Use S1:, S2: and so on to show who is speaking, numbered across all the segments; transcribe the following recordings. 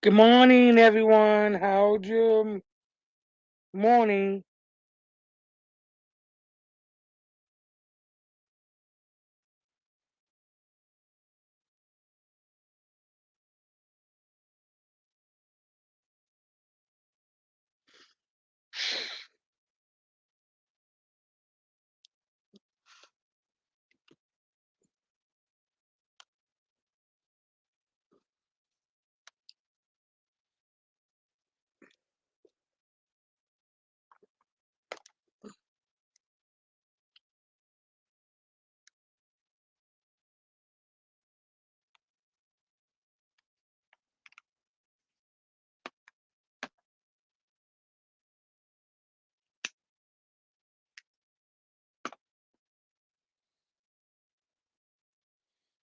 S1: Good morning, everyone. How's your morning?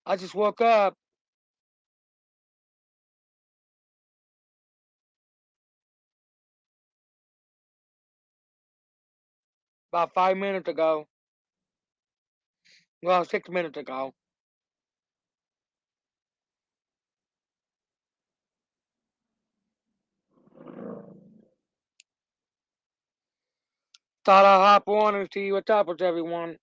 S1: I just woke up about 5 minutes ago. Well, 6 minutes ago. Thought I'd hop on and see what's up with everyone.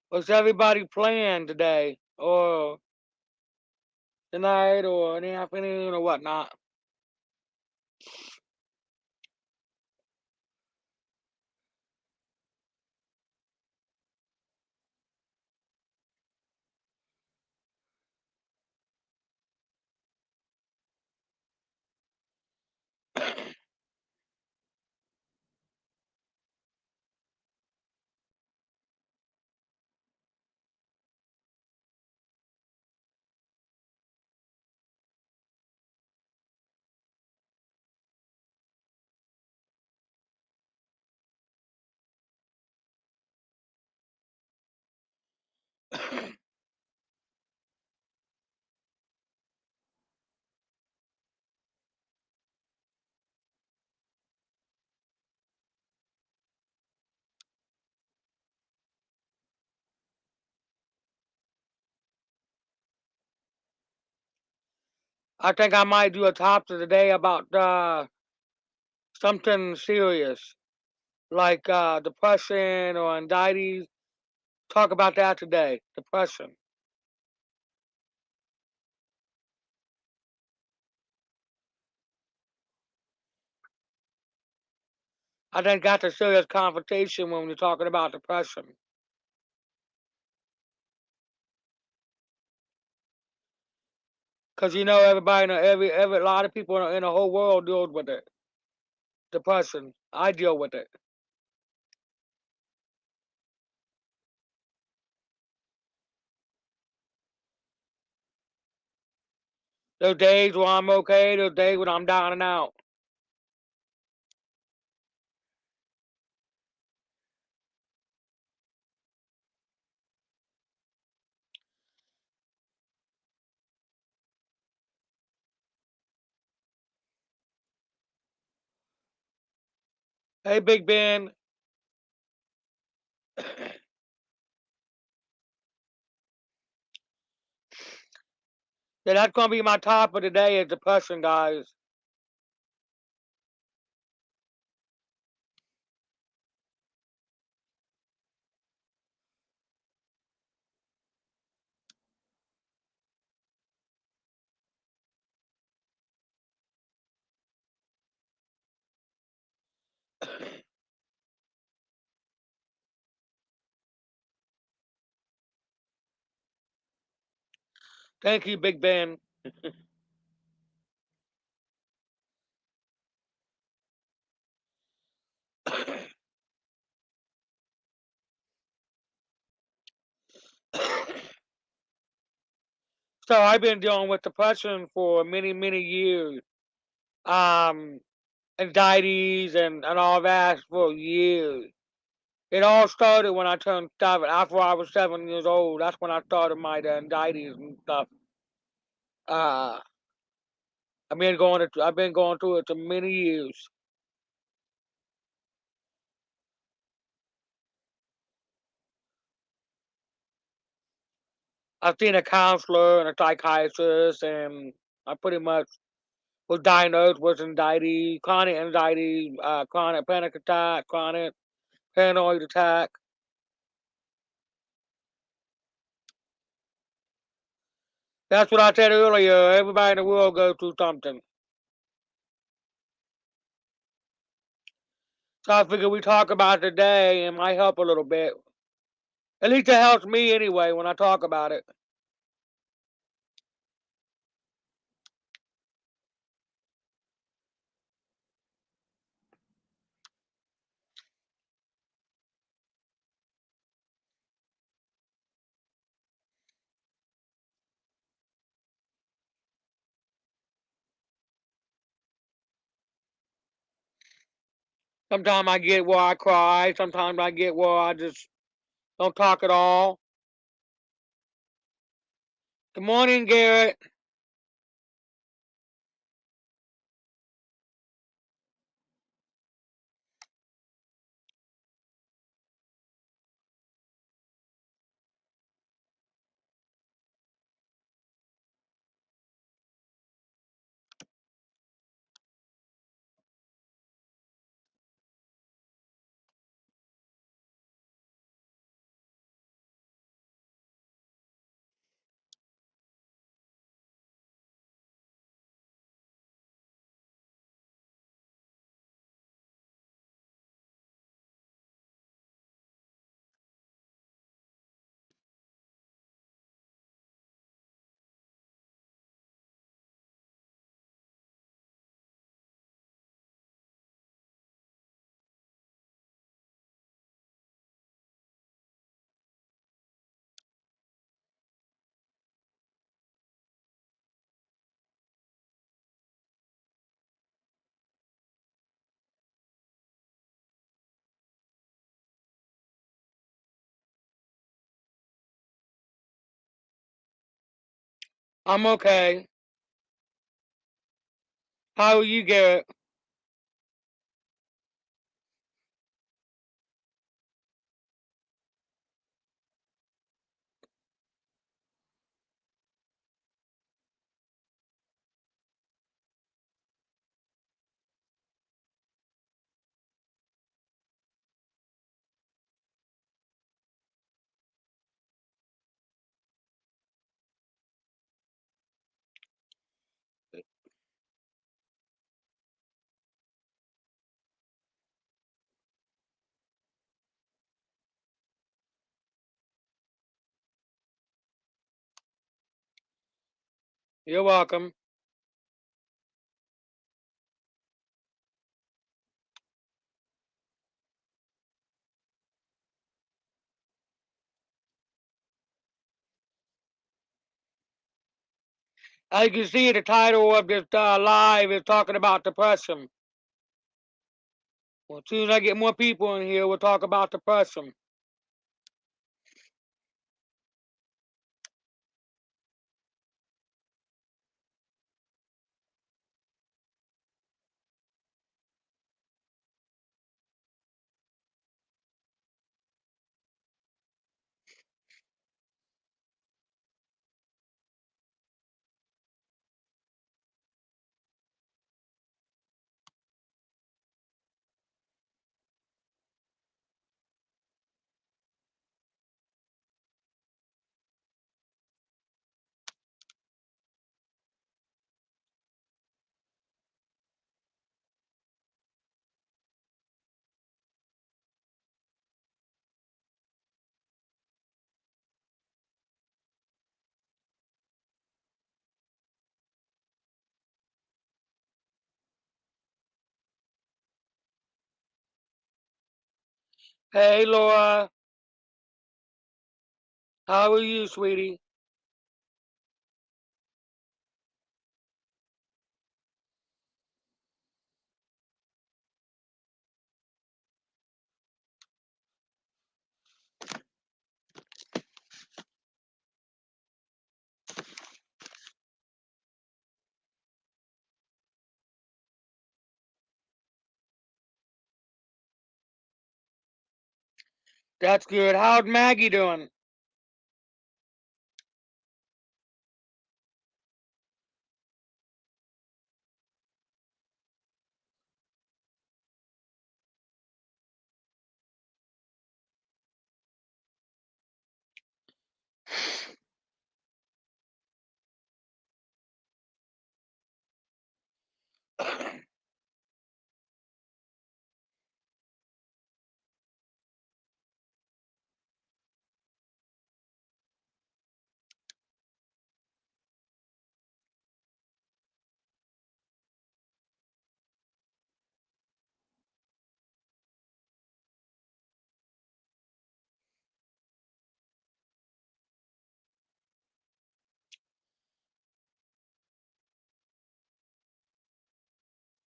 S1: What's everybody playing today? Or tonight or in the afternoon or whatnot? I think I might do a top of the day about something serious like depression or anxiety. Talk about that today. Depression. I think that's a serious confrontation when we're talking about depression. Because you know everybody, every a lot of people in the whole world deals with it. Depression. I deal with it. There's days where I'm okay. There's days when I'm down and out. Hey, Big Ben. Yeah, that's gonna be my top of the day is depression, guys. Thank you, Big Ben. So I've been dealing with depression for many, many years. Um, Anxieties and all that for years. It all started when I turned 7. After I was 7 years old, that's when I started my anxieties and stuff. Uh, I've been going through it for many years. I've seen a counselor and a psychiatrist, and I pretty much was diagnosed with anxiety, chronic panic attack, chronic paranoid attack. That's what I said earlier. Everybody in the world goes through something. So I figured we talk about it today. It might help a little bit. At least it helps me anyway when I talk about it. Sometimes I get where I cry. Sometimes I get where I just don't talk at all. Good morning, Garrett. I'm okay. How are you, Garrett? You're welcome. As you can see, the title of this live is talking about depression. Well, as soon as I get more people in here, we'll talk about depression. Hey, Laura. How are you, sweetie? That's good. How's Maggie doing?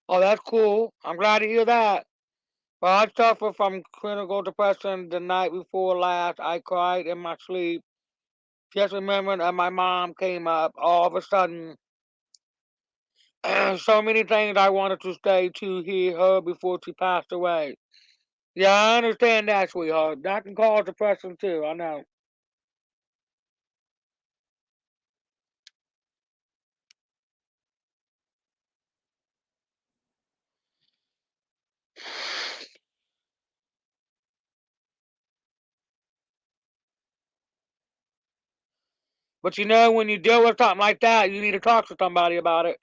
S1: Oh, that's cool. I'm glad to hear that. Well, I suffered from clinical depression the night before last. I cried in my sleep. Just remembered that my mom came up all of a sudden. So many things I wanted to say to hear her before she passed away. Yeah, I understand that, sweetheart. That can cause depression too. I know. But you know, when you deal with something like that, you need to talk to somebody about it.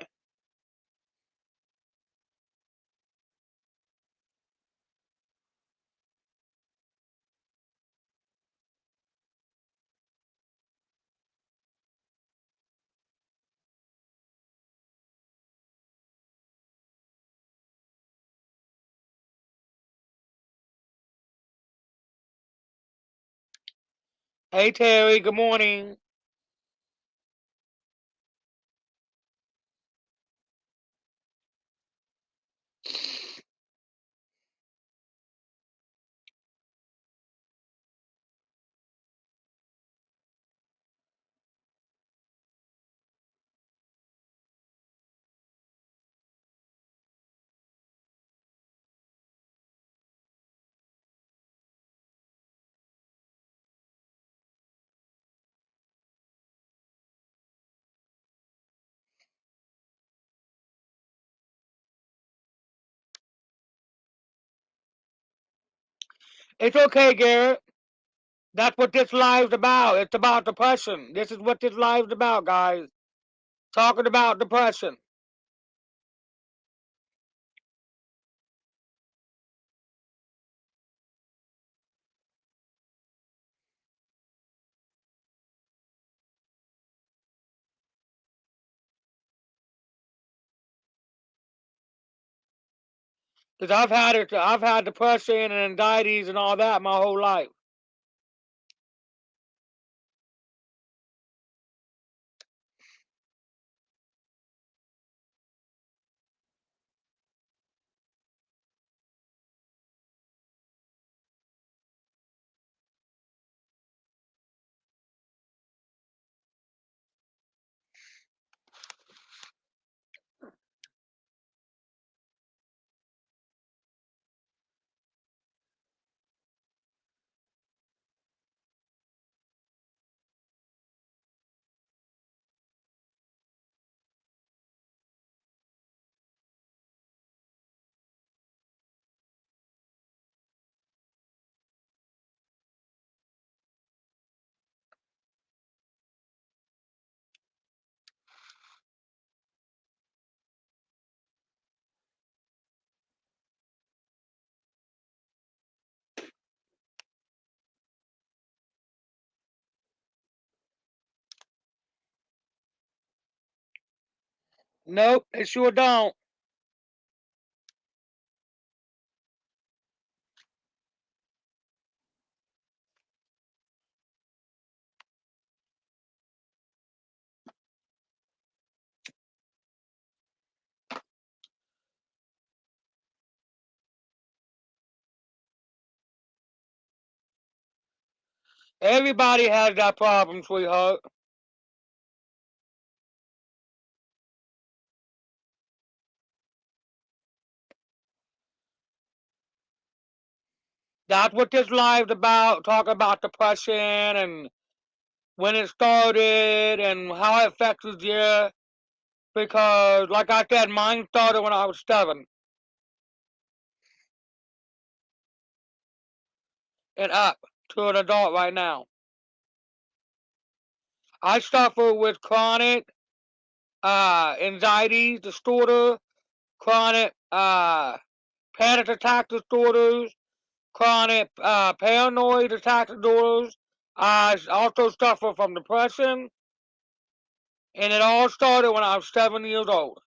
S1: Hey, Terry. Good morning. It's okay, Garrett. That's what this live's about. It's about depression. This is what this live's about, guys. Talking about depression. Because I've had it. I've had depression and anxieties and all that my whole life. Nope, it sure don't. Everybody has that problem, sweetheart. That's what this live's about. Talk about depression and when it started and how it affects you. Because, like I said, mine started when I was 7 and up to an adult right now. I suffer with chronic anxiety disorder, chronic panic attack disorders, chronic paranoid attack disorders. I also suffer from depression, and it all started when I was 7 years old.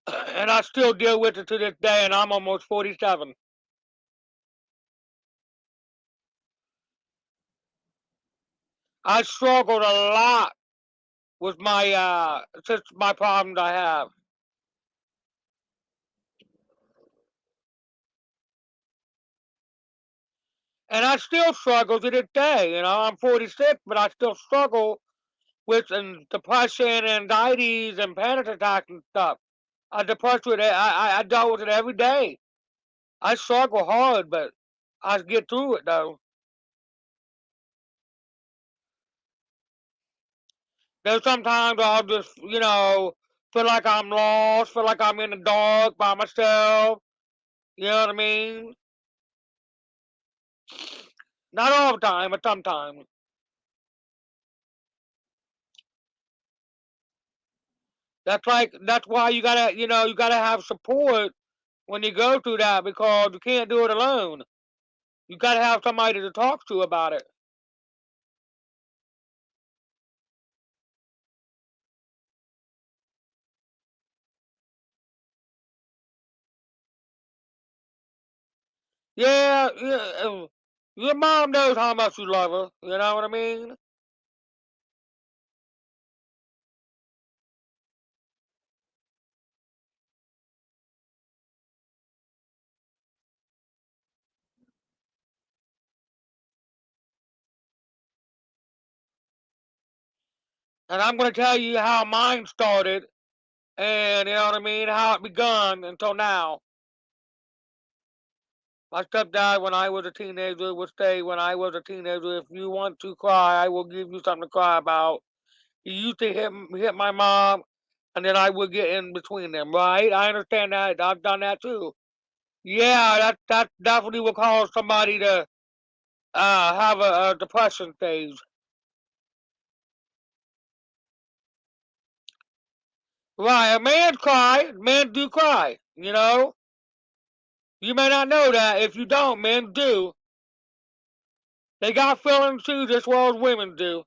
S1: And I still deal with it to this day, and I'm almost 47. I struggled a lot with my since my problems I have, and I still struggle to this day. I'm 46, but I still struggle with depression, anxieties, and panic attacks and stuff. I depressed with it. I dealt with it every day. I struggle hard, but I get through it though. There's sometimes I'll just, feel like I'm lost, feel like I'm in the dark by myself. You know what I mean? Not all the time, but sometimes. That's why you gotta have support when you go through that because you can't do it alone. You gotta have somebody to talk to about it. Yeah, yeah. Your mom knows how much you love her. You know what I mean? And I'm gonna tell you how mine started, and you know what I mean, how it begun until now. My stepdad, when I was a teenager, would say, "When I was a teenager, if you want to cry, I will give you something to cry about." He used to hit my mom, and then I would get in between them. Right? I understand that. I've done that too. Yeah, that definitely will cause somebody to have a depression phase. Right? A man cry. Men do cry. You may not know that. If you don't, men do. They got feelings too, just well as women do.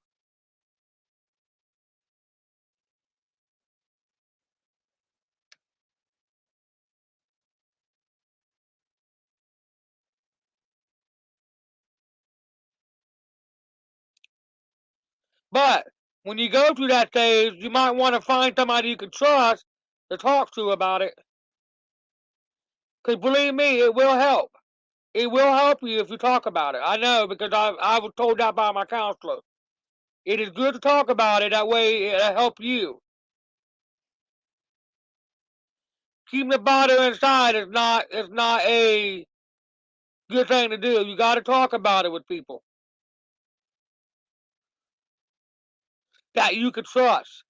S1: But when you go through that phase, you might want to find somebody you can trust to talk to about it. Because believe me, it will help. It will help you if you talk about it. I know because I was told that by my counselor. It is good to talk about it. That way it'll help you. Keeping the bottle inside is not a good thing to do. You got to talk about it with people that you can trust.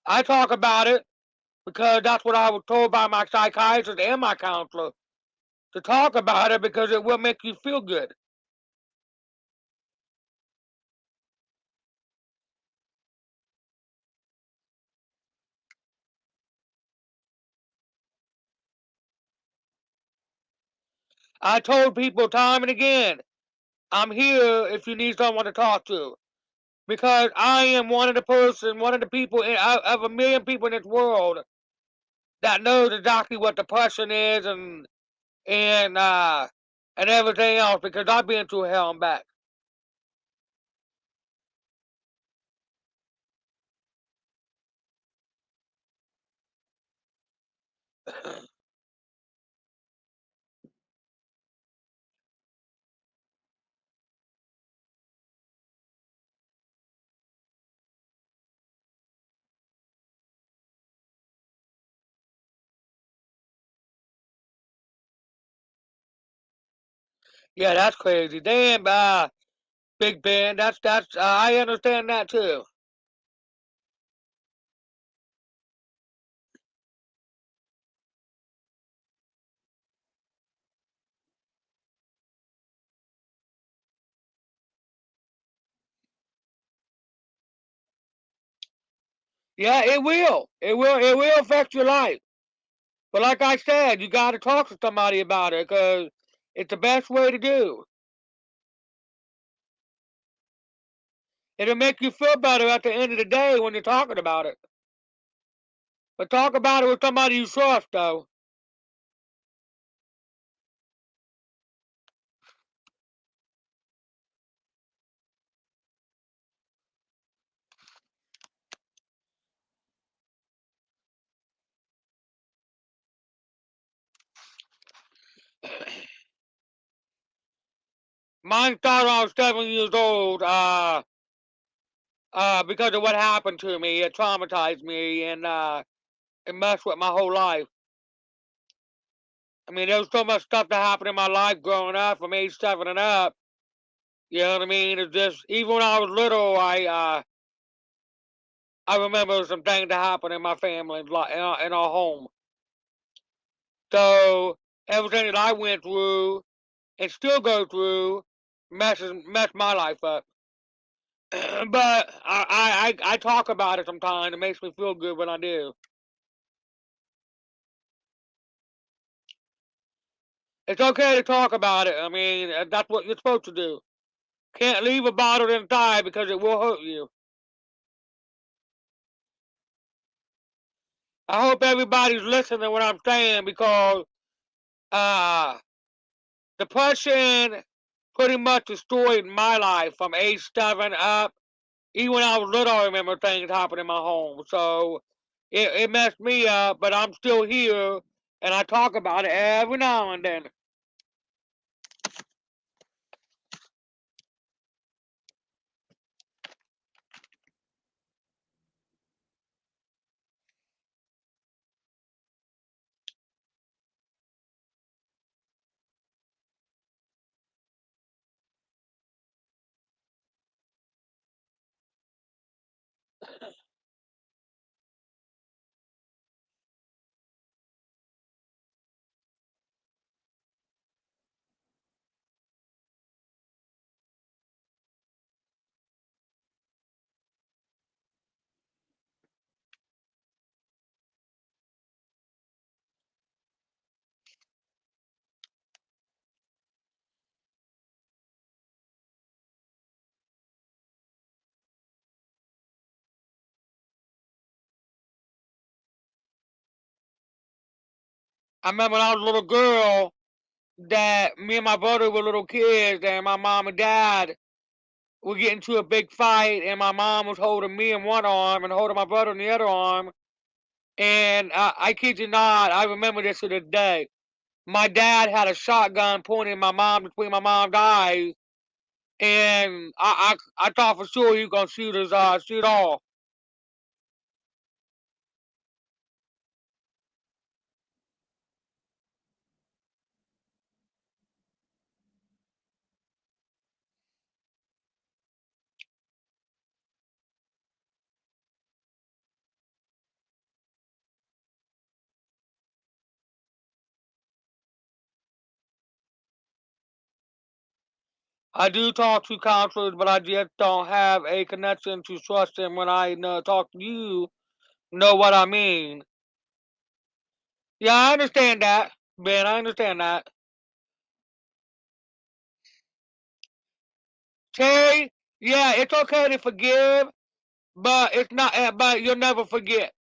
S1: I talk about it because that's what I was told by my psychiatrist and my counselor to talk about it because it will make you feel good. I told people time and again, I'm here if you need someone to talk to. Because I am one of the people of a million people in this world that knows exactly what depression is and everything else because I've been through hell and back. Yeah, that's crazy. Damn, Big Ben, that's I understand that too. Yeah, it will. It will affect your life. But like I said, you got to talk to somebody about it because it's the best way to do. It'll make you feel better at the end of the day when you're talking about it. But talk about it with somebody you trust, though. Mine started when I was 7 years old, because of what happened to me. It traumatized me and it messed with my whole life. I mean, there was so much stuff that happened in my life growing up from age 7 and up. You know what I mean? It's just even when I was little, I remember some things that happened in my family in our home. So everything that I went through and still go through messed my life up. But I talk about it sometimes. It makes me feel good when I do. It's okay to talk about it. I mean, that's what you're supposed to do. Can't leave a bottle inside because it will hurt you. I hope everybody's listening to what I'm saying because uh, depression pretty much destroyed my life from age 7 up. Even when I was little, I remember things happening in my home. So it messed me up, but I'm still here and I talk about it every now and then. I remember when I was a little girl that me and my brother were little kids and my mom and dad were getting into a big fight and my mom was holding me in one arm and holding my brother in the other arm. And I kid you not, I remember this to this day. My dad had a shotgun pointing at my mom between my mom's eyes, and I thought for sure he was gonna shoot off. I do talk to counselors, but I just don't have a connection to trust them when I talk to you. Know what I mean? Yeah, I understand that, Ben. I understand that. Terry, yeah, it's okay to forgive, but it's not. But you'll never forget.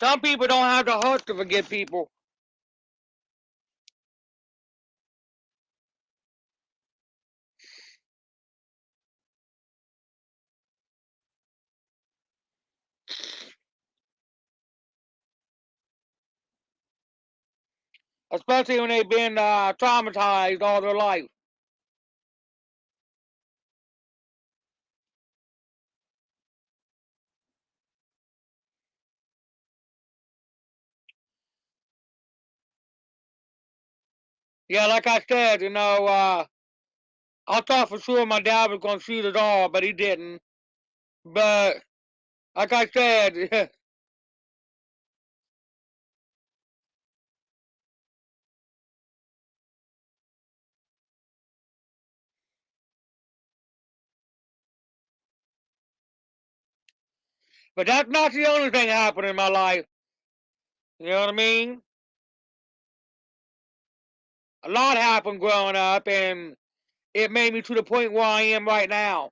S1: Some people don't have the heart to forgive people. Especially when they've been traumatized all their life. Yeah, like I said, I thought for sure my dad was going to shoot us all, but he didn't. But like I said, but that's not the only thing that happened in my life. You know what I mean? A lot happened growing up, and it made me to the point where I am right now.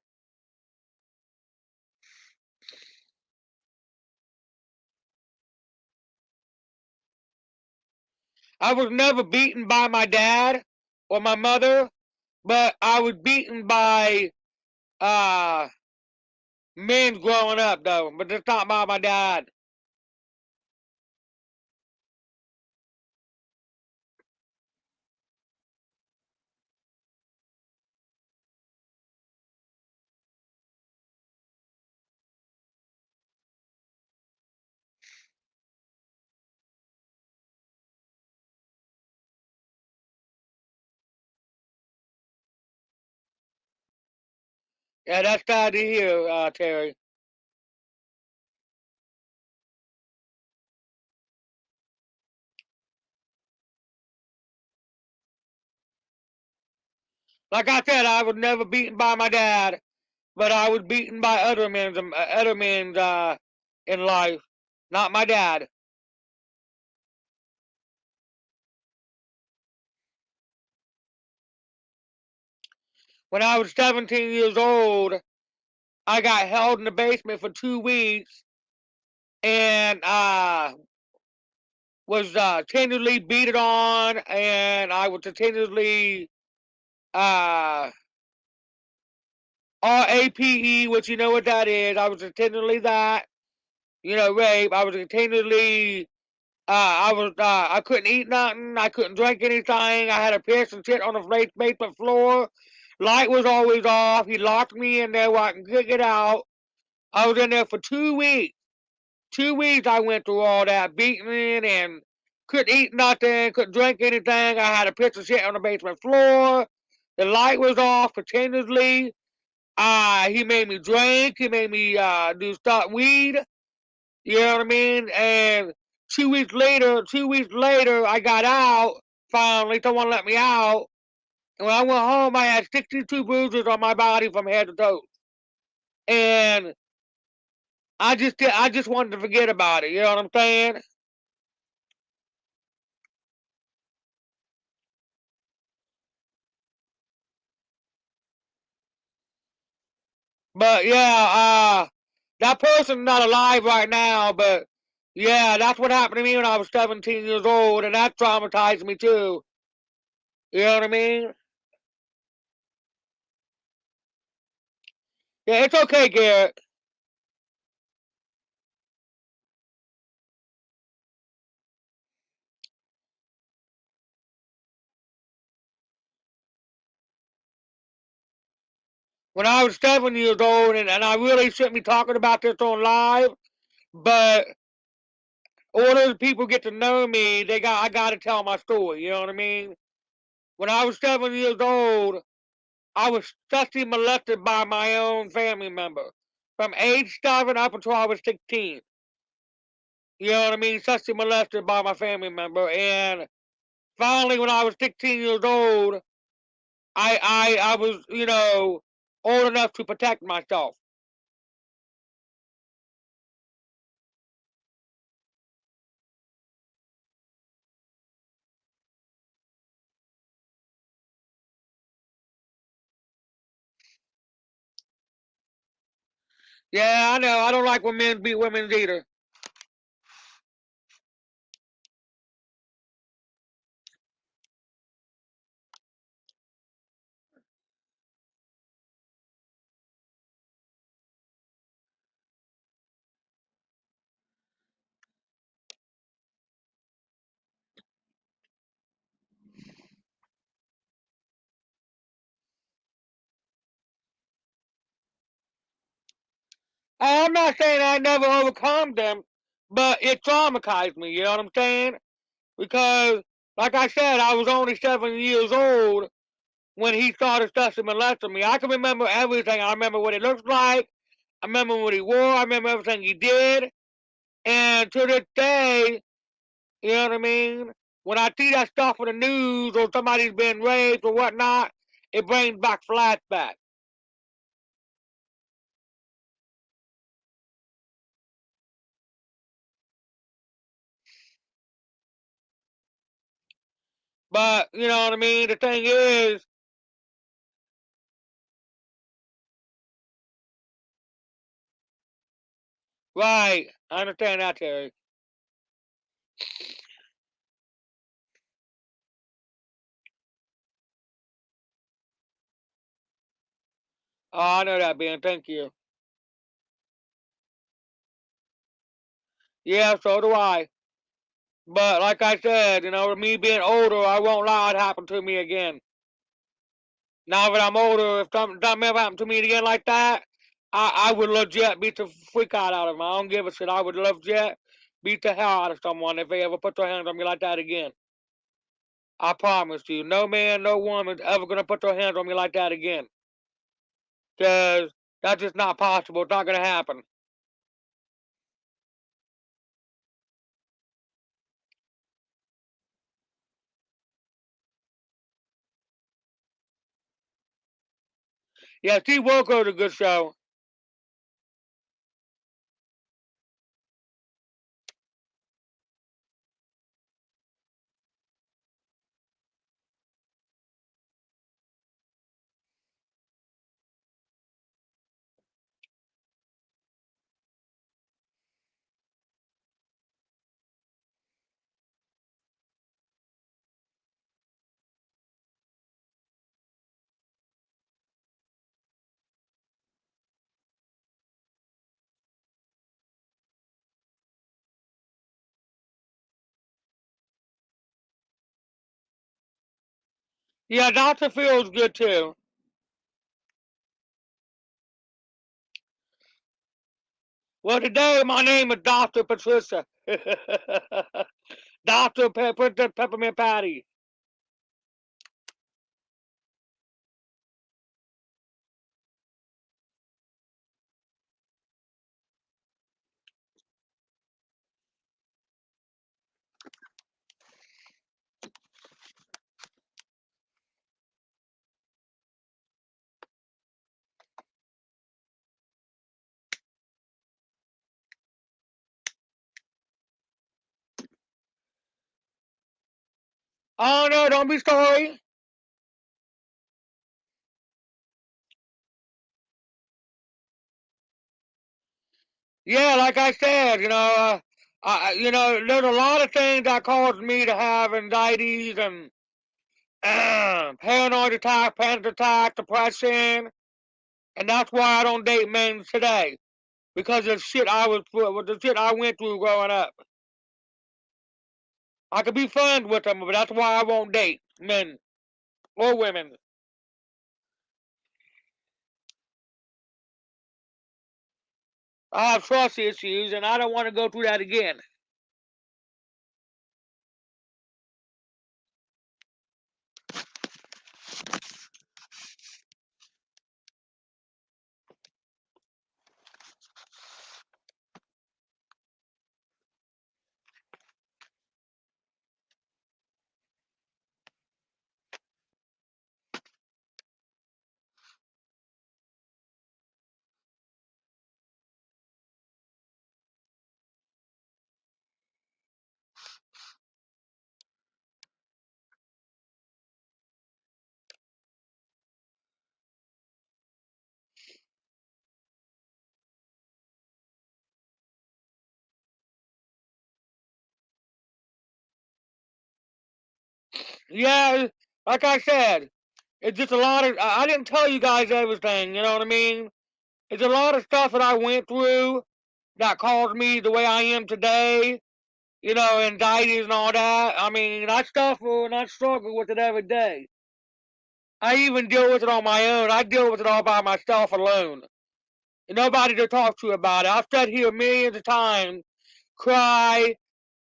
S1: I was never beaten by my dad or my mother, but I was beaten by uh men growing up though, but that's not by my dad. Yeah, that's sad to hear, Terry. Like I said, I was never beaten by my dad, but I was beaten by other men's in life, not my dad. When I was 17 years old, I got held in the basement for 2 weeks and was continually beaten on, and I was continually uh, RAPE, which you know what that is. I was continually that, rape. I was continually I couldn't eat nothing. I couldn't drink anything. I had to piss and shit on the basement floor. Light was always off. He locked me in there where I couldn't get out. I was in there for 2 weeks. 2 weeks I went through all that beating and couldn't eat nothing, couldn't drink anything. I had to piss and shit on the basement floor. The light was off continuously. He made me drink. He made me do start weed. You know what I mean? And 2 weeks later, I got out. Finally, someone let me out. And when I went home, I had 62 bruises on my body from head to toe. And I just wanted to forget about it. You know what I'm saying? But yeah, that person's not alive right now. But yeah, that's what happened to me when I was 17 years old, and that traumatized me too. You know what I mean? Yeah, it's okay, Garrett. When I was 7 years old, and I really shouldn't be talking about this on live, but in order for people get to know me, I got to tell my story. You know what I mean? When I was 7 years old, I was sexually molested by my own family member from age 7 up until I was 16. You know what I mean? Sexually molested by my family member, and finally, when I was 16 years old, I was old enough to protect myself. Yeah, I know. I don't like when men beat women either. I'm not saying I never overcome them, but it traumatized me, you know what I'm saying? Because, like I said, I was only 7 years old when he started touching and molesting me. I can remember everything. I remember what it looks like. I remember what he wore. I remember everything he did. And to this day, you know what I mean? When I see that stuff in the news or somebody's been raped or whatnot, it brings back flashbacks. But, you know what I mean? The thing is, right, I understand that, Terry. Oh, I know that, Ben. Thank you. Yeah, so do I. But like I said, you know, me being older, I won't allow it to happen to me again. Now that I'm older, if something ever happened to me again like that, I would legit beat the freak out of them. I don't give a shit. I would legit beat the hell out of someone if they ever put their hands on me like that again. I promise you, no man, no woman's ever gonna put their hands on me like that again. Cause that's just not possible. It's not gonna happen. Yeah, Steve Wilko's a good show. Yeah, Dr. Phil's good too. Well, today my name is Dr. Patricia. Dr. Peppermint Patty. Oh no, don't be sorry. Yeah, like I said, there's a lot of things that caused me to have anxieties and paranoid attack, panic attack, depression, and that's why I don't date men today because of the shit I went through growing up. I could be friends with them, but that's why I won't date men or women. I have trust issues, and I don't want to go through that again. Yeah, like I said, it's just a lot of. I didn't tell you guys everything. You know what I mean? It's a lot of stuff that I went through that caused me the way I am today. You know, anxieties and all that. I mean, I suffer and I struggle with it every day. I even deal with it on my own. I deal with it all by myself alone. Nobody to talk to about it. I've sat here millions of times, cry,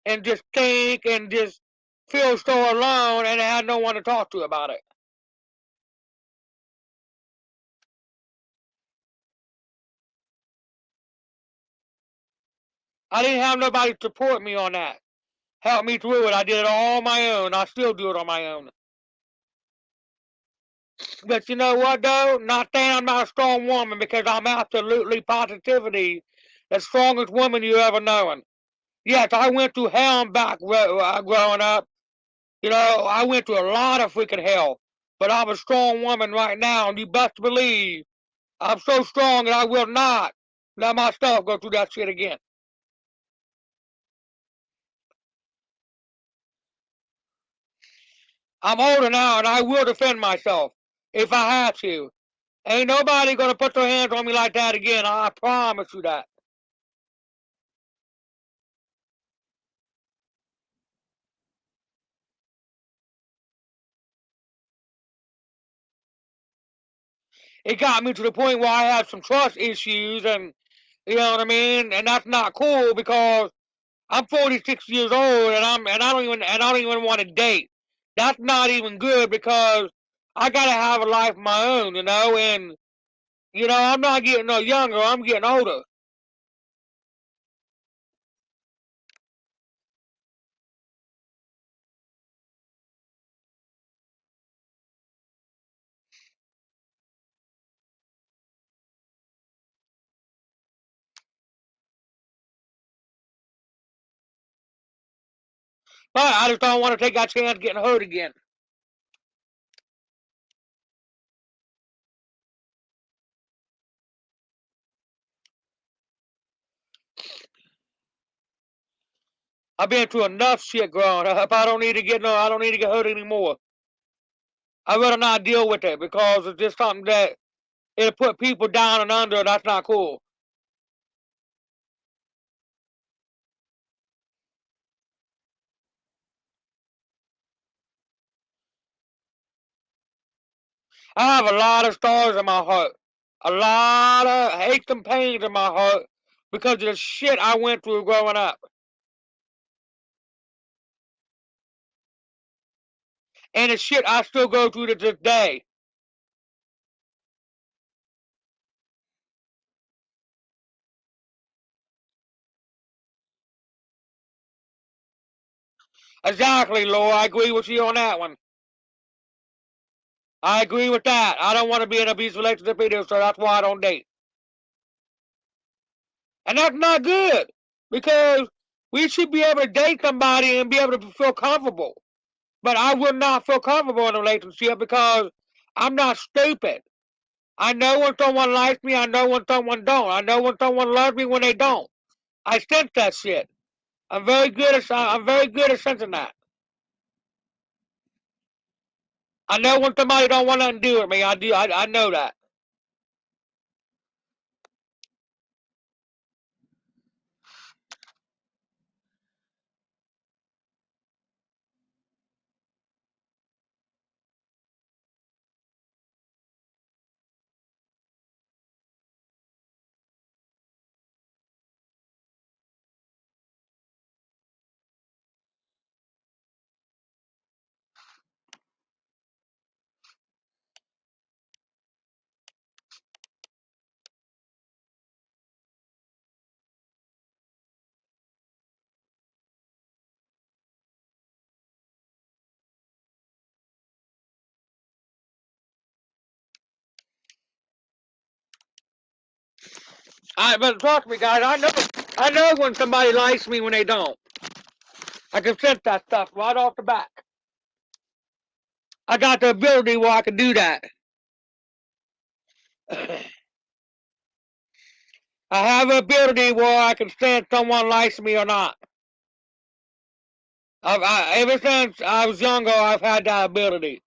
S1: and just think and just feel so alone, and I had no one to talk to about it. I didn't have nobody to support me on that. Help me through it. I did it all on my own. I still do it on my own. But you know what though? Not saying I'm not a strong woman because I'm absolutely positivity the strongest woman you ever known. Yes, I went through hell and back growing up. You know, I went through a lot of freaking hell. But I'm a strong woman right now, and you best believe I'm so strong that I will not let myself go through that shit again. I'm older now, and I will defend myself if I have to. Ain't nobody gonna put their hands on me like that again. I promise you that. It got me to the point where I have some trust issues, and you know what I mean. And that's not cool because I'm 46 years old, and I don't even want to date. That's not even good because I gotta have a life of my own, you know. And you know, I'm not getting no younger. I'm getting older. But I just don't want to take that chance getting hurt again. I've been through enough shit growing up. I don't need to get hurt anymore. I'd rather not deal with it because it's just something that it'll put people down and under. That's not cool. I have a lot of scars in my heart, a lot of aches and pains in my heart because of the shit I went through growing up, and the shit I still go through to this day. Exactly, Laura. I agree with you on that one. I agree with that. I don't want to be in an abusive relationship either, so that's why I don't date. And that's not good because we should be able to date somebody and be able to feel comfortable. But I would not feel comfortable in a relationship because I'm not stupid. I know when someone likes me. I know when someone don't. I know when someone loves me when they don't. I sense that shit. I'm very good at sensing that. I know when somebody don't want nothing to do with me. I do. I know that. But trust me, guys. I know. I know when somebody likes me when they don't. I can sense that stuff right off the bat. I got the ability where I can do that. I have the ability where I can sense someone likes me or not. Ever since I was younger, I've had that ability.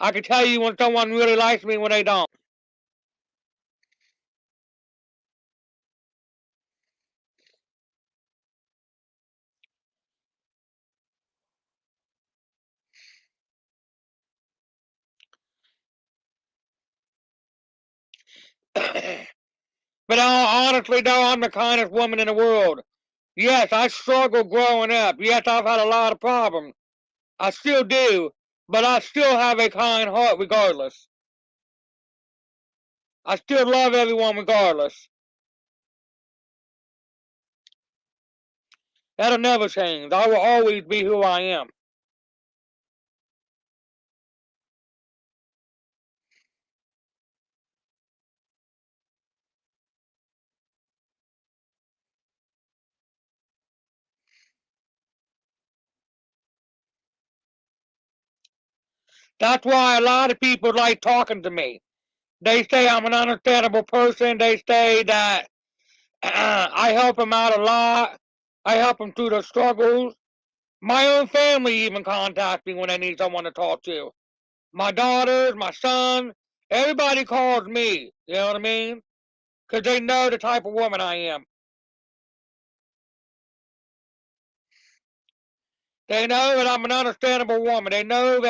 S1: I can tell you when someone really likes me when they don't. But honestly, though, I'm the kindest woman in the world. Yes, I struggled growing up. Yes, I've had a lot of problems. I still do, but I still have a kind heart regardless. I still love everyone regardless. That'll never change. I will always be who I am. That's why a lot of people like talking to me. They say I'm an understandable person. They say that I help them out a lot. I help them through their struggles. My own family even contacts me when they need someone to talk to. My daughters, my son, everybody calls me. You know what I mean? Because they know the type of woman I am. They know that I'm an understandable woman. They know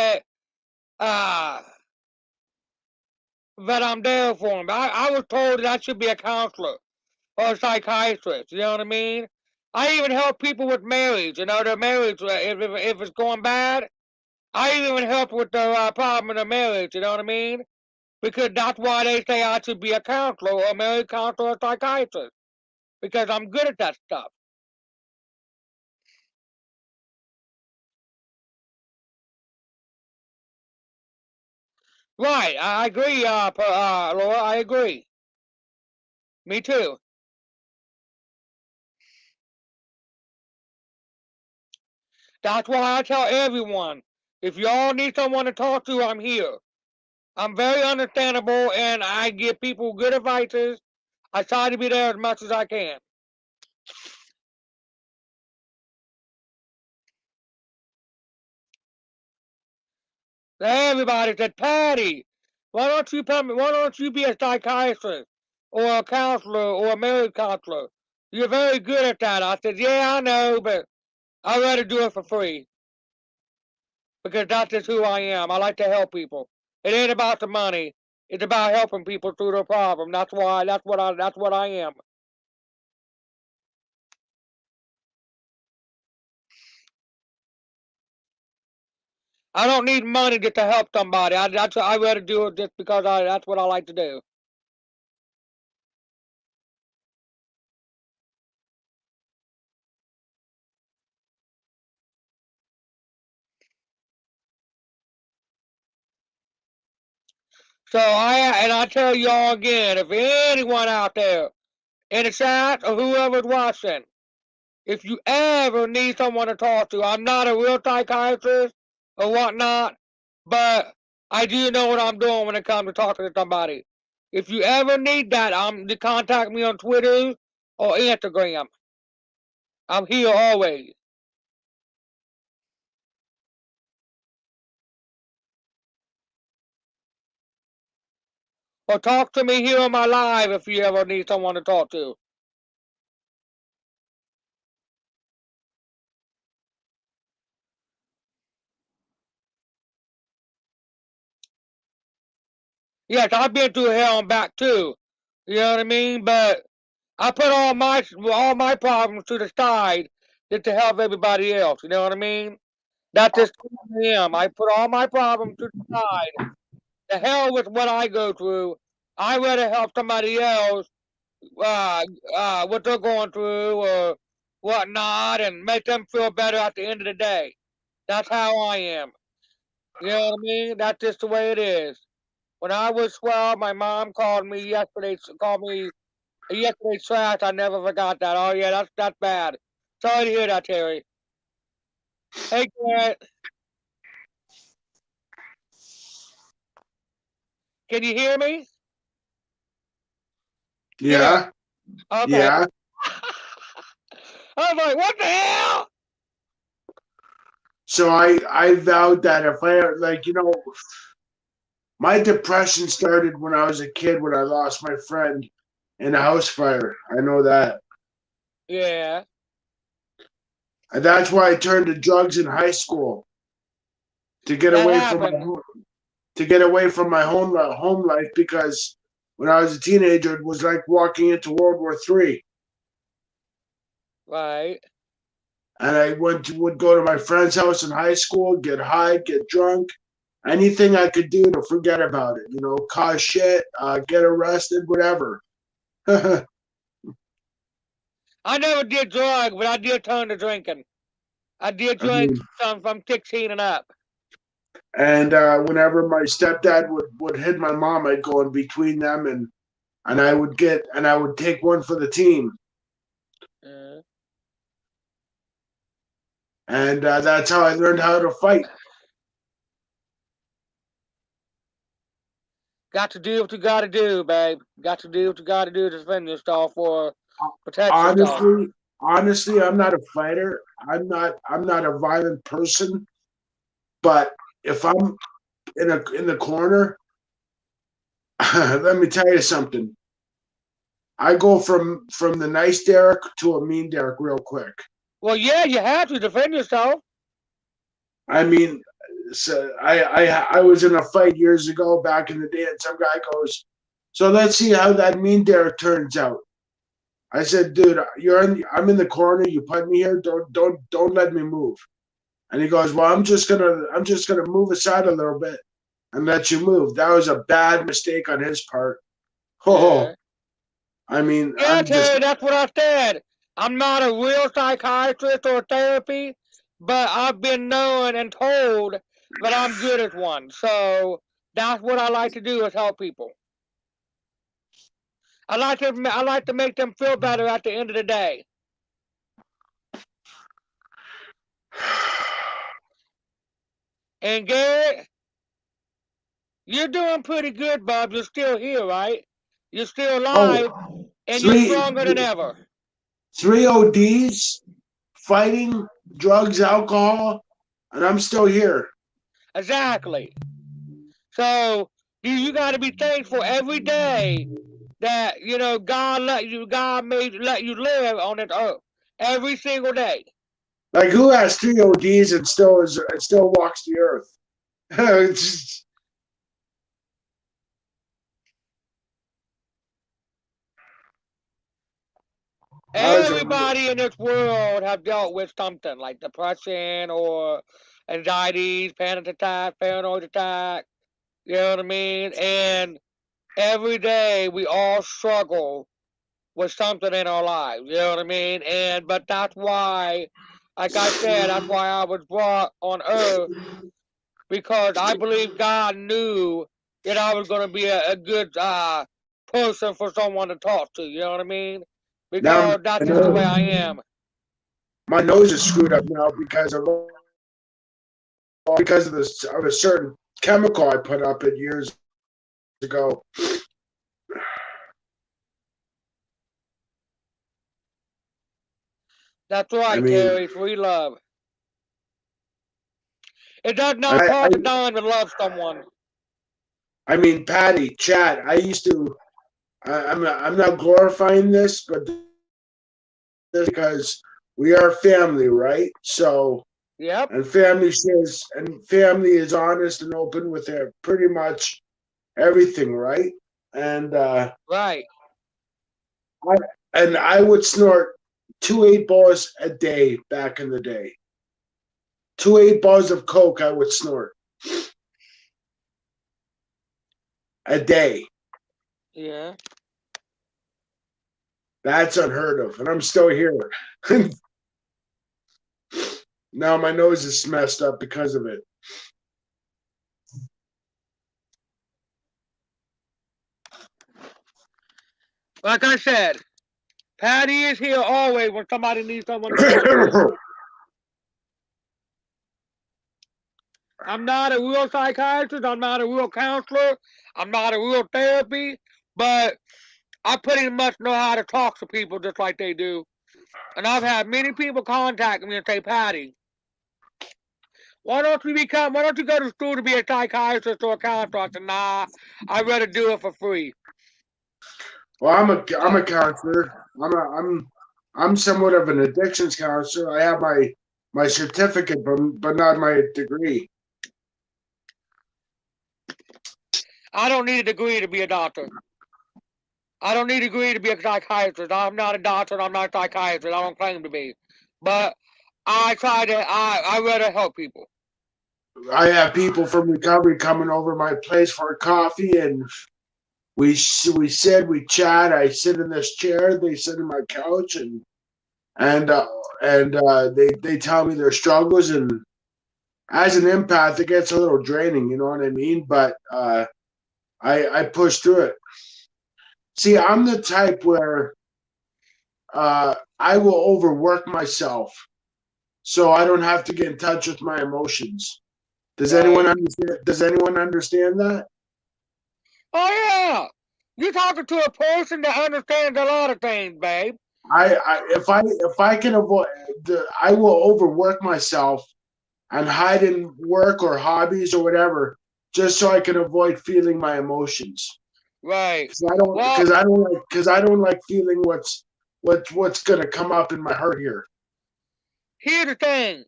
S1: uh, that I'm there for them. I was told that I should be a counselor or a psychiatrist. You know what I mean? I even help people with marriage. You know, their marriage, if it's going bad, I even help with the problem in the marriage. You know what I mean? Because that's why they say I should be a counselor or a marriage counselor or a psychiatrist. Because I'm good at that stuff. Right, I agree, Laura, I agree. Me too. That's why I tell everyone, if y'all need someone to talk to, I'm here. I'm very understandable and I give people good advices. I try to be there as much as I can. Everybody said, Patty, why don't you be a psychiatrist or a counselor or a marriage counselor? You're very good at that. I said, yeah, I know, but I'd rather do it for free because that's just who I am. I like to help people. It ain't about the money. It's about helping people through their problem. That's what I am. I don't need money just to help somebody. I rather do it just because that's what I like to do. So I tell y'all again, if anyone out there in the chat or whoever's watching, if you ever need someone to talk to, I'm not a real psychiatrist or whatnot, but I do know what I'm doing when it comes to talking to somebody. If you ever need that, to contact me on Twitter or Instagram. I'm here always. Or talk to me here on my live if you ever need someone to talk to. Yes, I've been through hell and back too. You know what I mean? But I put all my problems to the side just to help everybody else. You know what I mean? That's just who I am. I put all my problems to the side. The hell with what I go through. I rather help somebody else, uh, what they're going through or whatnot, and make them feel better at the end of the day. That's how I am. You know what I mean? That's just the way it is. When I was 12, my mom called me yesterday's trash. I never forgot that. Oh yeah, that's bad. Sorry to hear that, Terry. Hey, Garrett, can you hear me? Garrett.
S2: Yeah,
S1: Okay.
S2: yeah.
S1: I was like, what the hell?
S2: So I vowed that if I like my depression started when I was a kid when I lost my friend in a house fire. I know that.
S1: Yeah.
S2: And that's why I turned to drugs in high school to get
S1: That
S2: away from
S1: happened.
S2: my home life because when I was a teenager, it was like walking into World War III.
S1: Right.
S2: And I would go to my friend's house in high school, get high, get drunk, anything I could do to forget about it. Cause shit, get arrested, whatever. I
S1: I never did drugs, but I did turn to drinking. I did drink
S2: mean,
S1: from 16 and up.
S2: and whenever my stepdad would hit my mom, I'd go in between them, and I would take one for the team.
S1: Uh,
S2: And that's how I learned how to fight.
S1: got to do what you got to do, babe. Got to do what you got to do to defend yourself or protect yourself.
S2: Honestly, I'm not a fighter. I'm not a violent person. But if I'm in the corner, let me tell you something. I go from the nice Derek to a mean Derek real quick.
S1: Well, yeah, you have to defend yourself.
S2: I mean, so I was in a fight years ago back in the day, and some guy goes, "So let's see how that mean Derek turns out." I said, "Dude, I'm in the corner. You put me here. Don't let me move." And he goes, "Well, I'm just gonna move aside a little bit and let you move." That was a bad mistake on his part.
S1: Yeah.
S2: Oh, I mean,
S1: Yeah, Terry, that's what I said. I'm not a real psychiatrist or therapy, but I've been known and told that I'm good at one. So that's what I like to do is help people. I like to make them feel better at the end of the day. And Garrett, you're doing pretty good, Bob. You're still here, right? You're still alive,
S2: oh,
S1: and you're
S2: three
S1: stronger than ever.
S2: three ODs, fighting, drugs, alcohol, and I'm still here.
S1: Exactly. So you got to be thankful every day that God made let you live on this earth every single day.
S2: Like, who has three ODs and still walks the earth? I was a
S1: Everybody in this world have dealt with something like depression or anxieties, panic attack, paranoid attack. You know what I mean? And every day we all struggle with something in our lives. You know what I mean? And but that's why, like I said, that's why I was brought on earth because I believe God knew that I was going to be a good person for someone to talk to. You know what I mean?
S2: now
S1: Because that's just the way I am.
S2: my nose is screwed up now because of this of a certain chemical I put up it years ago.
S1: That's
S2: I
S1: right,
S2: mean,
S1: Terry. Free love. It does not
S2: I,
S1: cost a dime to love someone.
S2: I mean, Patty, Chad. I used to. I'm not glorifying this, but this because we are family, right? So,
S1: Yep.
S2: and family is honest and open with their pretty much everything, right? And
S1: Right.
S2: I I would snort 2 8 balls a day back in the day. 2 8 balls of coke I would snort a day.
S1: Yeah.
S2: That's unheard of, and I'm still here. Now my nose is messed up because of it.
S1: Like I said, Patty is here always when somebody needs someone to talk to. I'm not a real psychiatrist. I'm not a real counselor. I'm not a real therapy. But I pretty much know how to talk to people just like they do. And I've had many people contact me and say, Patty, why don't you go to school to be a psychiatrist or a counselor? I said, nah, I'd rather do it for free.
S2: Well, I'm a counselor. I'm somewhat of an addictions counselor. I have my certificate, but not my degree.
S1: I don't need a degree to be a doctor. I don't need a degree to be a psychiatrist. I'm not a doctor. I'm not a psychiatrist. I don't claim to be. But I rather help people.
S2: I have people from recovery coming over my place for a coffee, and we sit, we chat. I sit in this chair, they sit in my couch, and they tell me their struggles, and as an empath, it gets a little draining. You know what I mean? But I push through it. See, I'm the type where I will overwork myself so I don't have to get in touch with my emotions. Does anyone
S1: Right.
S2: understand? Does anyone understand that?
S1: Oh yeah. You're talking to a person that understands a lot of things, babe.
S2: If I can avoid, I will overwork myself and hide in work or hobbies or whatever, just so I can avoid feeling my emotions.
S1: Right.
S2: Because I don't,
S1: Well,
S2: because I don't like, because I don't like feeling what's gonna come up in my heart here.
S1: here's the thing.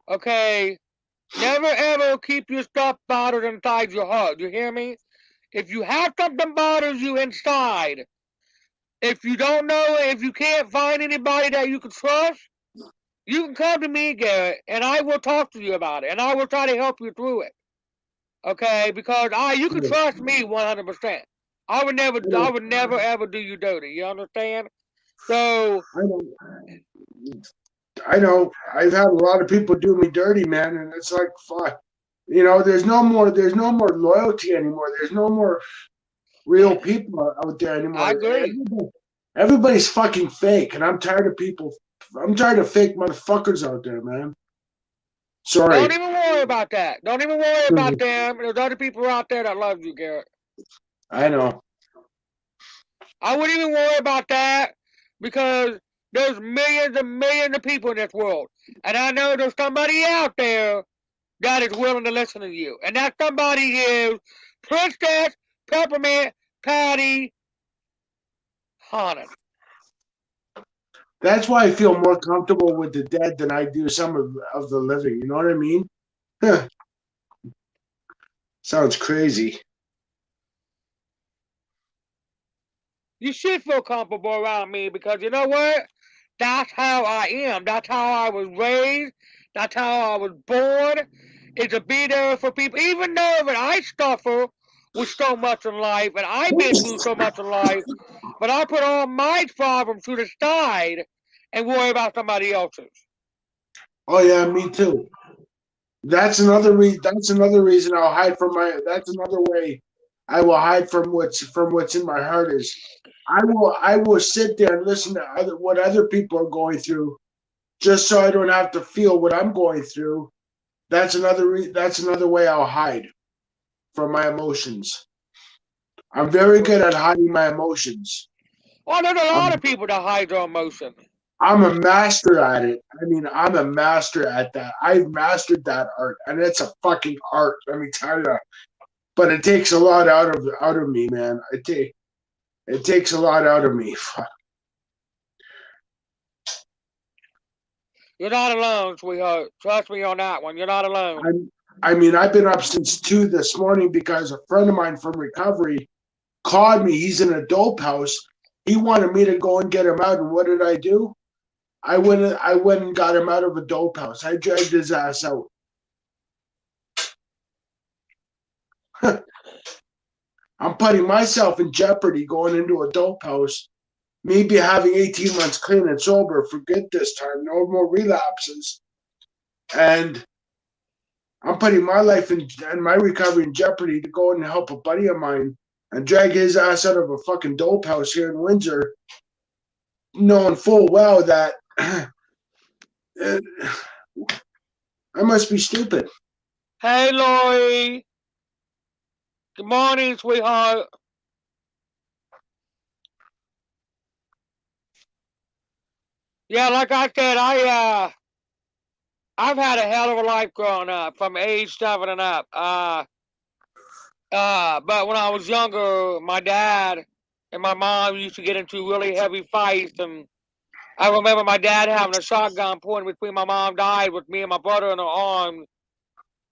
S1: Okay. Never ever keep your stuff bottled inside your heart. You hear me? If you have something bothers you inside, if you don't know, if you can't find anybody that you can trust, you can come to me, Garrett, and I will talk to you about it, and I will try to help you through it. Okay? Because you can
S2: Yeah,
S1: trust me 100%.
S2: I know,
S1: I would never ever do you dirty. You understand? So,
S2: I know, I know. I've had a lot of people do me dirty, man, and it's like, fuck. There's no more loyalty anymore. There's no more real people out there
S1: I
S2: anymore.
S1: agree.
S2: Everybody's fucking fake, and I'm tired of people. I'm tired of fake motherfuckers out there, man.
S1: Don't
S2: Sorry.
S1: even worry about that. Don't even worry about them. There's other people out there that love you, Garrett.
S2: I know.
S1: I wouldn't even worry about that because there's millions and millions of people in this world. And I know there's somebody out there that is willing to listen to you. And that somebody is Princess Peppermint Patty Hanan.
S2: That's why I feel more comfortable with the dead than I do some of the living. You know what I mean? Huh. Sounds crazy.
S1: You should feel comfortable around me because you know what? That's how I am. That's how I was raised. That's how I was born. Is to be there for people. Even though that I suffer with so much in life and I've been through so much in life, but I put all my problems to the side and worry about somebody else's.
S2: Oh yeah, me too. That's another reason. That's another reason I'll hide from my. That's another way I will hide from what's in my heart is. I will sit there and listen to what other people are going through, just so I don't have to feel what I'm going through. That's another way I'll hide from my emotions. I'm very good at hiding my emotions.
S1: Well, there's a lot of
S2: I'm
S1: people that hide their emotion.
S2: I'm a master at it. I mean, I'm a master at that. I've mastered that art, and it's a fucking art. Let me tell you. But it takes a lot out of me, man. It takes a lot out of me.
S1: You're not alone, sweetheart. Trust me on that one. You're not alone.
S2: I mean, I've been up since 2 this morning because a friend of mine from recovery called me. He's in a dope house. He wanted me to go and get him out. And what did I do? I went and got him out of a dope house. I dragged his ass out. I'm putting myself in jeopardy going into a dope house. Me be having 18 months clean and sober for good this time. No more relapses. And I'm putting my life and my recovery in jeopardy to go and help a buddy of mine and drag his ass out of a fucking dope house here in Windsor, knowing full well that I must be stupid.
S1: Hey, Lori. Good morning, sweetheart. Yeah, like I said, I've had a hell of a life growing up from age 7 and up. But when I was younger, my dad and my mom used to get into really heavy fights, and I remember my dad having a shotgun pointed between my mom died with me and my brother in her arms.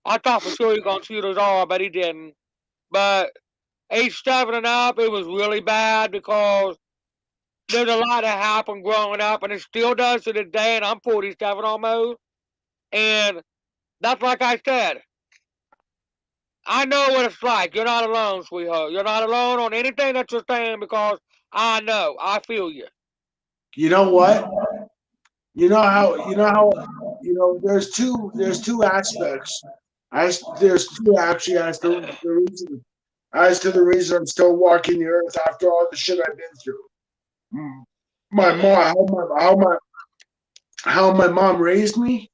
S1: I thought for sure he was gonna shoot us all, but he didn't. But age 7 and up, it was really bad because there's a lot that happened growing up, and it still does to this day. And I'm 47 almost, and that's like I said. I know what it's like. You're not alone, sweetheart. You're not alone on anything that you're saying because I know. I feel you.
S2: You know what? There's two aspects. There's two actually as to the reason I'm still walking the earth after all the shit I've been through. My mom, how my mom raised me,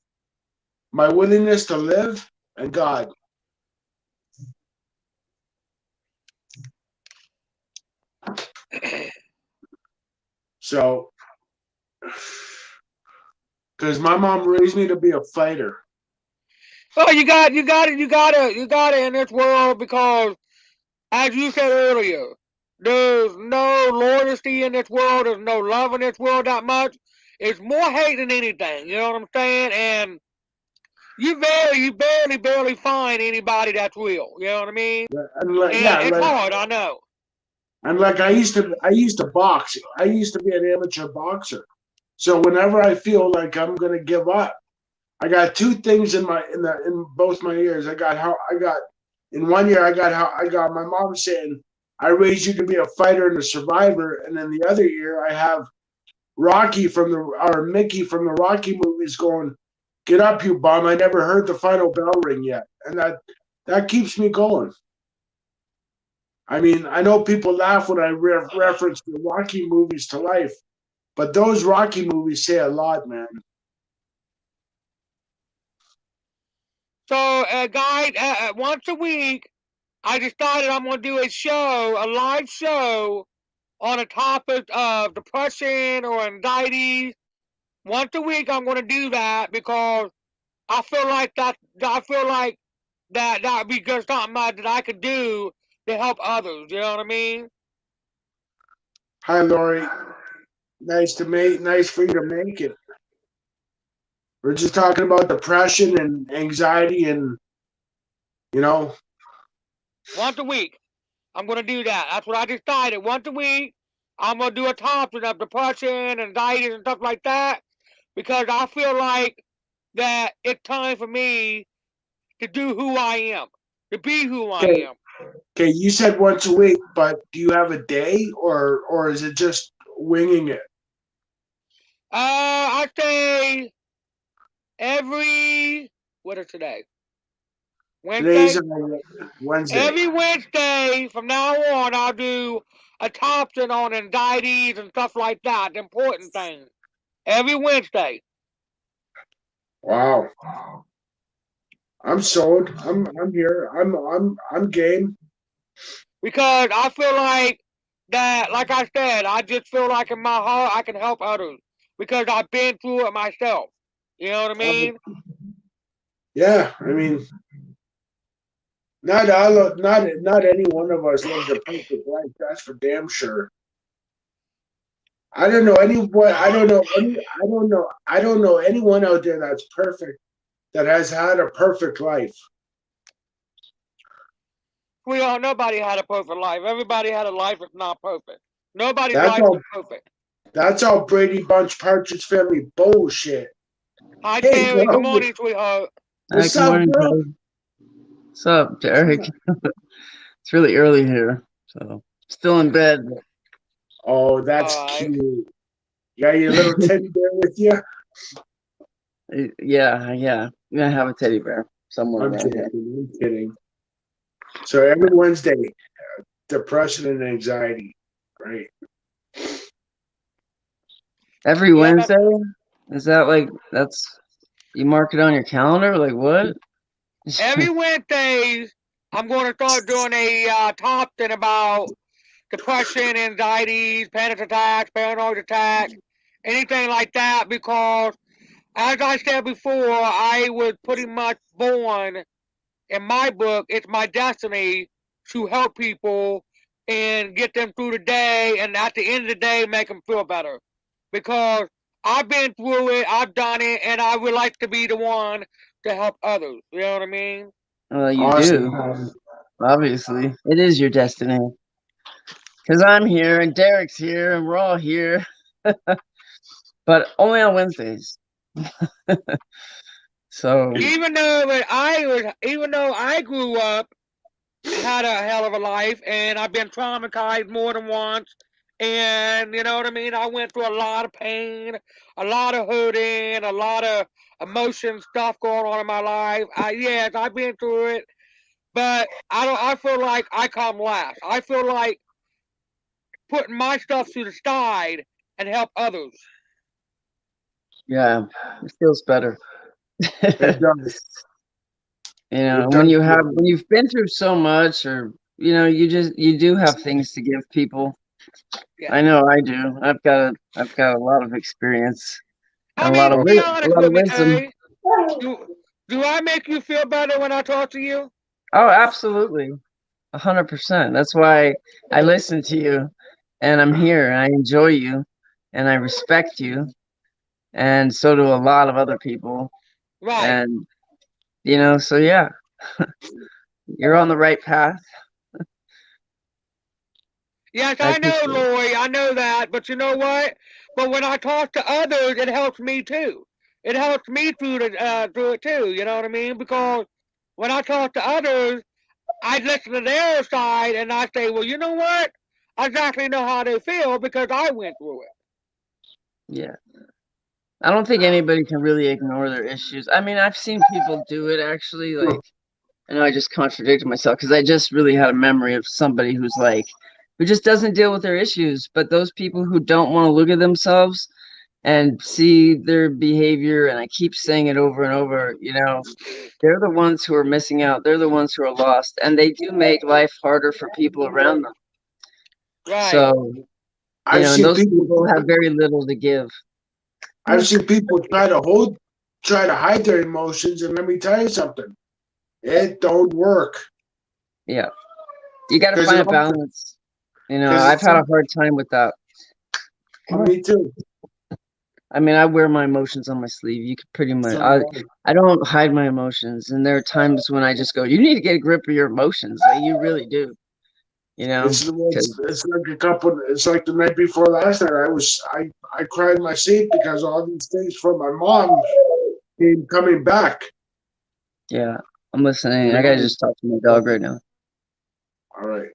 S2: my willingness to live, and God. So, because my mom raised me to be a fighter.
S1: Well, you got it in this world because, as you said earlier, there's no loyalty in this world. There's no love in this world that much. It's more hate than anything. You know what I'm saying? And you barely find anybody that's real. You know what I mean?
S2: And like,
S1: And
S2: yeah,
S1: it's
S2: like,
S1: hard. I know.
S2: and like I used to box. I used to be an amateur boxer. So whenever I feel like I'm gonna give up, I got two things in both my ears. In one year I got my mom saying I raised you to be a fighter and a survivor, and then the other year I have Mickey from the Rocky movies going, "Get up, you bum! I never heard the final bell ring yet," and that keeps me going. I mean, I know people laugh when I reference the Rocky movies to life, but those Rocky movies say a lot, man.
S1: So, guys, once a week, I decided I'm going to do a live show on a topic of depression or anxiety. Once a week, I'm going to do that because I feel like that would be good something that I could do to help others. You know what I mean?
S2: Hi, Lori. Nice for you to make it. We're just talking about depression and anxiety, and you know,
S1: Once a week, I'm going to do that. That's what I decided. Once a week, I'm going to do a topic of depression, anxiety, and stuff like that because I feel like that it's time for me to do who I am, to be who I
S2: okay,
S1: am.
S2: okay. You said once a week, but do you have a day, or is it just winging it?
S1: I say every, what is today?
S2: Today's
S1: Wednesday?
S2: Wednesday.
S1: Every Wednesday from now on, I'll do a topic on anxieties and stuff like that, the important things. Every Wednesday.
S2: Wow, I'm sold. I'm here. I'm game.
S1: Because I feel like that, like I said, I just feel like in my heart I can help others because I've been through it myself. You know what I mean?
S2: Yeah, I mean, not any one of us lives a perfect life. That's for damn sure. I don't know anyone. I don't know anyone out there that's perfect that has had a perfect life.
S1: Nobody had a perfect life. Everybody had a life that's not perfect. Nobody's
S2: That's
S1: life is
S2: all.
S1: perfect.
S2: That's all Brady Bunch Partridge Family bullshit.
S1: Hi,
S2: Hey,
S1: Terry. Good
S2: girl,
S1: morning, sweetheart.
S3: Hi,
S2: what's
S3: good
S2: up,
S3: morning,
S2: girl?
S3: Craig. What's up, Derek? It's really early here, so still in bed.
S2: Oh, that's
S1: All right.
S2: cute. You got your little teddy bear with you?
S3: Yeah. I have a teddy bear somewhere
S2: I'm
S3: around
S2: kidding.
S3: here.
S2: I'm kidding. So every Wednesday, depression and anxiety, right?
S3: Every
S1: Yeah.
S3: Wednesday? Is that like you mark it on your calendar? Like what?
S1: Every Wednesday, I'm going to start doing a topic about depression, anxieties, panic attacks, paranoid attacks, anything like that. Because, as I said before, I was pretty much born in my book. It's my destiny to help people and get them through the day, and at the end of the day, make them feel better. Because I've been through it, I've done it, and I would like to be the one to help others. You know what I mean?
S3: Well, you
S2: Awesome.
S3: do. Obviously, it is your destiny. Because I'm here and Derek's here and we're all here, but only on Wednesdays. So
S1: Even though I grew up, had a hell of a life, and I've been traumatized more than once, and you know what I mean. I went through a lot of pain, a lot of hurting, a lot of emotion stuff going on in my life. Yes, I've been through it, but I don't. I feel like I come last. I feel like putting my stuff to the side and help others.
S3: yeah, it feels better.
S2: It does.
S3: You know,
S2: It
S3: when
S2: does.
S3: you've been through so much, or you do have things to give people.
S1: Yeah.
S3: I know I do. I've got a lot of experience
S1: I
S3: and
S1: mean, be
S3: a
S1: honest
S3: lot of
S1: with me,
S3: wisdom.
S1: Terry. Do I make you feel better when I talk to you?
S3: Oh, absolutely. 100%. That's why I listen to you and I'm here and I enjoy you and I respect you and so do a lot of other people.
S1: Right.
S3: And so yeah, you're on the right path.
S1: Yes,
S3: I
S1: I know,
S3: appreciate it.
S1: Lori. I know that. But you know what? But when I talk to others, it helps me too. It helps me through it too. You know what I mean? Because when I talk to others, I listen to their side and I say, well, you know what? I exactly know how they feel because I went through it.
S3: Yeah. I don't think anybody can really ignore their issues. I mean, I've seen people do it actually. Like, I know I just contradicted myself because I just really had a memory of somebody who just doesn't deal with their issues. But those people who don't want to look at themselves and see their behavior, and I keep saying it over and over, they're the ones who are missing out. They're the ones who are lost, and they do make life harder for people around them.
S1: Right.
S3: So,
S2: I've
S3: and
S2: seen
S3: those
S2: people.
S3: people have very little to give.
S2: I've seen people try to hide their emotions, and let me tell you something. It don't work
S3: Yeah. You got to
S2: because
S3: find a balance. I've
S2: it's
S3: had a hard time with that.
S2: me too.
S3: I mean, I wear my emotions on my sleeve. You could pretty much.
S2: So
S3: I don't hide my emotions, and there are times when I just go, "You need to get a grip of your emotions." Like you really do. Because
S2: it's like a couple. It's like the night before last night. I cried in my seat because all these things from my mom came coming back.
S3: yeah, I'm listening.
S2: You
S3: I gotta
S2: know.
S3: just talk to my dog right now.
S2: All right.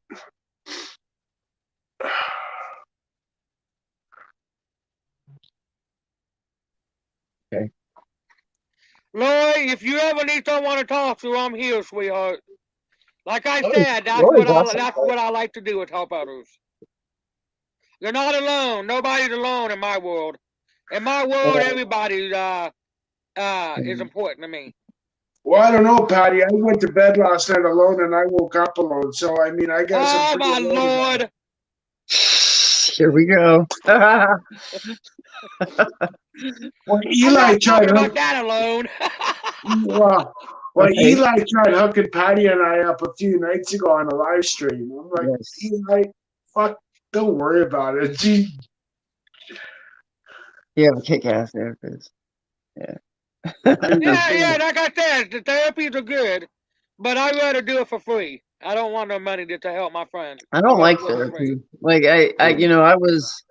S3: Okay.
S1: Lori, if you ever need someone to talk to, I'm here, sweetheart. Like I said,
S3: Lori's awesome.
S1: that's what I like to do is help others. You're not alone. Nobody's alone in my world. In my world, everybody is important to me.
S2: Well, I don't know, Patty. I went to bed last night alone, and I woke up alone. So I mean, I guess I'm
S1: Oh
S2: pretty
S1: my
S2: alone.
S1: lord!
S3: Here we go.
S2: Well,
S1: I'm
S2: Eli
S1: not
S2: tried
S1: talking
S2: hook.
S1: about that alone.
S2: Well,
S3: Okay.
S2: Eli tried hooking Patty and I up a few nights ago on a live stream. I'm like,
S3: Yes.
S2: Eli, fuck, don't worry about it. Gee,
S3: You have a kick-ass therapist. Yeah.
S1: Yeah, like I said, the therapies are good, but I'd rather do it for free. I don't want no money to help my friend.
S3: I
S1: I'd
S3: don't
S1: rather
S3: like
S1: do it for free.
S3: therapy. Like I was,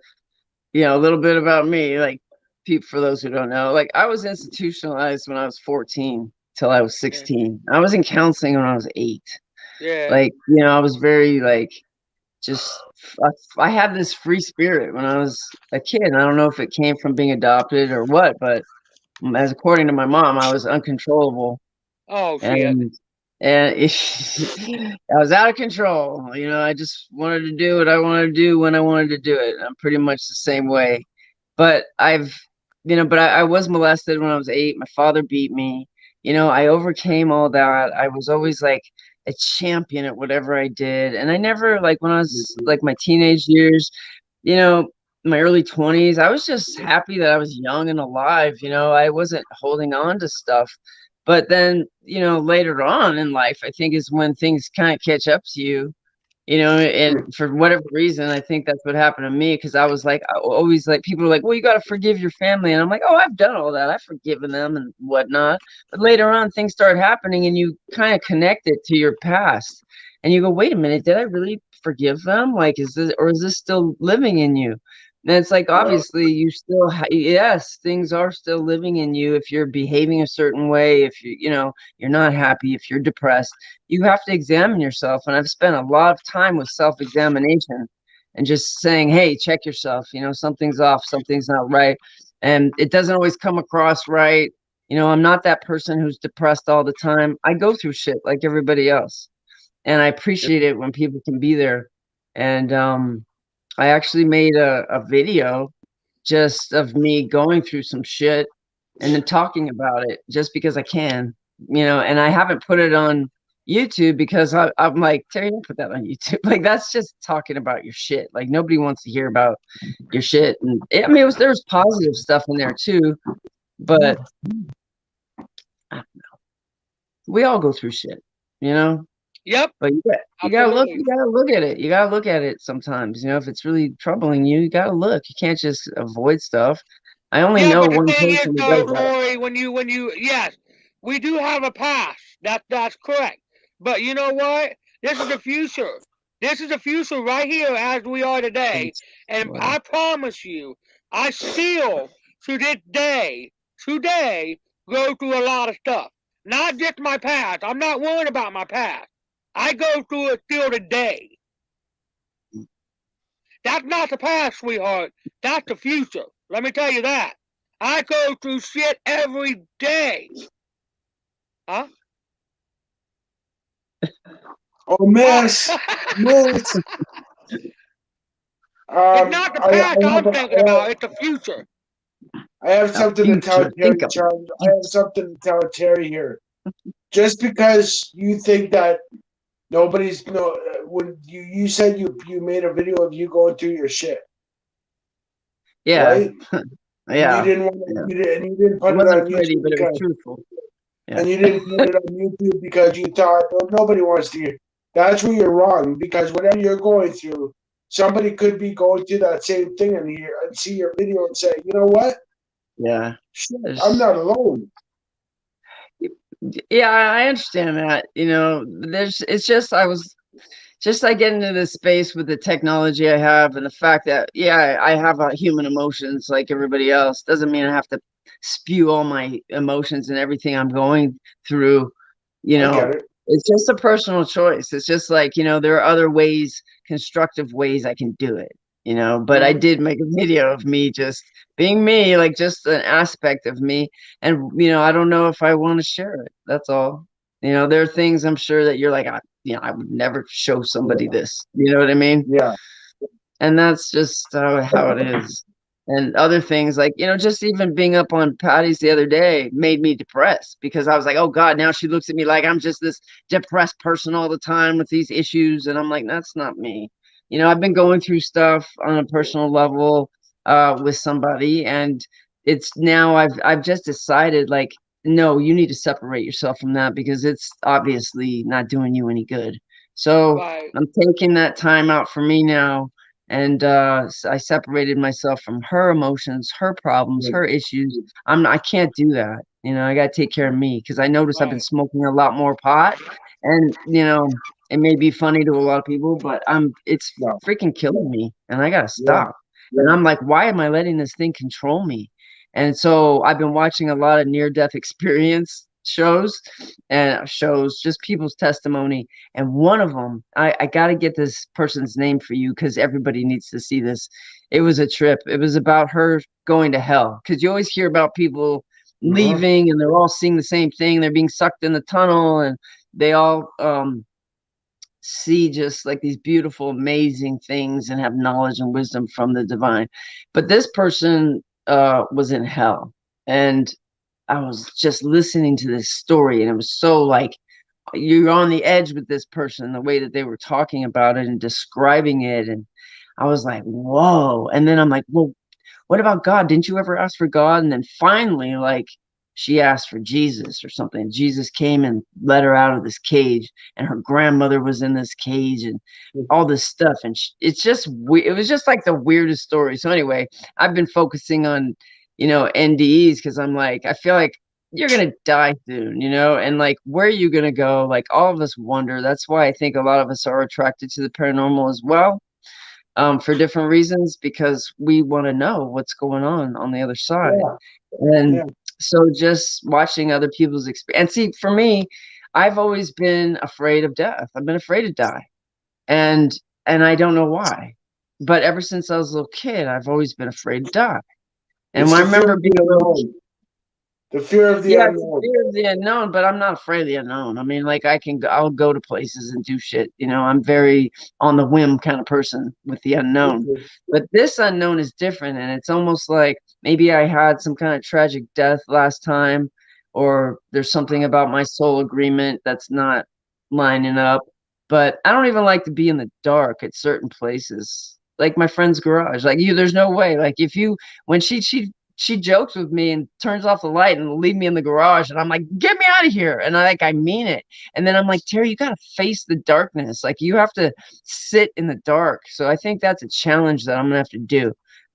S3: a little bit about me, like people for those who don't know, like I was institutionalized when I was 14 till I was
S1: Yeah.
S3: 16. I was in counseling when I was 8.
S1: Yeah.
S3: Like, I was very like just I had this free spirit when I was a kid. And I don't know if it came from being adopted or what, but as according to my mom, I was uncontrollable
S1: Oh shit.
S3: and I was out of control. I just wanted to do what I wanted to do when I wanted to do it. I'm pretty much the same way. But I was molested when I was 8. My father beat me. I overcame all that. I was always like a champion at whatever I did. And I never, like, when I was like my teenage years, you know, my early 20s, I was just happy that I was young and alive. I wasn't holding on to stuff. But then, later on in life, I think is when things kind of catch up to you, and for whatever reason, I think that's what happened to me because I was like, I always like, people are like, well, you got to forgive your family. And I'm like, oh, I've done all that. I've forgiven them and whatnot. But later on, things start happening and you kind of connect it to your past. And you go, wait a minute, did I really forgive them? Like, is this still living in you? And it's like, obviously, you still, yes, things are still living in you. If you're behaving a certain way, if you're not happy, if you're depressed, you have to examine yourself. And I've spent a lot of time with self-examination and just saying, hey, check yourself. Something's off, something's not right. And it doesn't always come across right. I'm not that person who's depressed all the time. I go through shit like everybody else. And I appreciate it when people can be there. And I actually made a video just of me going through some shit and then talking about it just because I can, and I haven't put it on YouTube because I'm like, Terry, don't put that on YouTube. Like, that's just talking about your shit. Like, nobody wants to hear about your shit. And I mean, there was positive stuff in there too, but I don't know. We all go through shit,
S1: Yep.
S3: But you gotta look at it. You gotta look at it sometimes. If it's really troubling you, you gotta look. You can't just avoid stuff. I only know
S1: but the
S3: one
S1: thing
S3: person
S1: is,
S3: who does that.
S1: Lori, when you yes, we do have a past. That's correct. But you know what? This is the future. This is the future right here as we are today. And I promise you, I still to this day, today, go through a lot of stuff. Not just my past. I'm not worried about my past. I go through it still today. That's not the past, sweetheart. That's the future. Let me tell you that. I go through shit every day. Huh?
S2: Oh, miss. Miss.
S1: It's not the past I'm thinking about. It's the future.
S2: I have something to tell Terry, Charles. I have something to tell Terry here. Just because you think that nobody's when you said you made a video of you going through your shit.
S3: Yeah.
S2: Right?
S3: Yeah.
S2: You didn't want to, you didn't put it on YouTube,
S3: but it was truthful.
S2: Yeah. And you didn't put it on YouTube because you thought, well, nobody wants to hear. That's where you're wrong, because whatever you're going through, somebody could be going through that same thing and see your video and say, you know what?
S3: Yeah.
S2: Shit, I'm not alone.
S3: Yeah, I understand that. It's just I get into this space with the technology I have and the fact that, I have human emotions like everybody else. Doesn't mean I have to spew all my emotions and everything I'm going through. I get it. It's just a personal choice. It's just like, there are other ways, constructive ways I can do it, but I did make a video of me just being me, like just an aspect of me. And, I don't know if I want to share it. That's all. There are things I'm sure that you're like, I would never show somebody this. You know what I mean?
S2: Yeah.
S3: And that's just how it is. And other things like, just even being up on Patty's the other day made me depressed because I was like, oh God, now she looks at me like I'm just this depressed person all the time with these issues. And I'm like, that's not me. I've been going through stuff on a personal level with somebody, and it's now I've just decided, like, no, you need to separate yourself from that because it's obviously not doing you any good. So I'm taking that time out for me now. And I separated myself from her emotions, her problems, her issues. I can't do that. I got to take care of me because I noticed I've been smoking a lot more pot, and it may be funny to a lot of people, but it's freaking killing me, and I got to stop. Yeah. And I'm like, why am I letting this thing control me? And so I've been watching a lot of near-death experience shows, just people's testimony. And one of them, I got to get this person's name for you because everybody needs to see this. It was a trip. It was about her going to hell, because you always hear about people leaving and they're all seeing the same thing. They're being sucked in the tunnel, and they all see just like these beautiful, amazing things and have knowledge and wisdom from the divine. But this person was in hell, and I was just listening to this story, and it was so like you're on the edge with this person, the way that they were talking about it and describing it. And I was like, whoa. And then I'm like, well, what about God? Didn't you ever ask for God? And then finally, like, she asked for Jesus or something. Jesus came and let her out of this cage, and her grandmother was in this cage and all this stuff. And it was just like the weirdest story. So anyway, I've been focusing on, NDEs because I'm like, I feel like you're gonna die soon, you know, and like where are you gonna go? Like all of us wonder. That's why I think a lot of us are attracted to the paranormal as well, for different reasons, because we want to know what's going on the other side.
S2: Yeah,
S3: And
S2: yeah.
S3: so just watching other people's experience. And see, for me, I've always been afraid of death. I've been afraid to die. And I don't know why. But ever since I was a little kid, I've always been afraid to die. And
S2: It's
S3: when I
S2: the fear
S3: remember
S2: of the
S3: being a little
S2: unknown. The fear of the
S3: yeah, it's a
S2: unknown.
S3: fear of the unknown, but I'm not afraid of the unknown. I mean, like I'll go to places and do shit. You know, I'm very on the whim kind of person with the unknown. But this unknown is different, and it's almost like maybe I had some kind of tragic death last time, or there's something about my soul agreement that's not lining up. But I don't even like to be in the dark at certain places. Like my friend's garage. Like you, there's no way. Like if you when she jokes with me and turns off the light and leave me in the garage, and I'm like, get me out of here. And I mean it. And then I'm like, Terry, you got to face the darkness. Like you have to sit in the dark. So I think that's a challenge that I'm gonna have to do.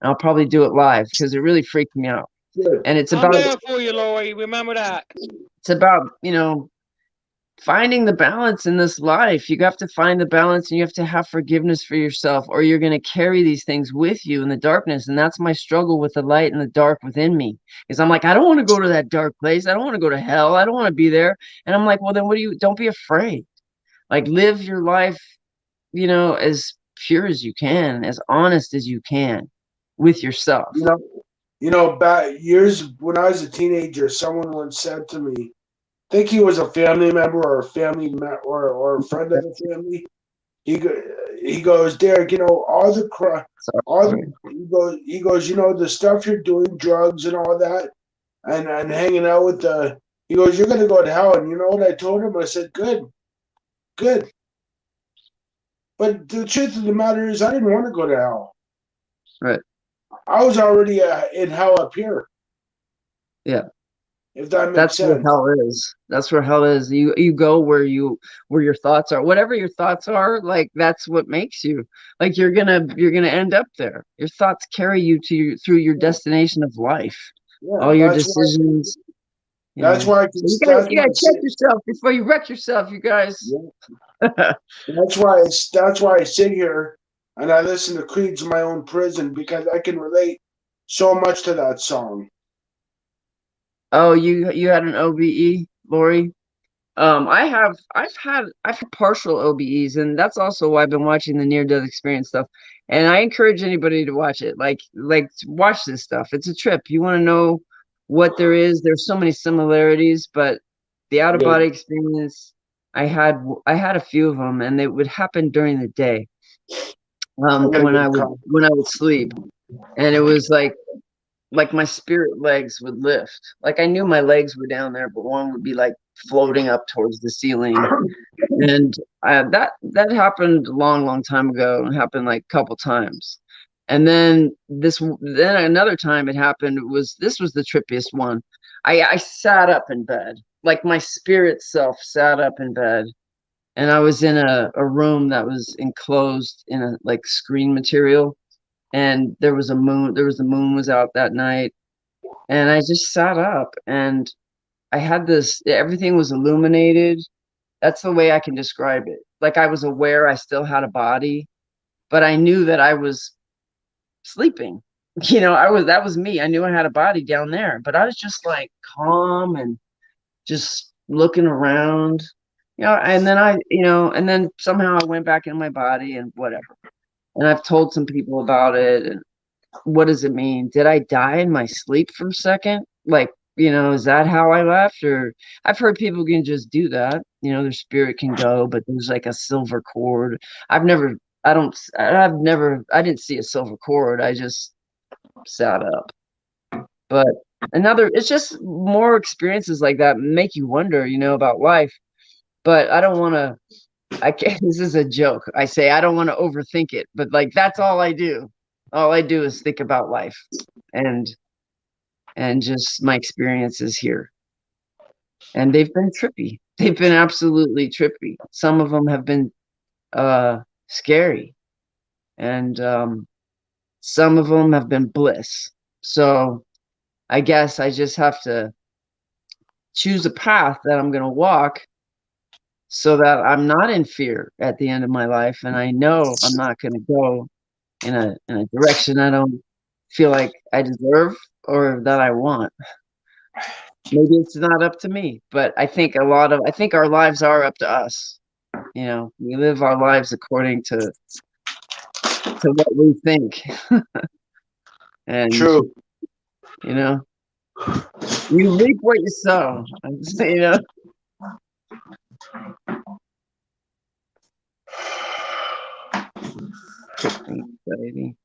S3: And I'll probably do it live because it really freaked me out.
S2: Good.
S3: And
S1: I'm there for you, Lori. Remember that.
S3: it's about, you know, finding the balance in this life. You have to find the balance, and you have to have forgiveness for yourself, or you're going to carry these things with you in the darkness. And that's my struggle with the light and the dark within me, is I'm like, I don't want to go to that dark place. I don't want to go to hell. I don't want to be there. And I'm like, well, then don't be afraid. Like live your life, you know, as pure as you can, as honest as you can with yourself.
S2: You know, back years when I was a teenager, someone once said to me, I think he was a family member or or a friend of the family. He go, he goes, Derek, you know, all
S3: Sorry.
S2: he goes, you know, the stuff you're doing, drugs and all that, and hanging out with he goes, you're gonna go to hell. And you know what I told him? I said, good, good. But the truth of the matter is, I didn't want to go to hell.
S3: Right.
S2: I was already in hell up here.
S3: Yeah.
S2: If that makes
S3: That's where
S2: sense.
S3: hell is. That's where hell is. You go where your thoughts are. Whatever your thoughts are, like that's what makes you. Like you're gonna end up there. Your thoughts carry you through your destination of life.
S2: Yeah,
S3: All your decisions, you
S2: that's
S3: know.
S2: why I can
S3: So
S2: that's
S3: you
S2: why
S3: gotta
S2: I
S3: check
S2: sit,
S3: yourself before you wreck yourself, you guys.
S2: yeah, that's why I sit here and I listen to Creed's My Own Prison because I can relate so much to that song.
S3: Oh, you had an OBE, Lori? I've had partial OBEs, and that's also why I've been watching the near death experience stuff. And I encourage anybody to watch it. Like watch this stuff. It's a trip. You want to know what there is. There's so many similarities, but the out of
S2: Yeah.
S3: body experience, I had a few of them, and they would happen during the day.
S2: I gotta
S3: When
S2: get
S3: I
S2: a
S3: would
S2: copy.
S3: when I would sleep, and it was like my spirit legs would lift. Like I knew my legs were down there, but one would be like floating up towards the ceiling. And that happened a long time ago. It happened like a couple times. And then another time it happened. This was the trippiest one. I sat up in bed, like my spirit self sat up in bed, and I was in a room that was enclosed in a like screen material, and there was a moon. The moon was out that night, and I just sat up, and I had this. Everything was illuminated. That's the way I can describe it. Like I was aware I still had a body, but I knew that I was sleeping. You know, that was me. I knew I had a body down there, but I was just like calm and just looking around. You know, and then and then somehow I went back in my body and whatever. And I've told some people about it, and what does it mean? Did I die in my sleep for a second? Like, is that how I left? Or I've heard people can just do that. Their spirit can go, but there's like a silver cord. I've never, I don't, I've never, I didn't see a silver cord. I just sat up. But it's just more experiences like that make you wonder, about life. But I don't want to, I can't, this is a joke. I say I don't want to overthink it, but like that's all I do. All I do is think about life and just my experiences here. And they've been trippy. They've been absolutely trippy. Some of them have been scary, and some of them have been bliss. So I guess I just have to choose a path that I'm going to walk so that I'm not in fear at the end of my life, and I know I'm not going to go in a direction I don't feel like I deserve or that I want. Maybe it's not up to me, but I think our lives are up to us. You know, we live our lives according to what we think. And
S2: True.
S3: you know, you reap what you sow. You know. Anxiety.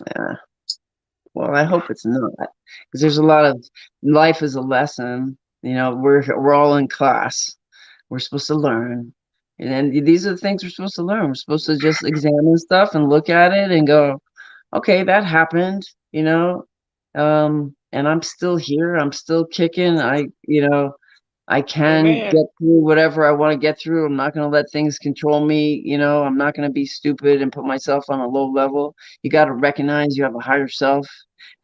S3: Yeah. Well, I hope it's not, because there's a lot of life is a lesson. You know, we're all in class. We're supposed to learn, and then these are the things we're supposed to learn. We're supposed to just examine stuff and look at it and go, okay, that happened. You know, and I'm still here. I'm still kicking. I can
S1: Amen.
S3: get through whatever I want to get through. I'm not going to let things control me. You know, I'm not going to be stupid and put myself on a low level. You got to recognize you have a higher self,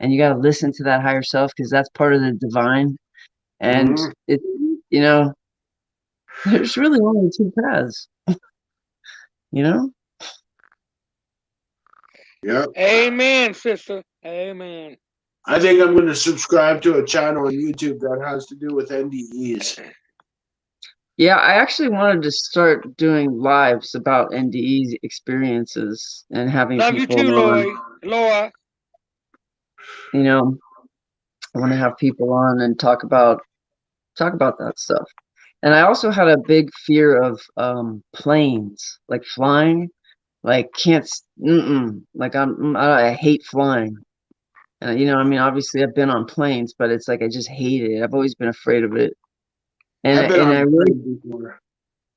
S3: and you got to listen to that higher self, because that's part of the divine. And
S2: Mhm.
S3: it, you know, there's really only two paths, you know?
S2: Yeah.
S1: Amen, sister. Amen.
S2: I think I'm going to subscribe to a channel on YouTube that has to do with NDEs.
S3: Yeah, I actually wanted to start doing lives about NDE experiences and having
S1: Love you
S3: people
S1: too,
S3: on.
S1: Laura.
S3: You know, I want to have people on and talk about that stuff. And I also had a big fear of planes, like flying. Like like I hate flying. And you know, I mean, obviously I've been on planes, but it's like I just hate it. I've always been afraid of it. And
S2: I've been
S3: and
S2: on a plane before.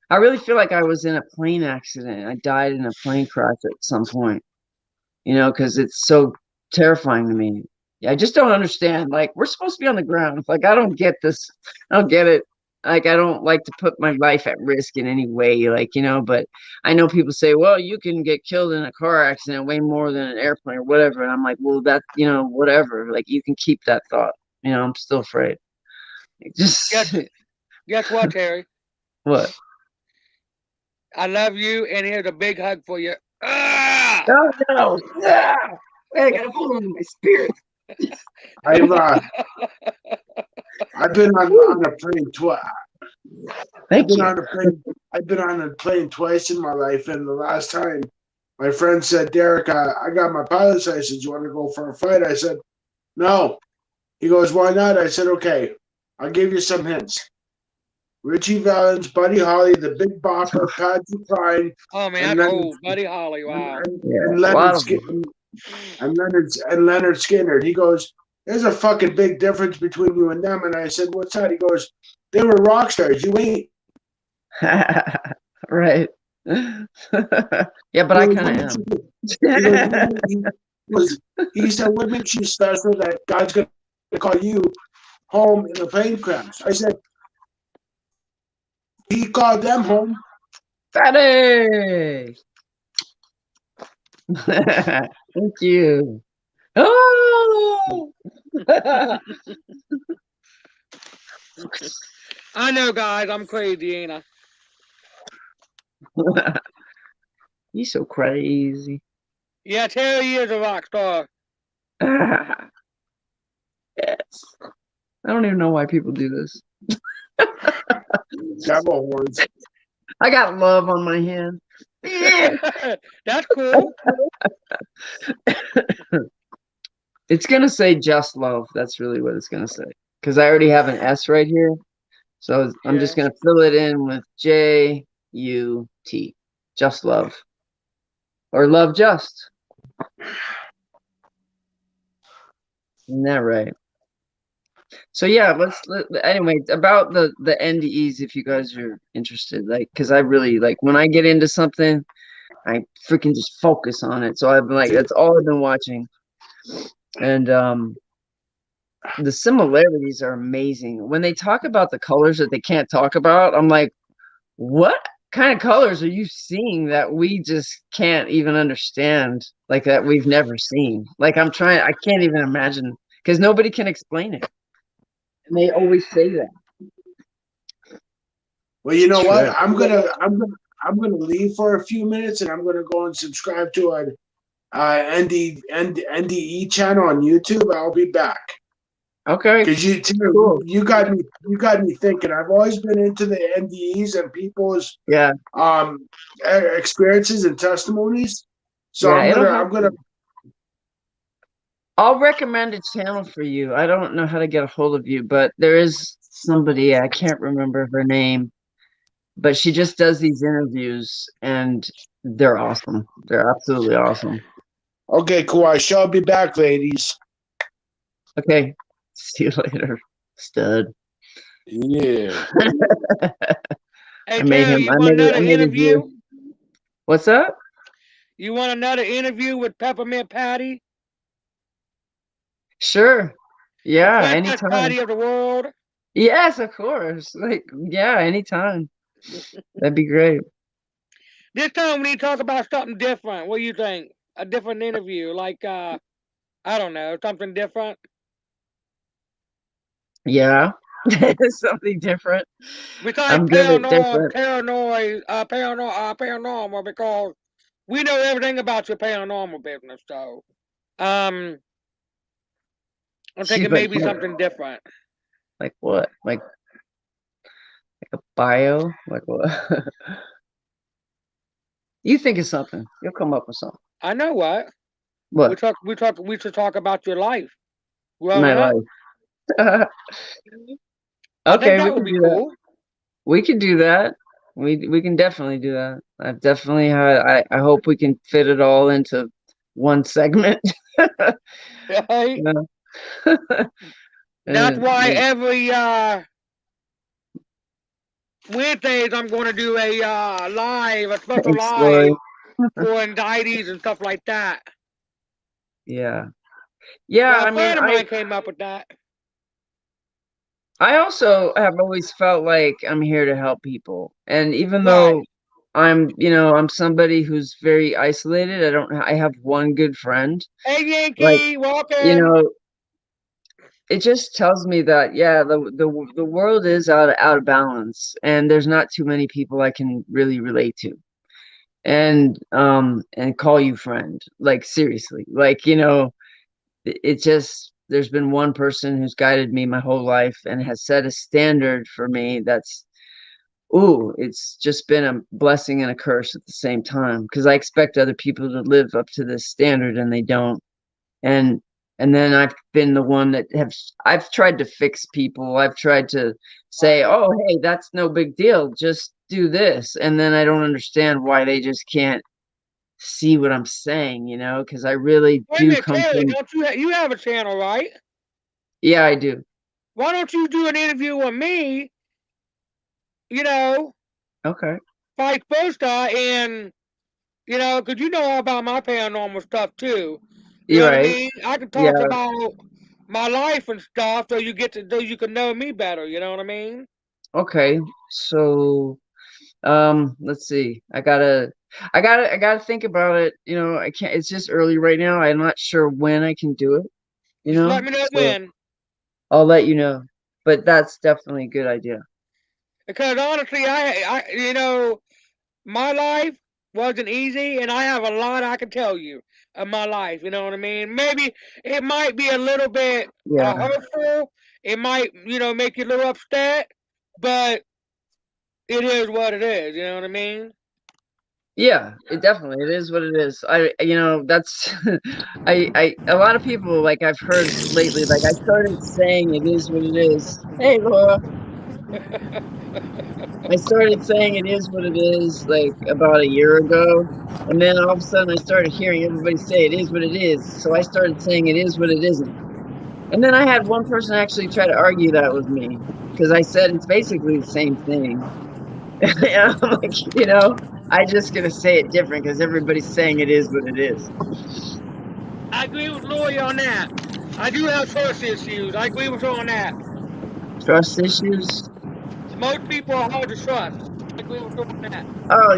S3: I really feel like I was in a plane accident. I died in a plane crash at some point. You know, because it's so terrifying to me. Yeah, I just don't understand. Like, we're supposed to be on the ground. Like, I don't get this. I don't get it. Like, I don't like to put my life at risk in any way. Like, you know, but I know people say, well, you can get killed in a car accident way more than an airplane or whatever. And I'm like, well, that, you know, whatever. Like, you can keep that thought. You know, I'm still afraid. Just
S1: Guess what, Terry?
S3: what?
S1: I love you, and here's a big hug for you. Ah!
S3: Oh, no. Ah! I got a hold on my spirit.
S2: I've uh, I've been on a plane twice. I've
S3: Thank
S2: been
S3: you.
S2: on a plane. I've been on a plane twice in my life, and the last time, my friend said, "Derek, I got my pilot's license. You want to go for a flight?" I said, "No." He goes, "Why not?" I said, "Okay, I'll give you some hints. Richie Valens, Buddy Holly, the Big Bopper, Patsy Cline,
S1: Oh man,
S2: and
S1: that's
S2: Leonard
S1: old, Buddy Holly.
S2: and,
S1: Wow.
S2: and,
S3: Yeah,
S2: and
S3: a lot
S2: Leonard
S3: of them.
S2: and Leonard Skinner." He goes, "There's a fucking big difference between you and them." And I said, "What's that?" He goes, "They were rock stars. You ain't."
S3: Right. Yeah, but
S2: He
S3: I
S2: goes,
S3: kind
S2: "What
S3: of
S2: makes
S3: am.
S2: you?" He goes, he said, "What makes you special that God's gonna call you home in a plane crash?" I said, "He called them home."
S3: Daddy! Thank you. Oh!
S1: I know, guys. I'm crazy, ain't I?
S3: You're so crazy.
S1: Yeah, Terry is a rock star.
S3: Yes. I don't even know why people do this.
S2: Devil horns.
S3: I got love on my hand.
S1: That's cool.
S3: It's gonna say just love. That's really what it's gonna say. Because I already have an S right here. So I'm just
S1: Yeah.
S3: gonna fill it in with J U T. Just love. Or love just. Isn't that right? So yeah, anyway, about the NDEs, if you guys are interested, like, because I really like when I get into something, I freaking just focus on it. So I've been like, that's all I've been watching. And the similarities are amazing. When they talk about the colors that they can't talk about, I'm like, what kind of colors are you seeing that we just can't even understand, like that we've never seen? Like I can't even imagine, because nobody can explain it. And they always say that.
S2: Well, you know what?
S3: Trip.
S2: I'm gonna leave for a few minutes, and I'm gonna go and subscribe to an NDE channel on YouTube. I'll be back
S3: Okay,
S2: because
S3: cool.
S2: you got me thinking. I've always been into the NDEs and people's
S3: Yeah,
S2: experiences and testimonies. So
S3: yeah, it'll help.
S2: I'm gonna.
S3: I'll recommend a channel for you. I don't know how to get a hold of you, but there is somebody, I can't remember her name, but she just does these interviews and they're awesome. They're absolutely awesome.
S2: Okay, cool. I shall be back, ladies.
S3: Okay. See you later, stud.
S2: Yeah.
S1: Hey,
S3: I made
S1: Terry,
S3: him.
S1: you want another interview?
S3: What's up?
S1: You want another interview with Peppermint Patty?
S3: Sure. Yeah,
S1: The Princess
S3: anytime.
S1: Patty of the world.
S3: Yes, of course. Like, yeah, anytime. That'd be great.
S1: This time we need to talk about something different. What do you think? A different interview, like I don't know, something different.
S3: Yeah. Something different.
S1: Besides
S3: I'm good at different.
S1: paranormal, because we know everything about your paranormal business. So, I'm thinking maybe something different.
S3: Like what? Like a bio? Like what? You think of something. You'll come up with something.
S1: I know what.
S3: What?
S1: We should talk about your life
S3: My
S1: growing up.
S3: life.
S1: I think
S3: Okay,
S1: that
S3: we
S1: would
S3: can
S1: be
S3: do that.
S1: cool.
S3: We can do that. We can definitely do that. I've definitely had I hope we can fit it all into one segment.
S1: Right?
S3: Yeah.
S1: That's why
S3: Yeah.
S1: every Wednesdays I'm going to do a a special
S3: Thanks, Lori.
S1: live for indictees and stuff like that.
S3: Yeah. Yeah,
S1: Well,
S3: I
S1: a
S3: mean,
S1: friend of mine came up with that.
S3: I also have always felt like I'm here to help people. And even
S1: Right.
S3: though I'm somebody who's very isolated, I have one good friend.
S1: Hey,
S3: Like,
S1: Yankee,
S3: you
S1: welcome.
S3: know, it just tells me that, yeah, the world is out of balance and there's not too many people I can really relate to. And call you friend. Like, seriously. Like, it just there's been one person who's guided me my whole life and has set a standard for me that's it's just been a blessing and a curse at the same time, because I expect other people to live up to this standard and they don't. And then I've been the one that I've tried to fix people. I've tried to say, oh, hey, that's no big deal, just do this. And then I don't understand why they just can't see what I'm saying, because I really
S1: Wait a
S3: do
S1: minute,
S3: come
S1: Terry,
S3: from.
S1: don't you have a channel, right?
S3: Yeah, I do.
S1: Why don't you do an interview with me?
S3: Okay.
S1: Vice versa, and because you know all about my paranormal stuff too. You know
S3: You're
S1: what I
S3: right.
S1: mean? I can talk
S3: Yeah.
S1: about my life and stuff, so you can know me better. You know what I mean?
S3: Okay. So, let's see. I gotta think about it. I can't. It's just early right now. I'm not sure when I can do it.
S1: Just let me know
S3: So
S1: when.
S3: I'll let you know. But that's definitely a good idea.
S1: Because honestly, my life wasn't easy, and I have a lot I can tell you of my life. You know what I mean? Maybe it might be a little bit
S3: Yeah.
S1: hurtful. It might, make you a little upset, but it is what it is. You know what I mean?
S3: Yeah, it is what it is. That's a lot of people, like, I've heard lately, like, I started saying it is what it is. Hey, Laura. I started saying it is what it is like about a year ago. And then all of a sudden I started hearing everybody say it is what it is. So I started saying it is what it isn't. And then I had one person actually try to argue that with me, because I said it's basically the same thing. And I'm like, I'm just going to say it different because everybody's saying it is what it is.
S1: I agree with Lori on that. I do have trust issues. I agree with her on that.
S3: Trust issues?
S1: Most people are hard to trust. I agree with her on that.
S3: Oh,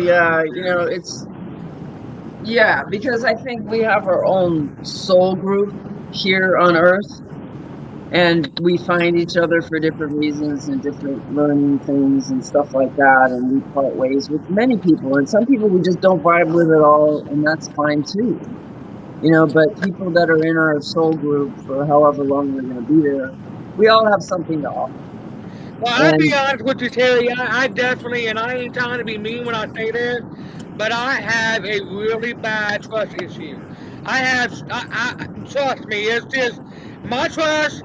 S3: yeah. Because I think we have our own soul group here on Earth. and we find each other for different reasons and different learning things and stuff like that, and we part ways with many people, and some people we just don't vibe with at all, and that's fine too. But people that are in our soul group for however long they're going to be there, we all have something to offer.
S1: Well, I'll be honest with you, Terry. I definitely, and I ain't trying to be mean when I say this, but I have a really bad trust issue. Trust me, it's just my trust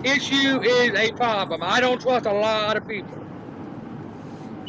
S1: issue is a problem. I don't trust a lot of people.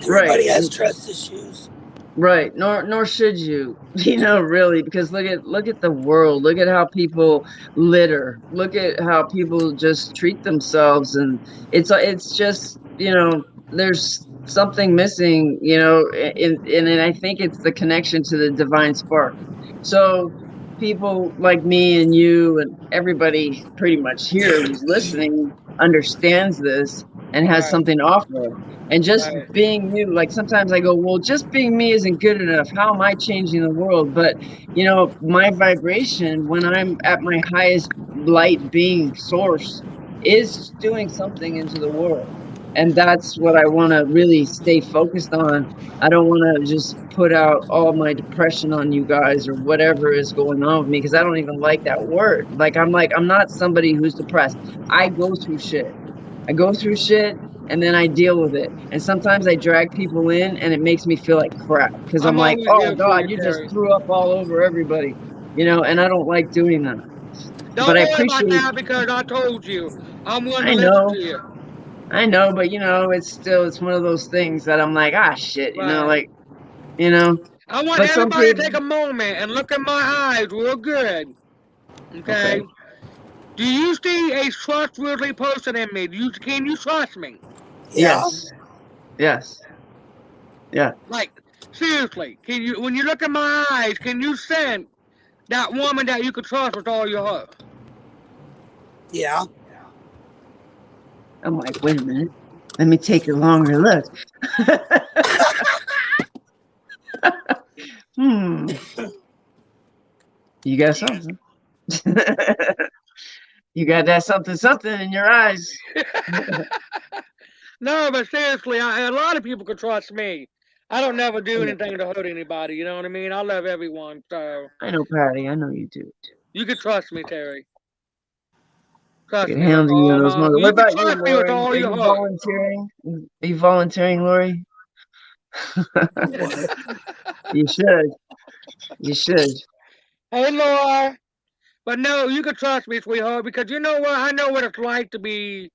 S4: Everybody has trust issues.
S3: Right. Nor should you, really, because look at the world. Look at how people litter. Look at how people just treat themselves, and it's just, there's something missing, and I think it's the connection to the divine spark. So people like me and you and everybody pretty much here who's listening understands this and has something to offer. And just being you, like sometimes I go, well, just being me isn't good enough. How am I changing the world? But, my vibration when I'm at my highest light being source is doing something into the world. And that's what I want to really stay focused on. I don't want to just put out all my depression on you guys or whatever is going on with me, because I don't even like that word. I'm not somebody who's depressed. I go through shit. And then I deal with it. And sometimes I drag people in and it makes me feel like crap, because I'm like, oh God, you just threw up all over everybody, and I don't like doing that.
S1: Don't worry about that, because I told you. I'm willing to listen to you.
S3: I know, but it's one of those things that I'm like, shit, I want
S1: everybody to take a moment and look in my eyes real good. Okay? Do you see a trustworthy person in me? Can you trust me?
S3: Yes. Yeah.
S1: Like, seriously, when you look in my eyes, can you sense that woman that you could trust with all your heart?
S4: Yeah.
S3: I'm like, wait a minute. Let me take a longer look. You got something. You got that something in your eyes.
S1: No, but seriously, a lot of people can trust me. I don't never do anything to hurt anybody. You know what I mean? I love everyone. So
S3: I know, Patty. I know you do.
S1: You can trust me, Terry.
S3: Trust me. Handle you in those moments. What about you, Lori? Are you volunteering? Are you volunteering, Lori? You should. You should.
S1: Hey, Laura. But no, you can trust me, sweetheart, because you know what? I know what it's like to be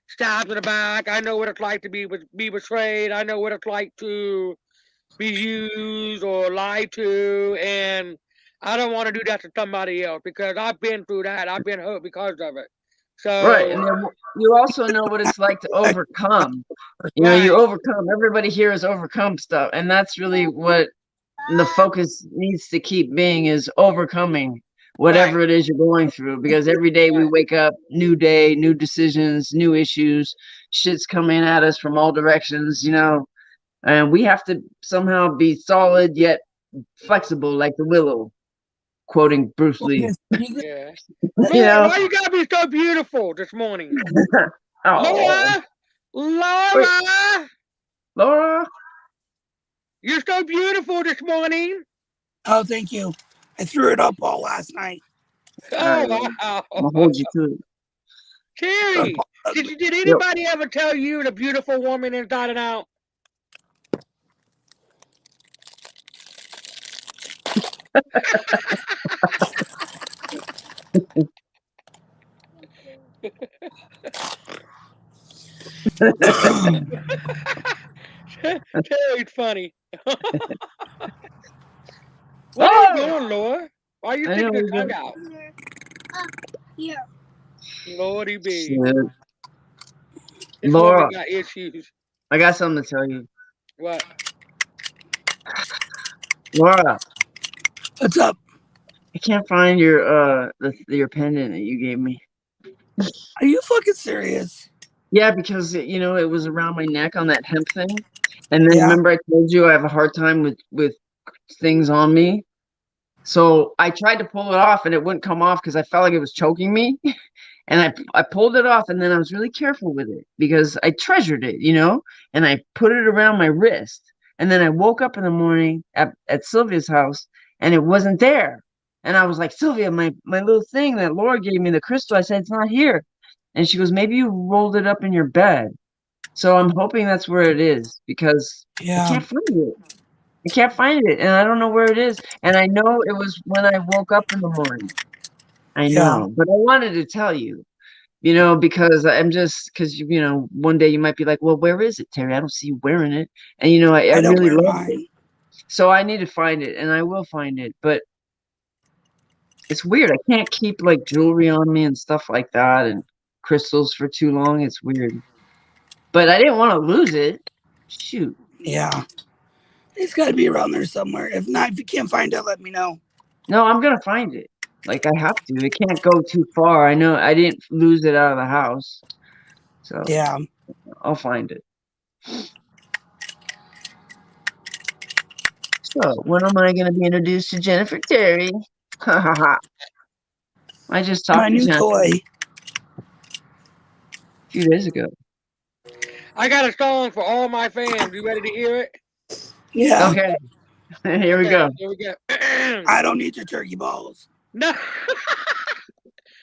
S1: stabbed in the back. I know what it's like to be betrayed. I know what it's like to be used or lied to, and I don't want to do that to somebody else, because I've been through that. I've been hurt because of it. So
S3: right, and then you also know what it's like to overcome. You overcome. Everybody here has overcome stuff, and that's really what the focus needs to keep being, is overcoming whatever it is you're going through, because every day we wake up, new day, new decisions, new issues, shit's coming at us from all directions, and we have to somehow be solid yet flexible, like the willow, quoting Bruce Lee.
S1: Yeah. Why you gotta be so beautiful this morning?
S3: Laura,
S1: you're so beautiful this morning.
S4: Oh, thank you. I threw it up all last night.
S1: Oh, wow.
S3: I'll hold you to it.
S1: Terry, did anybody ever tell you the beautiful woman inside and out? Terry's funny. What are you doing, Laura? Why are you taking your tongue out?
S5: Here.
S1: Lordy B.
S3: Laura,
S1: got issues.
S3: I got something to tell you.
S1: What?
S3: Laura.
S4: What's up?
S3: I can't find your pendant that you gave me.
S4: Are you fucking serious?
S3: Yeah, because it was around my neck on that hemp thing. And then remember I told you I have a hard time with things on me. So I tried to pull it off and it wouldn't come off because I felt like it was choking me. And I pulled it off, and then I was really careful with it because I treasured it, and I put it around my wrist. And then I woke up in the morning at Sylvia's house, and it wasn't there. And I was like, Sylvia, my little thing that Laura gave me, the crystal, I said, it's not here. And she goes, maybe you rolled it up in your bed. So I'm hoping that's where it is because I
S4: Yeah.
S3: can't find it. I can't find it, and I don't know where it is. And I know it was when I woke up in the morning. I know, but I wanted to tell you, because because one day you might be like, well, where is it, Terry? I don't see you wearing it. And I
S4: don't
S3: really
S4: wear
S3: love
S4: mine.
S3: it. So I need to find it, and I will find it. But it's weird. I can't keep like jewelry on me and stuff like that and crystals for too long. It's weird. But I didn't want to lose it. Shoot.
S4: Yeah. It's got to be around there somewhere. If not, if you can't find it, let me know.
S3: No, I'm gonna find it. Like I have to. It can't go too far. I know I didn't lose it out of the house. So
S4: Yeah.
S3: I'll find it. So when am I gonna be introduced to Jennifer Terry? Ha ha ha. I just talked
S4: My
S3: to
S4: new
S3: Jennifer
S4: toy.
S3: a few days ago.
S1: I got a song for all my fans. You ready to hear it?
S4: Yeah.
S3: Okay. Here we go.
S1: Here we go.
S4: I don't need your turkey balls.
S1: No.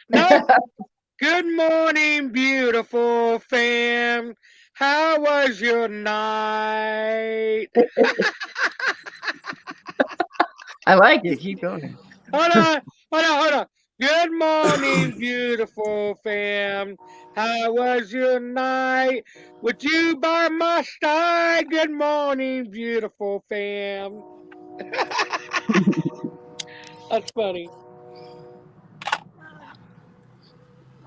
S1: No. Good morning, beautiful fam. How was your night?
S3: I like it. Keep going.
S1: Hold on. Good morning, beautiful fam. How was your night? With you by my side. Good morning, beautiful fam. That's funny.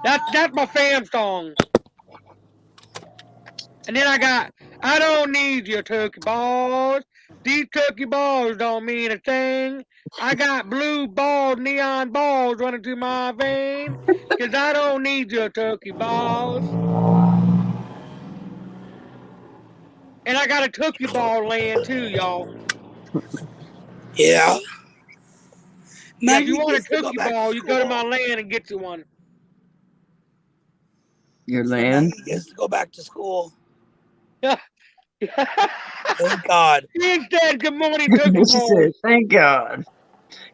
S1: That's my fam song. And then I don't need your turkey balls. These turkey balls don't mean a thing. I got blue balls, neon balls running through my vein. Cause I don't need your turkey balls. And I got a turkey ball laying too, y'all.
S4: Yeah.
S1: Yeah, if you
S4: Maggie
S1: want a
S4: gets to go
S1: turkey
S4: back
S1: ball,
S4: to
S1: you go to
S4: school.
S1: my land and get you one.
S3: Your
S4: So
S3: land.
S4: Maggie gets to go back to school.
S1: Yeah.
S4: Thank God.
S1: She instead, good morning, turkey
S3: She
S1: balls.
S3: said, thank God.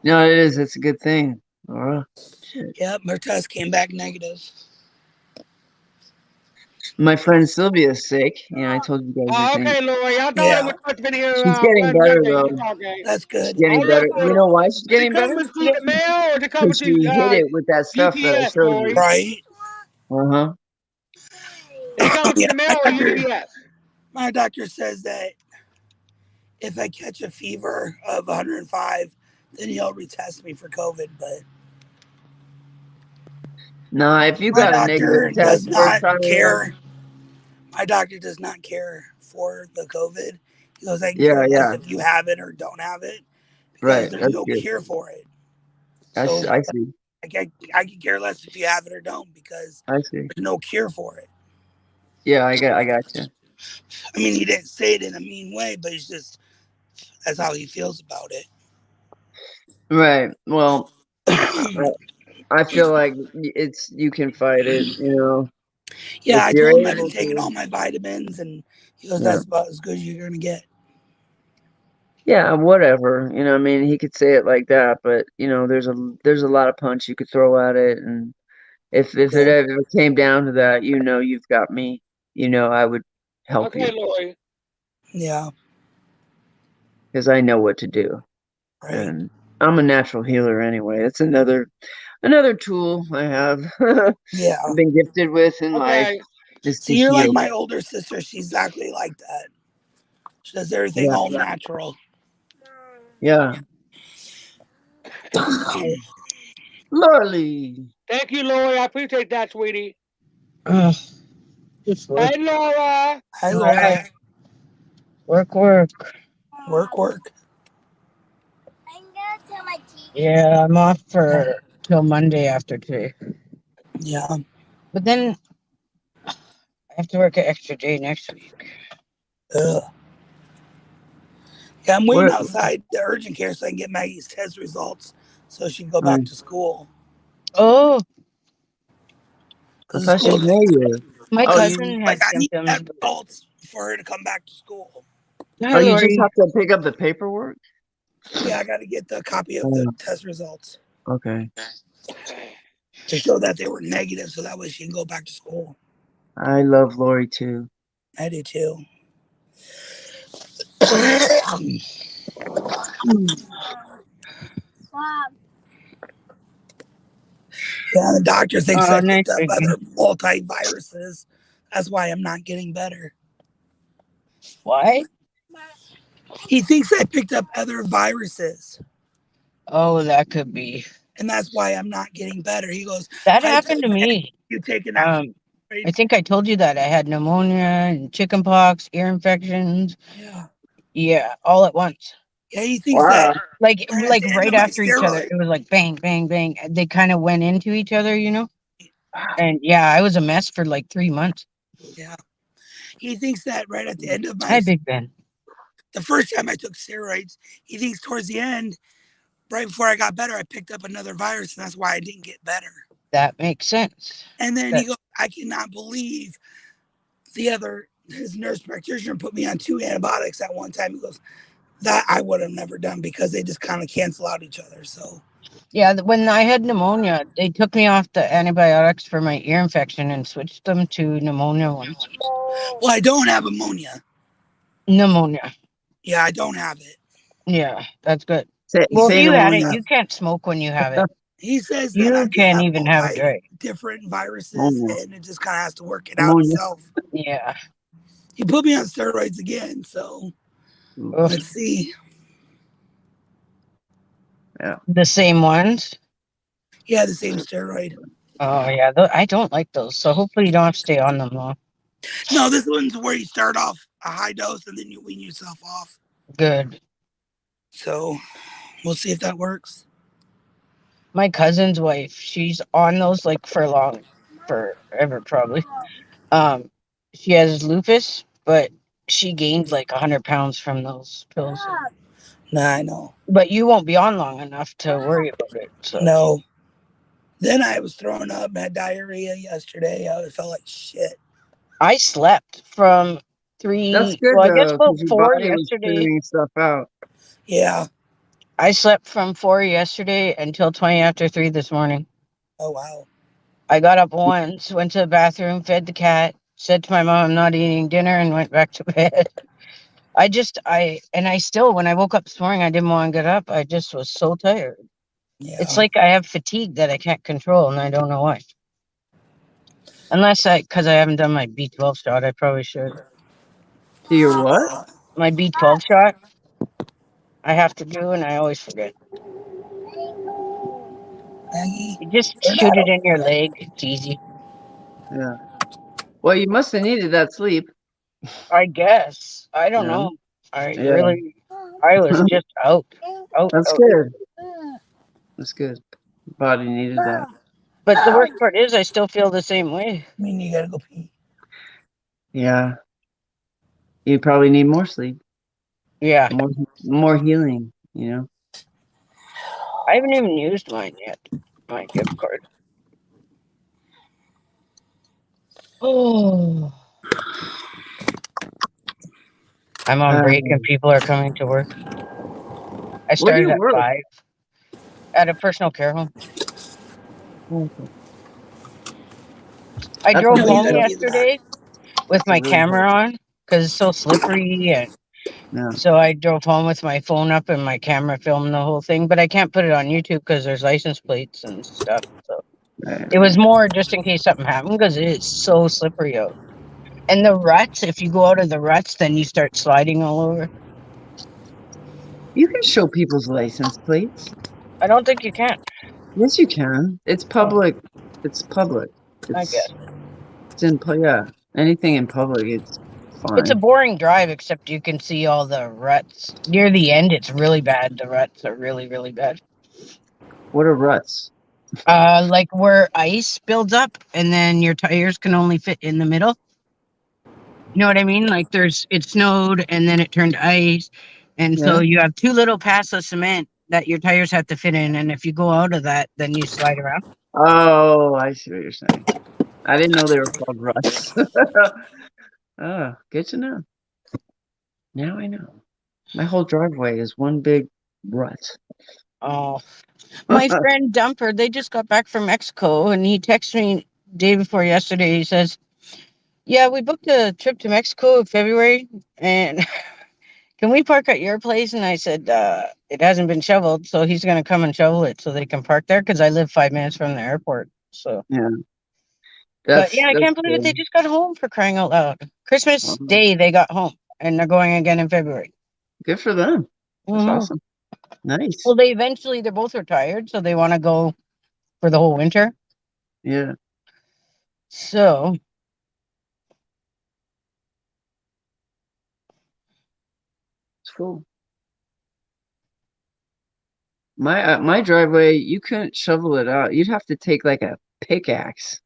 S3: No, it is. It's a good thing. Laura. Shit.
S4: Yep, her test came back negative.
S3: My friend Sylvia's sick. I told you guys. I think
S1: Okay, Lori. I thought
S4: Yeah.
S1: it was supposed to be here
S3: she's getting better
S1: Wednesday.
S3: though.
S1: Okay.
S4: That's good.
S3: She's getting better. You know why she's
S1: Is it
S3: getting better?
S1: coming through the mail or is it coming
S3: Because she
S1: through
S3: hit it with that stuff that I
S1: UPS,
S3: showed
S1: Lori?
S3: you.
S4: Right.
S3: Uh-huh.
S1: Is it coming through
S4: Yeah,
S1: the mail or UPS?
S4: my doctor says that if I catch a fever of 105, then he'll retest me for COVID. But
S3: No, if you
S4: my
S3: got a
S4: doctor
S3: negative
S4: does
S3: test first
S4: not
S3: time around.
S4: care. My doctor does not care for the COVID. He goes, I can
S3: Yeah,
S4: care less
S3: yeah.
S4: if you have it or don't have it because
S3: Right.
S4: there's
S3: That's
S4: no
S3: good.
S4: cure for it.
S3: I
S4: So
S3: see.
S4: I can care less if you have it or don't because
S3: I see.
S4: there's no cure for it.
S3: Yeah, I got you.
S4: I mean, he didn't say it in a mean way, but he's just, that's how he feels about it.
S3: Right. Well, I feel like you can fight it,
S4: Yeah,
S3: if
S4: I
S3: you're
S4: told him I've been
S3: able
S4: taking
S3: to.
S4: all my vitamins, and he goes,
S3: Yeah.
S4: that's about as good as you're going to get.
S3: Yeah, whatever. I mean, he could say it like that, but there's a lot of punch you could throw at it, and if it ever came down to that, you've got me. I would help
S1: Okay,
S3: you
S1: Lori.
S4: Yeah.
S3: because I know what to do,
S4: Right.
S3: and I'm a natural healer anyway. It's another tool I have.
S4: Yeah.
S3: I've been gifted with in life
S1: Okay.
S3: is to
S4: See, you're like
S3: heal.
S4: my older sister. She's exactly like that. She does everything
S3: Yeah.
S4: all natural.
S3: Yeah. Lorly.
S1: Thank you, Lori. I appreciate that, sweetie.
S3: Just work.
S1: Hey, Laura.
S4: Hi,
S3: All
S4: Laura.
S3: right. Work.
S4: Work.
S6: Yeah, I'm off for till Monday after today.
S4: Yeah.
S6: But then I have to work an extra day next week.
S4: Ugh. Yeah, I'm waiting
S3: Where-
S4: outside the urgent care so I can get Maggie's test results so she can go back to school.
S6: Oh, I thought she
S4: school,
S6: made you.
S3: My
S6: Oh,
S3: cousin
S4: like,
S3: had
S4: I need
S3: symptoms.
S4: that results for her to come back to school.
S3: Hi,
S6: Oh, you just
S3: Lori.
S6: have to pick up the paperwork?
S4: Yeah, I got to get the copy of the
S6: Oh,
S4: test results
S6: okay.
S4: to show that they were negative, so that way she can go back to school.
S6: I love Lori too.
S4: I do too.
S5: Wow.
S4: Yeah, the doctor thinks
S3: Oh,
S4: I
S3: nice
S4: picked up
S3: thinking.
S4: other multi-viruses. That's why I'm not getting better.
S3: Why?
S4: He thinks I picked up other viruses,
S3: Oh, that could be.
S4: and that's why I'm not getting better. He goes,
S3: That
S4: I
S3: happened
S4: told
S3: to
S4: you,
S3: me.
S4: you taking that
S3: I
S4: right?
S3: think I told you that I had pneumonia and chickenpox, ear infections.
S4: Yeah.
S3: Yeah, all at once.
S4: Yeah, he thinks that
S6: Wow.
S3: Like
S4: right at the end
S3: right
S4: of my
S3: after each other.
S4: steroid.
S3: It was like bang, bang, bang. They kind of went into each other, you know? And yeah, I was a mess for like 3 months.
S4: Yeah. He thinks that right at the end of
S3: Hi,
S4: my
S3: Big Ben.
S4: the first time I took steroids, he thinks towards the end, right before I got better, I picked up another virus, and that's why I didn't get better.
S3: That makes sense.
S4: And then
S3: That-
S4: he goes, I cannot believe his nurse practitioner put me on 2 antibiotics at one time. He goes, that I would have never done because they just kind of cancel out each other. So
S3: Yeah, when I had pneumonia, they took me off the antibiotics for my ear infection and switched them to pneumonia ones.
S4: well, I don't have ammonia.
S3: Pneumonia.
S4: Yeah, I don't have it.
S3: Yeah, that's good.
S6: Say,
S3: Well, if
S6: say
S3: you had it,
S6: pneumonia.
S3: you can't smoke when you have it.
S4: He says that I
S3: You
S4: just
S3: can't
S4: have
S3: even have it right.
S4: different viruses,
S6: Pneumonia.
S4: and it just kind of has to work it out
S6: Pneumonia.
S4: itself.
S3: Yeah.
S4: He put me on steroids again, so
S3: Ugh.
S4: let's see.
S3: The same ones.
S4: Yeah, the same steroid.
S3: Oh yeah, I don't like those. So hopefully you don't have to stay on them long.
S4: No, this one's where you start off a high dose and then you wean yourself off.
S3: Good.
S4: So we'll see if that works.
S3: My cousin's wife, she's on those like forever probably. She has lupus, but she gained like 100 pounds from those pills.
S4: Nah, I know.
S3: But you won't be on long enough to worry about it. So
S4: No. Then I was throwing up, had diarrhea yesterday. I felt like shit.
S3: I slept from 3.
S6: That's good
S3: well, I guess
S6: though,
S3: about
S6: because your
S3: 4
S6: body was
S3: yesterday.
S6: figuring stuff out.
S4: Yeah.
S3: I slept from 4 yesterday until 20 after 3 this morning.
S4: Oh wow.
S3: I got up once, went to the bathroom, fed the cat, said to my mom I'm not eating dinner, and went back to bed. I still, when I woke up this morning, I didn't want to get up. I just was so tired.
S4: Yeah.
S3: It's like I have fatigue that I can't control, and I don't know why. Because I haven't done my B12 shot, I probably should.
S6: Do your what?
S3: My B12 shot, I have to do, and I always forget.
S4: Maggie.
S3: You just shoot it in your leg. It's easy.
S6: Yeah. Well, you must have needed that sleep.
S3: I guess. I don't
S6: Yeah.
S3: know. I
S6: Yeah.
S3: was just out.
S6: That's
S3: out.
S6: good. That's good. Body needed that.
S3: But the worst part is I still feel the same way.
S4: I mean, you gotta go pee.
S6: Yeah. You probably need more sleep,
S3: Yeah.
S6: more healing, you know?
S3: I haven't even used mine yet. My gift card. Oh. I'm on break and people are coming to work. I
S6: Where do
S3: started
S6: you
S3: at
S6: work?
S3: 5 at a personal care home. I
S6: That's
S3: drove
S6: a
S3: home
S6: big deal.
S3: yesterday with my
S6: really
S3: camera on because it's so slippery, and
S6: Yeah.
S3: so I drove home with my phone up and my camera filmed the whole thing, but I can't put it on YouTube because there's license plates and stuff. So it was more just in case something happened because it's so slippery out. And the ruts, if you go out of the ruts, then you start sliding all over.
S6: You can show people's license plates.
S3: I don't think you can.
S6: Yes, you can. It's public. It's public.
S3: I guess.
S6: It's in yeah. Anything in public, it's fine.
S3: It's a boring drive, except you can see all the ruts. Near the end, it's really bad. The ruts are really, really bad.
S6: What are ruts?
S3: Like where ice builds up and then your tires can only fit in the middle. You know what I mean? Like it snowed and then it turned ice. And so you have 2 little paths of cement that your tires have to fit in. And if you go out of that, then you slide around.
S6: Oh, I see what you're saying.
S3: I didn't know they were called ruts. Oh, good to know. Now I know. My whole driveway is one big rut.
S6: Oh, my friend Dumper, they just got back from Mexico, and he texted me day before yesterday. He says, "Yeah, we booked a trip to Mexico in February, and can we park at your place?" And I said, "It hasn't been shoveled, so he's gonna come and shovel it so they can park there because I live 5 minutes from the airport." So,
S3: Yeah,
S6: but yeah, I
S3: that's
S6: can't believe it. They
S3: good.
S6: just got home, for crying out loud. Christmas
S3: Um,
S6: Day, they got home, and they're going again in February.
S3: Good for them. That's
S6: Hmm.
S3: awesome. Nice.
S6: Well, they're both retired, so they want to go for the whole winter.
S3: Yeah,
S6: So,
S3: it's cool. My driveway, you couldn't shovel it out. You'd have to take like a pickaxe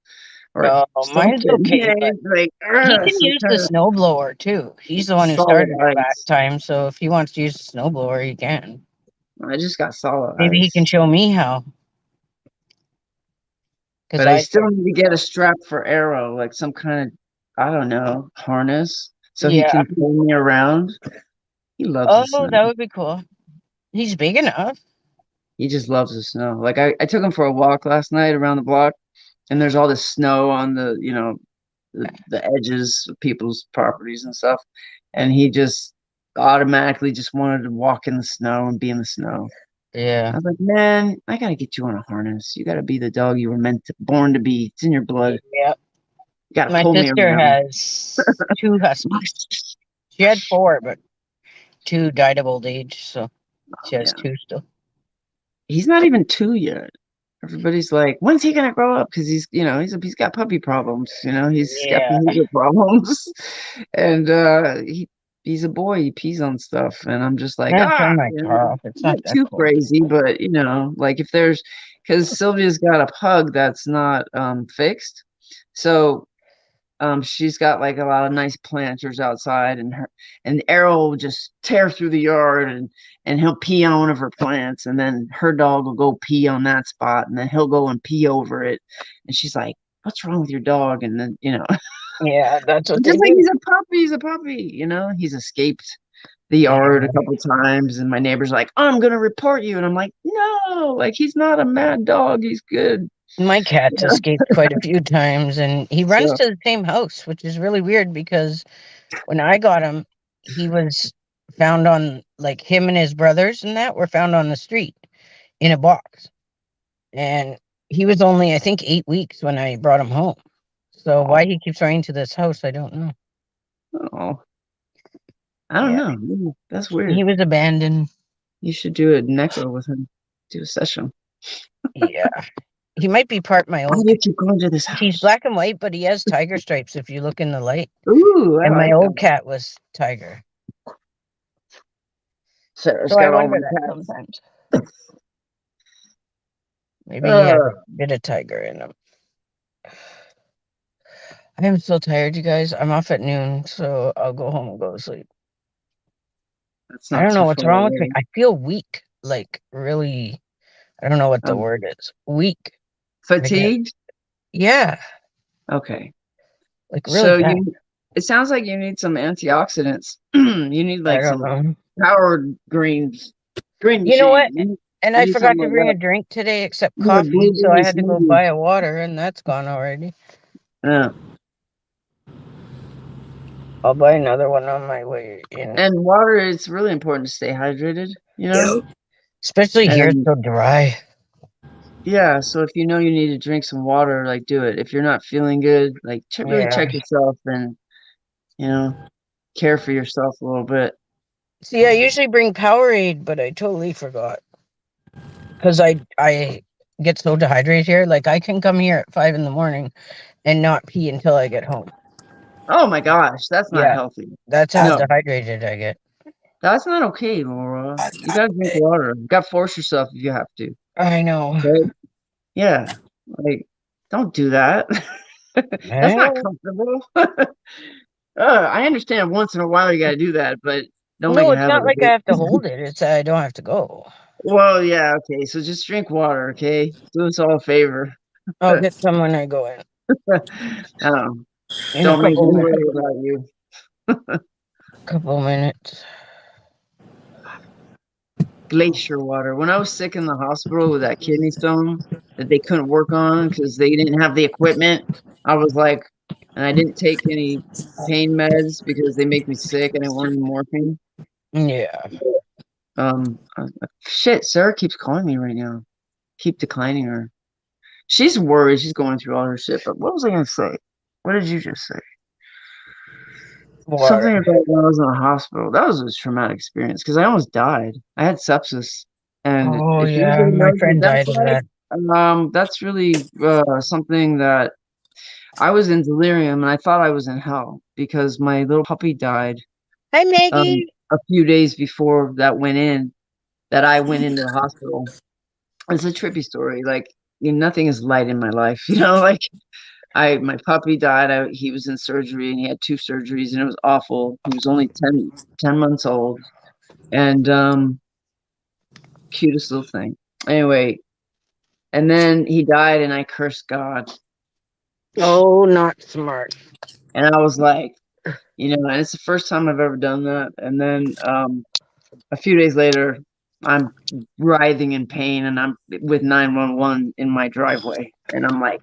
S3: or
S6: mine's
S3: something.
S6: okay,
S3: Yeah,
S6: but
S3: it's like
S6: he can
S3: some
S6: use the
S3: kind of
S6: snow blower too. He's the one who
S3: solid
S6: started it last
S3: ice.
S6: time, so if he wants to use the snow blower, he can.
S3: I just got solid
S6: Maybe he can
S3: ice.
S6: show me how, because
S3: But I
S6: I
S3: still need to get a strap for Arrow, like some kind of, I don't know, harness so he
S6: yeah.
S3: can pull me around. He loves the
S6: Oh,
S3: snow.
S6: that would be cool. He's big enough.
S3: He just loves the snow. Like I took him for a walk last night around the block, and there's all this snow on the edges of people's properties and stuff. And he just automatically just wanted to walk in the snow and be in the snow.
S6: Yeah.
S3: I was like, man, I gotta get you on a harness. You gotta be the dog you were born to be. It's in your blood.
S6: Yep.
S3: You gotta
S6: My
S3: pull me
S6: sister
S3: around.
S6: has two huskies. She had four, but two died of old age, so she has
S3: Yeah.
S6: two still.
S3: He's not even 2 yet. Everybody's like, when's he gonna grow up? Because he's got puppy problems. He's got
S6: Yeah.
S3: behavior problems, and he's a boy. He pees on stuff, and I'm just like,
S6: That's on my
S3: you know,
S6: top. It's not
S3: not
S6: that
S3: too
S6: cold.
S3: crazy, but like if there's, because Sylvia's got a pug that's not fixed, so she's got like a lot of nice planters outside, and Errol will just tear through the yard, and he'll pee on one of her plants, and then her dog will go pee on that spot, and then he'll go and pee over it, and she's like, what's wrong with your dog? And then
S6: Yeah, that's what they
S3: just like
S6: do.
S3: he's a puppy, he's escaped the yard a
S6: Yeah.
S3: couple times, and my neighbor's like, I'm gonna report you, and I'm like, no, like he's not a mad dog, he's good.
S6: My cat's escaped quite a few times, and he runs
S3: So
S6: to the same house, which is really weird because when I got him, he was found on, like, him and his brothers and that were found on the street in a box. And he was only, I think, 8 weeks when I brought him home. So why he keeps running to this house, I don't know.
S3: oh, I don't
S6: Yeah,
S3: know. That's
S6: he
S3: weird.
S6: was abandoned.
S3: You should do a Necro with him. Do a session.
S6: Yeah, he might be part my
S3: Why
S6: old.
S3: did you go into this
S6: He's
S3: house?
S6: black and white, but he has tiger stripes if you look in the light.
S3: Ooh, I
S6: And my
S3: like
S6: old
S3: that.
S6: cat was tiger.
S3: Sarah's
S6: So I
S3: got all my
S6: wonder that
S3: cats.
S6: sometimes. Maybe he has
S3: Uh,
S6: a bit of tiger in him. I am so tired, you guys. I'm off at noon, so I'll go home and go to sleep.
S3: that's
S6: I
S3: not
S6: don't know
S3: too
S6: what's
S3: far
S6: wrong with me.
S3: away.
S6: I feel weak, like really. I don't know what the
S3: Um,
S6: word is. Weak.
S3: Fatigued?
S6: Yeah,
S3: Okay.
S6: like really
S3: So
S6: bad.
S3: it sounds like you need some antioxidants. You need
S6: I
S3: like
S6: don't
S3: some
S6: know.
S3: powered greens, green
S6: You know what?
S3: shade.
S6: And
S3: You
S6: I
S3: need
S6: forgot
S3: something
S6: to
S3: like
S6: bring a
S3: that.
S6: drink today except
S3: You need a
S6: coffee, so I
S3: blueberry
S6: had to go
S3: smoothie.
S6: buy a water, and that's gone already.
S3: Yeah.
S6: I'll buy another one on my way in.
S3: And water, it's really important to stay hydrated,
S4: Yep.
S6: Especially here, it's
S3: And
S6: so dry.
S3: yeah, so if you know you need to drink some water, like do it. If you're not feeling good, like really
S6: Yeah.
S3: check yourself and, you know, care for yourself a little bit.
S6: See, I usually bring Powerade, but I totally forgot because I get so dehydrated here. Like I can come here at 5 in the morning and not pee until I get home.
S3: Oh my gosh, that's not
S6: Yeah,
S3: healthy.
S6: that's how
S3: No,
S6: dehydrated I get.
S3: that's not okay, Laura.
S4: That's
S3: You
S4: not
S3: gotta drink
S4: okay.
S3: water. You gotta force yourself if you have to.
S6: I know.
S3: Okay? Yeah. Like, don't do that. That's not
S6: Eh?
S3: comfortable. I understand once in a while you gotta do that, but don't make
S6: No,
S3: a
S6: it's
S3: habit
S6: not
S3: of
S6: like I have to
S3: it.
S6: hold it. It's I don't have to go.
S3: Well, yeah, okay. So just drink water, okay? Do us all a favor.
S6: I'll get some when I go in.
S3: Um,
S6: In a
S3: don't make
S6: couple
S3: me
S6: minutes.
S3: worry about you.
S6: Couple minutes.
S3: Glacier water. When I was sick in the hospital with that kidney stone that they couldn't work on because they didn't have the equipment, I was like, and I didn't take any pain meds because they make me sick and I wanted morphine.
S6: Yeah.
S3: Shit, Sarah keeps calling me right now. Keep declining her. She's worried. She's going through all her shit. But what was I gonna say? What did you just say?
S6: What?
S3: Something about when I was in the hospital. That was a traumatic experience because I almost died. I had sepsis, and
S6: Oh
S3: if
S6: yeah,
S3: anybody
S6: my
S3: knows what
S6: friend died of that.
S3: that's really something that I was in delirium, and I thought I was in hell because my little puppy died
S6: Hi Maggie.
S3: a few days before that went in. That I went into the hospital. It's a trippy story. Like, nothing is light in my life, like my puppy died. He was in surgery and he had 2 surgeries and it was awful. He was only 10 months old and cutest little thing. Anyway, and then he died and I cursed God.
S6: Oh, not smart.
S3: And I was like, and it's the first time I've ever done that. And then a few days later, I'm writhing in pain and I'm with 911 in my driveway. And I'm like,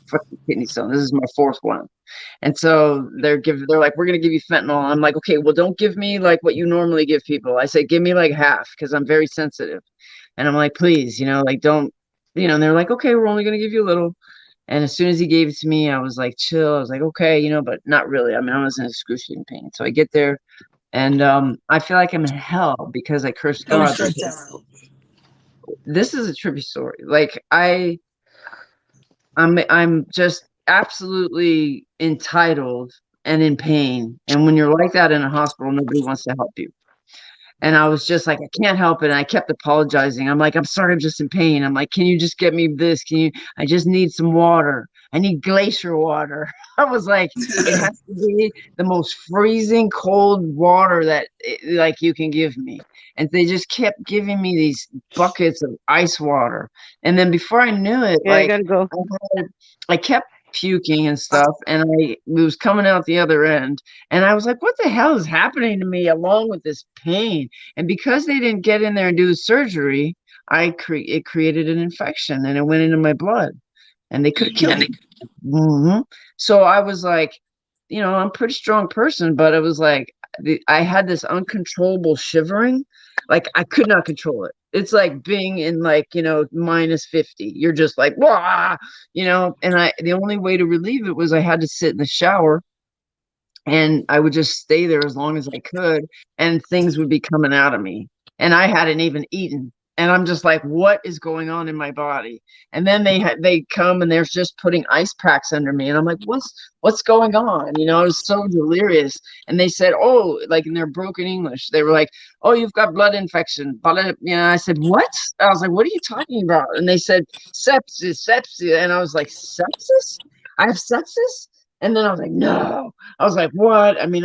S3: fucking kidney stone. This is my 4th one. And so they're like, we're gonna give you fentanyl. I'm like, okay, well, don't give me like what you normally give people. I say, give me like half because I'm very sensitive. And I'm like, please, like don't, and they're like, okay, we're only gonna give you a little. And as soon as he gave it to me, I was like, chill. I was like, okay, but not really. I mean, I was in excruciating pain. So I get there and I feel like I'm in hell because I cursed
S4: Go
S3: God.
S4: straight down.
S3: This is a trippy story. Like I'm just absolutely entitled and in pain. And when you're like that in a hospital, nobody wants to help you. And I was just like, I can't help it. And I kept apologizing. I'm like, I'm sorry, I'm just in pain. I'm like, can you just get me this? I just need some water. I need glacier water. I was like, it has to be the most freezing cold water that like you can give me. And they just kept giving me these buckets of ice water. And then before I knew it,
S6: Yeah, I gotta go.
S3: I kept puking and stuff, and it was coming out the other end. And I was like, what the hell is happening to me along with this pain? And because they didn't get in there and do the surgery, it created an infection and it went into my blood and they could have killed me. So I was like, I'm a pretty strong person, but it was like I had this uncontrollable shivering. Like I could not control it. It's like being in like, minus 50. You're just like, wah, and the only way to relieve it was I had to sit in the shower and I would just stay there as long as I could and things would be coming out of me. And I hadn't even eaten. And I'm just like, what is going on in my body? And then they come and they're just putting ice packs under me. And I'm like, what's going on? I was so delirious. And they said, oh, like in their broken English, they were like, oh, you've got blood infection. I said, what? I was like, what are you talking about? And they said, sepsis. And I was like, sepsis? I have sepsis? And then I was like, no. I was like, what? I mean,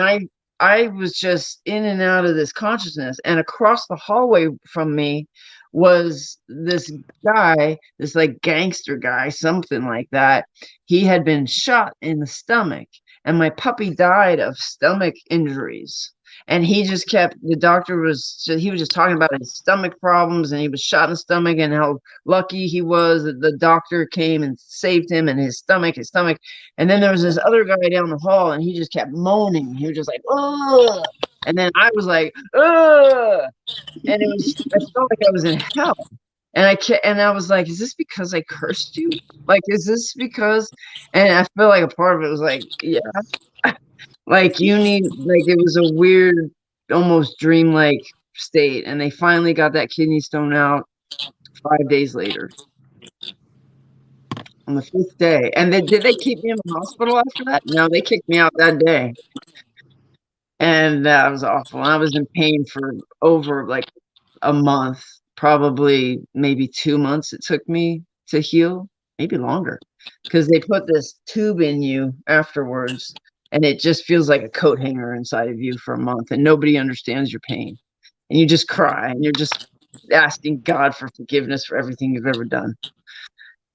S3: I was just in and out of this consciousness. And across the hallway from me was this guy, this like gangster guy, something like that. He had been shot in the stomach, and my puppy died of stomach injuries. And the doctor was just talking about his stomach problems, and he was shot in the stomach and how lucky he was that the doctor came and saved him and his stomach. And then there was this other guy down the hall and he just kept moaning. He was just like, oh, and then I was like, oh, and I felt like I was in hell. And I was like, is this because I cursed you? Like, is this because, and I feel like a part of it was like, yeah, like it was a weird, almost dreamlike state. And they finally got that kidney stone out 5 days later on the 5th day. And did they keep me in the hospital after that? No, they kicked me out that day. And that was awful. I was in pain for over like a month, probably maybe 2 months it took me to heal, maybe longer, because they put this tube in you afterwards and it just feels like a coat hanger inside of you for a month and nobody understands your pain. And you just cry and you're just asking God for forgiveness for everything you've ever done.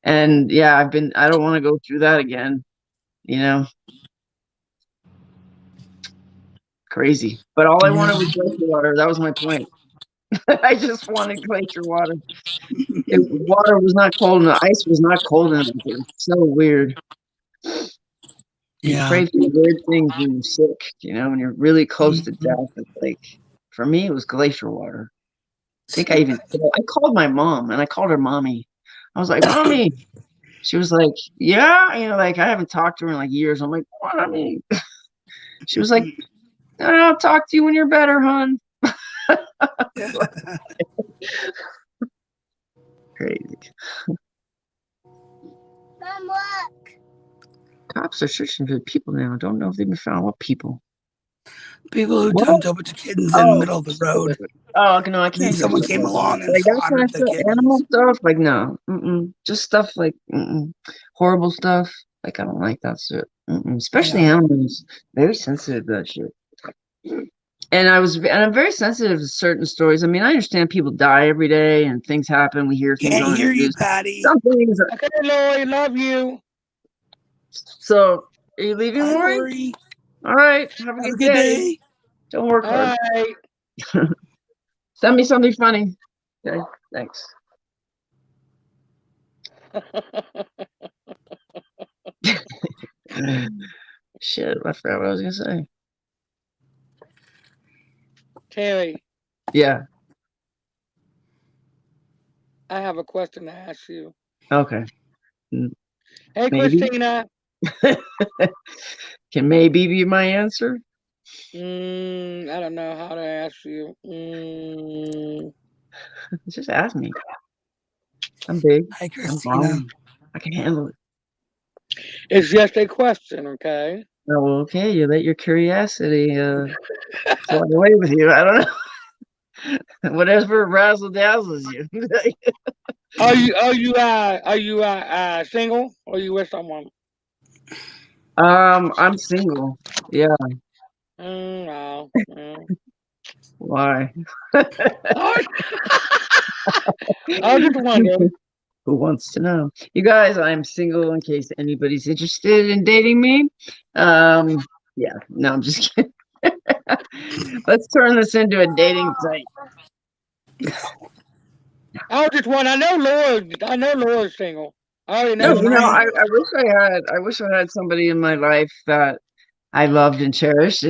S3: And yeah, I don't want to go through that again. you know, crazy. But all I wanted was
S4: Yeah.
S3: glacier water. That was my point. I just wanted glacier water. Water was not cold, and the ice was not cold enough. It was so weird. You
S4: Yeah.
S3: pray for weird things when you're sick, you know, when you're really close to
S4: Mhm.
S3: death. It's like, for me, it was glacier water. I think I called my mom, and I called her mommy. I was like, Mommy. She was like, yeah, you know, like I haven't talked to her in like years. I'm like, Mommy. She was like, I'll talk to you when you're better, hon. Crazy.
S5: Mom, look.
S3: Cops are searching for people now. Don't know if they've been found. What people?
S4: People who
S3: What?
S4: dumped a bunch of kittens in the
S3: Oh,
S4: middle of the road.
S3: oh, no, I
S4: And then
S3: can't hear
S4: someone
S3: stuff
S4: came
S3: like that.
S4: along and
S3: Like that kind of
S4: slaughtered the
S3: stuff, animal
S4: kittens.
S3: stuff. Like no, just stuff like horrible stuff. Like I don't like that shit. Especially
S4: Yeah.
S3: animals. Very sensitive to that shit. And I'm very sensitive to certain stories. I mean, I understand people die every day and things happen. We hear things
S4: Can't
S3: on the
S4: hear you,
S3: news.
S4: Patty.
S3: Some things.
S1: Okay, Lori, love you.
S3: So, are you leaving,
S4: Hi,
S3: Lori?
S4: Lori.
S3: All right. Have a
S4: Have a
S3: good
S4: good
S3: day.
S4: day.
S3: Don't work
S1: All
S3: hard.
S1: right.
S3: Send me something funny. Okay. Thanks. Shit, I forgot what I was gonna say.
S1: Terry,
S3: Yeah.
S1: I have a question to ask you.
S3: Okay.
S1: Hey,
S3: Maybe.
S1: Christina.
S3: Can maybe be my answer?
S1: I don't know how to ask you.
S3: Just ask me. I'm big.
S4: Hi,
S3: I'm
S4: Christina.
S3: strong. I can handle it.
S1: It's just a question, okay?
S3: Oh, well, okay. You let your curiosity fly away with you. I don't know. Whatever razzle dazzles you.
S1: Are you single or are you with someone?
S3: I'm single. Yeah.
S1: No.
S3: Why?
S1: I was just wondering.
S3: Who wants to know? You guys, I'm single in case anybody's interested in dating me. Yeah, no, I'm just kidding. Let's turn this into a dating site.
S1: I was just wondering. I know Laura's single. I already
S3: No,
S1: know
S4: That's
S3: you know,
S1: that.
S4: right.
S3: I wish I had somebody in my life that I loved and cherished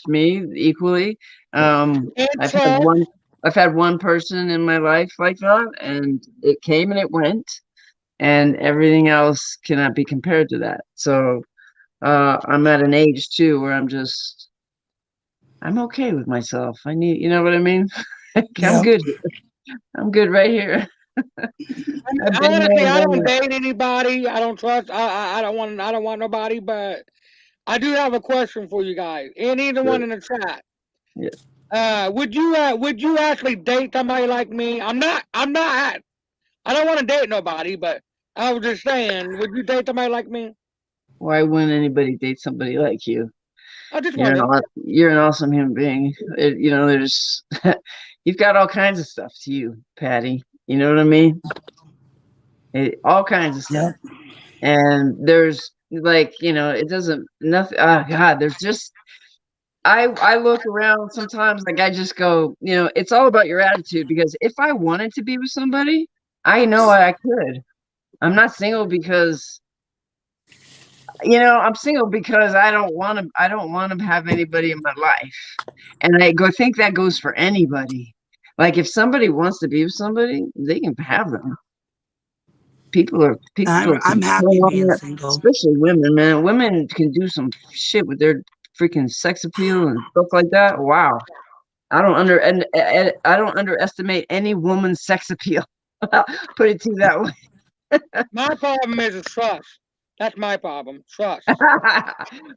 S3: me equally.
S1: And
S3: I've had
S1: trust.
S3: one person in my life like that, and it came and it went, and everything else cannot be compared to that. So I'm at an age too where I'm okay with myself. You know what I mean? I'm
S4: Yep.
S3: good. I'm good right here. I've been
S1: Honestly,
S3: there,
S1: I
S3: done
S1: don't
S3: that.
S1: date anybody. I don't trust. I don't want nobody. But I do have a question for you guys. And either one in the chat.
S3: Yeah.
S1: Would you actually date somebody like me? I'm not. I don't want to date nobody, but I was just saying, would you date somebody like me?
S3: Why wouldn't anybody date somebody like you?
S1: I just wondered.
S3: You're an awesome human being. You know, there's you've got all kinds of stuff to you, Patty. You know what I mean? All kinds of stuff.
S4: Yep.
S3: And there's like, you know, it doesn't nothing. God, there's just I look around sometimes like I just go, you know, it's all about your attitude because if I wanted to be with somebody, I know I could. I'm not single because I'm single because I don't want to have anybody in my life. And I think that goes for anybody. Like if somebody wants to be with somebody, they can have them. People
S4: I'm
S3: can
S4: happy
S3: turn on
S4: being
S3: that,
S4: single.
S3: especially women, man. Women can do some shit with their freaking sex appeal and stuff like that. Wow. I don't underestimate any woman's sex appeal. Put it to you that way.
S1: My problem is trust. That's my problem. Trust.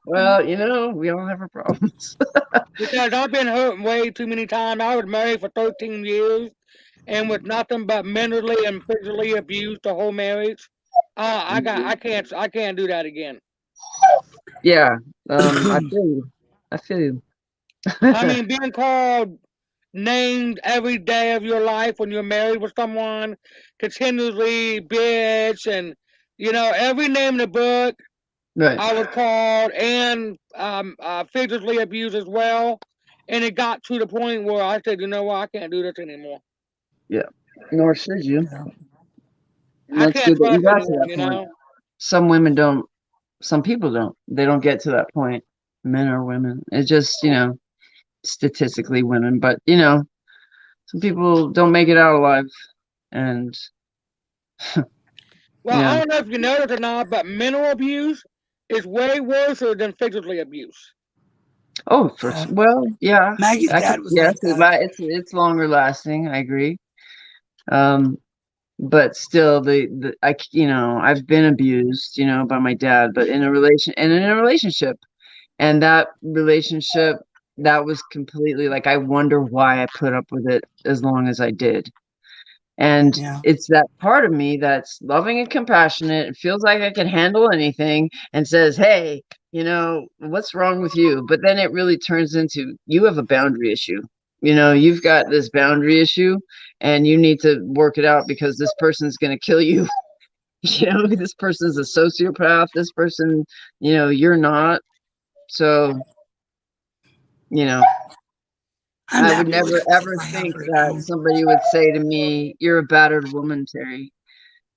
S3: Well, we all have our problems.
S1: Because I've been hurt way too many times. I was married for 13 years and was nothing but mentally and physically abused the whole marriage. I can't do that again.
S3: Yeah. I feel you. I feel you.
S1: I mean, being called named every day of your life when you're married with someone, continuously bitch and every name in the book.
S3: Right.
S1: I was called and physically abused as well. And it got to the point where I said, you know what, I can't do this anymore.
S3: Yeah. Nor should you.
S4: Yeah.
S3: And
S1: I
S3: that's
S1: can't
S3: good that you
S1: trust
S3: got to
S1: anyone,
S3: that
S1: you
S3: point.
S1: know?
S3: Some women don't. Some people don't. They don't get to that point. Men or women. It's just, statistically women. But, some people don't make it out alive. And,
S1: Well, I don't know if you know this or not, but mental abuse is way worse than physically abuse.
S3: oh,
S4: Yeah.
S3: yeah.
S4: Maggie's dad was
S3: Yes,
S4: like that.
S3: it's longer lasting. I agree. But still, I've been abused, by my dad, but in a relationship, and that relationship, that was completely like, I wonder why I put up with it as long as I did. And
S4: Yeah.
S3: it's that part of me that's loving and compassionate and feels like I can handle anything and says, hey, what's wrong with you? But then it really turns into, you have a boundary issue. You've got this boundary issue and you need to work it out because this person's going to kill you. This person's a sociopath. This person, you're not. So,
S4: I'm
S3: I would
S4: happy with
S3: never
S4: the life
S3: ever
S4: I have
S3: think
S4: right
S3: that
S4: now.
S3: somebody would say to me, you're a battered woman, Terry.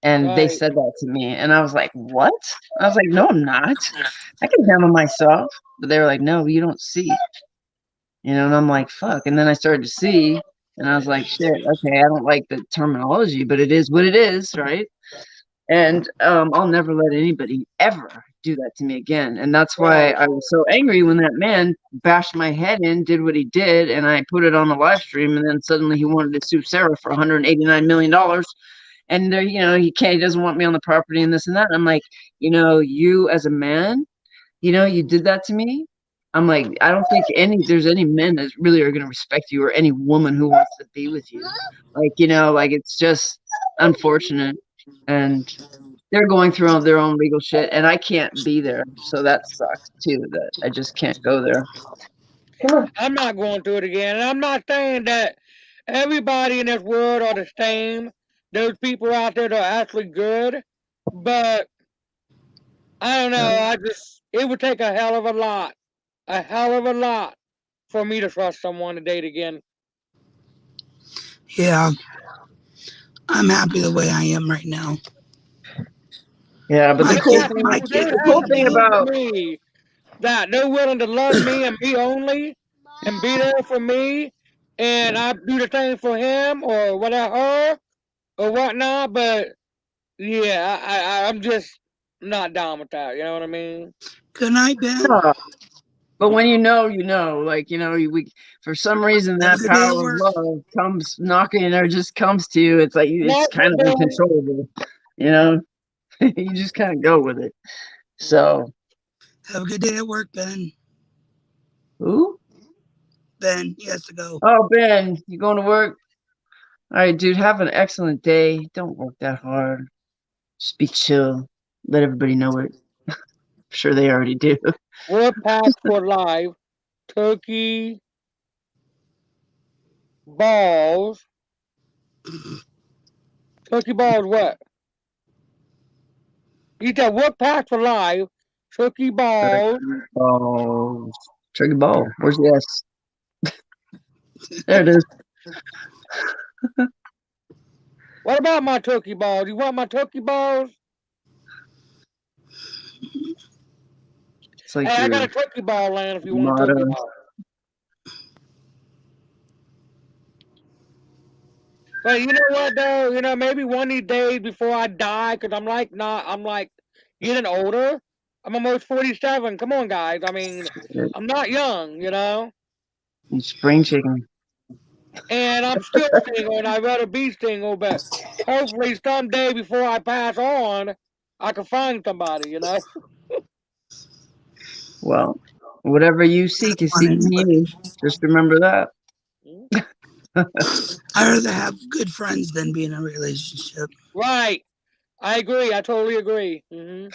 S3: And they
S1: Right.
S3: said that to me. And I was like, what? I was like, no, I'm not. I can handle myself. But they were like, no, you don't see. And I'm like, fuck. And then I started to see. And I was like, shit, okay, I don't like the terminology, but it is what it is, right? And I'll never let anybody ever do that to me again. And that's why
S1: Right.
S3: I was so angry when that man bashed my head in, did what he did, and I put it on the live stream. And then suddenly he wanted to sue Sarah for $189 million. And there, he doesn't want me on the property and this and that. And I'm like, you as a man, you did that to me. I'm like, I don't think there's any men that really are going to respect you or any woman who wants to be with you. Like, it's just unfortunate. And they're going through all their own legal shit and I can't be there. So that sucks too, that I just can't go there.
S1: I'm not going through it again. And I'm not saying that everybody in this world are the same. There's people out there that are actually good. But I don't know. It would take a hell of a lot for me to trust someone to date again.
S4: Yeah. I'm happy the way I am right now.
S3: Yeah, but
S4: My
S3: the cool
S4: kid,
S3: thing,
S4: my
S1: There
S4: kid
S3: the
S4: will
S1: has
S3: cool
S1: to
S4: beat
S1: be
S3: thing
S4: me.
S1: proof to
S3: about
S1: me that they're willing to love me and me only and be there for me, and I do the same for him or whatever or whatnot. But yeah, I'm just not down with that. You know what I mean?
S4: Good night, Ben.
S3: but when like, for some reason
S4: Have a
S3: that
S4: good day at
S3: power of
S4: work.
S3: love comes knocking or just comes to you. It's like, it's
S1: Not
S3: kind of
S1: Ben.
S3: uncontrollable, you just kind of go with it. So,
S4: Have a good day at work, Ben.
S3: who?
S4: Ben, he has to go.
S3: Oh, Ben, you going to work? All right, dude, have an excellent day. Don't work that hard. Just be chill. Let everybody know it. I'm sure they already do.
S1: We're packed for life. Turkey balls. Turkey balls. What? You said we're packed for life. Turkey balls.
S3: Oh, turkey ball. Where's the S? There it is.
S1: What about my turkey balls? You want my turkey balls?
S3: It's like
S1: Hey, I got
S3: your
S1: a turkey ball land if you want a turkey
S3: motto.
S1: ball. But you know what though? Maybe one of these days before I die, because I'm like getting older. I'm almost 47. Come on, guys. I mean, I'm not young.
S3: Spring chicken.
S1: And I'm still single, and I'd rather be single. But hopefully, someday before I pass on, I can find somebody.
S3: Well, whatever you seek is
S4: Want
S3: seeking
S4: anybody.
S3: you. Just remember that.
S4: I'd rather have good friends than be in a relationship.
S1: Right. I agree. I totally agree. Hmm.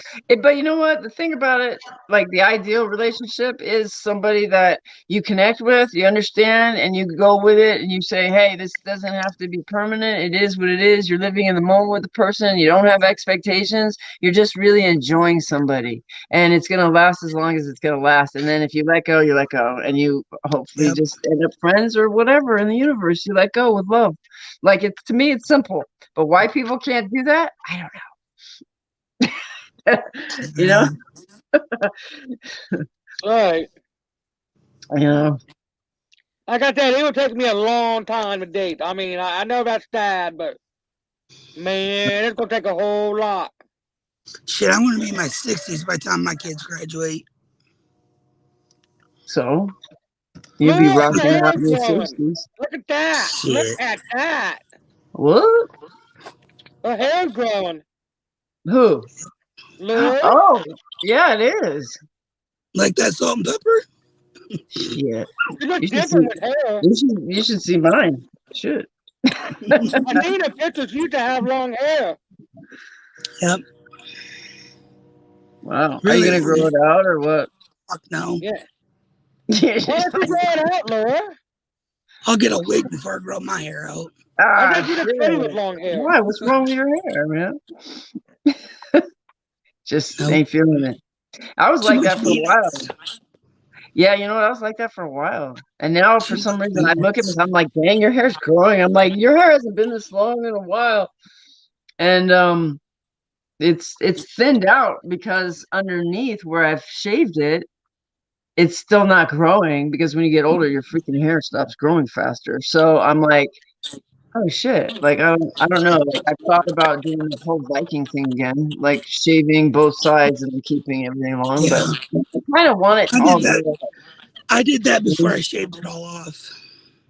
S3: But you know what? The thing about it, like the ideal relationship is somebody that you connect with, you understand, and you go with it and you say, hey, this doesn't have to be permanent. It is what it is. You're living in the moment with the person. You don't have expectations. You're just really enjoying somebody. And it's going to last as long as it's going to last. And then if you let go, you let go. And you hopefully
S4: Yep.
S3: just end up friends or whatever in the universe. You let go with love. Like to me, it's simple. But why people can't do that, I don't know. You know?
S1: Right.
S3: You know.
S1: Like I said, it would take me a long time to date. I mean, I know that's sad, but man, it's gonna take a whole lot.
S4: Shit, I'm gonna be in my 60s by the time my kids graduate.
S3: So you'd be
S1: Look, the
S3: rocking out
S1: hair's
S3: in your
S1: growing.
S3: 60s.
S1: Look at that. Look
S4: Shit.
S1: at that.
S3: What?
S1: Her hair's growing.
S3: Who?
S1: Look.
S3: Oh, yeah, it is.
S4: Like that salt and pepper?
S3: Shit.
S1: You look
S3: You should see.
S1: different with hair.
S3: You should see mine. Shit.
S1: I seen a pictures you to have long hair.
S4: Yep.
S3: Wow. Are you
S4: Really
S3: gonna grow
S4: long.
S3: it out or what?
S4: Fuck no.
S1: Yeah.
S3: Yeah.
S1: Why don't you grow it out, Laura?
S4: I'll get a wig before I grow my hair out.
S1: I
S3: Ah,
S1: bet you look pretty with
S3: shit.
S1: long hair.
S3: Why? What's wrong with your hair, man? Just
S4: Nope.
S3: ain't feeling it. I was
S4: Too
S3: like
S4: much
S3: that for a while.
S4: Kleenex.
S3: Yeah, you know what? I was like that for a while. And now for
S4: Too
S3: some
S4: much
S3: reason I look at
S4: Kleenex.
S3: this, I'm like, dang, your hair's growing. I'm like, your hair hasn't been this long in a while. And it's thinned out because underneath where I've shaved it, it's still not growing because when you get older, your freaking hair stops growing faster. So I'm like, oh shit. Like I don't know. Like I've thought about doing the whole Viking thing again, like shaving both sides and keeping everything long, but
S4: Yeah.
S3: I kind of want it
S4: I
S3: all
S4: did that.
S3: grow.
S4: I did that before I shaved it all off.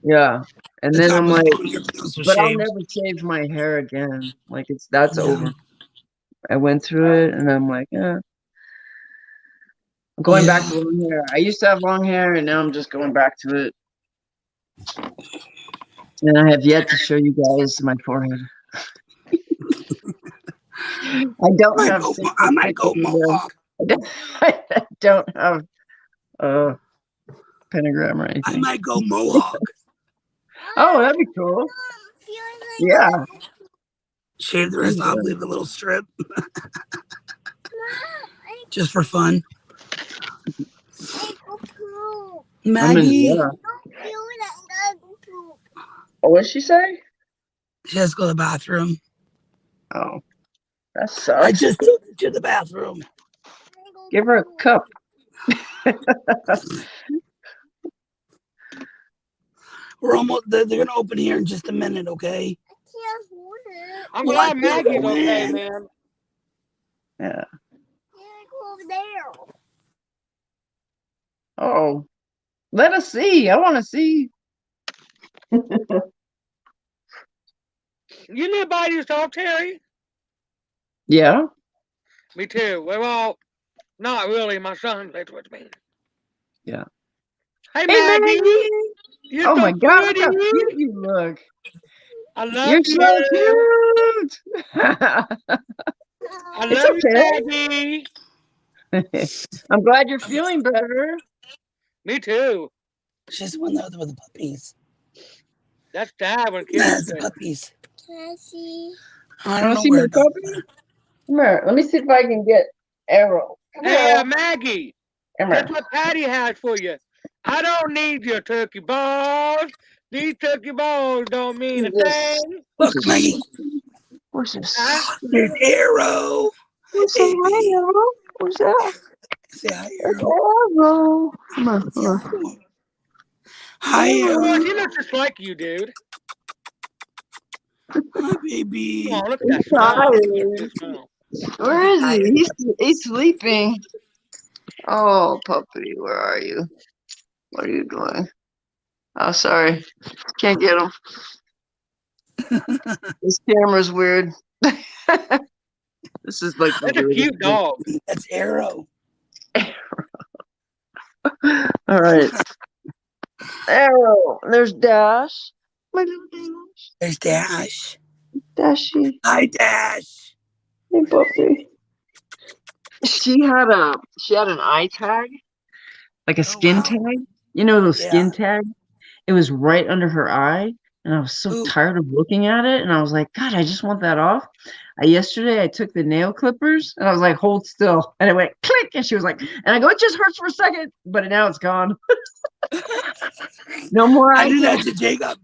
S3: Yeah. And
S4: The
S3: then
S4: top
S3: I'm
S4: was
S3: like,
S4: long, everything else was
S3: but I'll
S4: shaved.
S3: never shave my hair again. Like that's
S4: Yeah.
S3: over. I went through it and I'm like, I'm going back
S4: Yeah.
S3: to long hair. I used to have long hair and now I'm just going back to it. And I have yet to show you guys my forehead. I don't have
S4: I
S3: simple
S4: might go
S3: pictures of
S4: mohawk.
S3: I don't have a pentagram or
S4: I
S3: anything.
S4: might go mohawk.
S3: Oh, that'd be cool. Yeah.
S4: Shave the rest off, leave a little strip. Just for fun. Maggie.
S3: Yeah. Oh, what'd she say?
S4: She has to go to the bathroom.
S3: Oh, that
S4: I
S3: sucks.
S4: just took her to the bathroom.
S3: Give her a cup.
S4: We're almost. They're gonna open here in just a minute, okay?
S1: I'm
S4: Well, I
S1: glad
S4: can't
S1: Maggie's
S4: go
S1: okay,
S4: in.
S1: man.
S3: Yeah. Oh, let us see. I want to see.
S1: You live by yourself, Terry?
S3: Yeah.
S1: Me too. Well, not really. My son lives with me.
S3: Yeah.
S1: Hey,
S3: Hey,
S1: Maggie.
S3: Maggie.
S1: You're
S3: Oh
S1: so
S3: my God, look
S1: pretty.
S3: how cute you look.
S1: I love
S3: You're
S1: you.
S3: so cute.
S1: I
S3: It's
S1: love you,
S3: okay.
S1: Maggie.
S3: I'm glad you're feeling better.
S1: Me too.
S4: She's the one that with the puppies.
S1: That's sad when kids are
S4: That's the
S1: sick.
S4: puppies.
S5: Can I see?
S4: I
S3: Want
S4: don't
S3: to
S4: know
S3: see
S4: where
S3: my
S4: it goes.
S3: puppy? Come here. Let me see if I can get Arrow. Come
S1: Hey,
S3: here.
S1: Maggie.
S3: Come
S1: Guess
S3: here.
S1: what Patty has for you? I don't need your turkey balls. These turkey balls don't mean a
S3: Who's this?
S1: thing.
S4: Look,
S3: Who's
S4: Maggie.
S3: this? Who's this?
S1: Huh?
S4: There's Arrow. Hi,
S3: Who's that?
S4: baby.
S3: Arrow? Who's that?
S4: Say hi,
S3: It's
S4: Arrow.
S3: Arrow. Come on.
S4: Say
S3: Come
S4: hi,
S3: on.
S4: Arrow. Hi,
S1: Oh,
S4: Arrow.
S1: she looks just like you, dude.
S4: Hi, baby.
S1: Come on, look at
S3: He's
S1: that smile. Look at
S3: tired.
S1: that smile.
S3: Where is he? He's sleeping. Oh, puppy, where are you? What are you doing? Oh, sorry. Can't get him. This camera's weird. This is like the
S1: That's a
S3: weirdest
S1: cute dog.
S4: That's Arrow.
S3: thing. All right. Arrow. There's Dash. My little Dash.
S4: There's Dash.
S3: Dashy.
S4: Hi, Dash.
S3: Hey, Buffy. She had an eye tag, like a
S4: Oh,
S3: skin
S4: wow.
S3: tag. You know those
S4: Yeah.
S3: skin tags? It was right under her eye, and I was so
S4: Ooh.
S3: tired of looking at it, and I was like, God, I just want that off. Yesterday I took the nail clippers and I was like, hold still, and it went click, and she was like, and I go, it just hurts for a second, but now it's gone. No more
S4: I
S3: eye
S4: did that
S3: tag.
S4: to Jacob.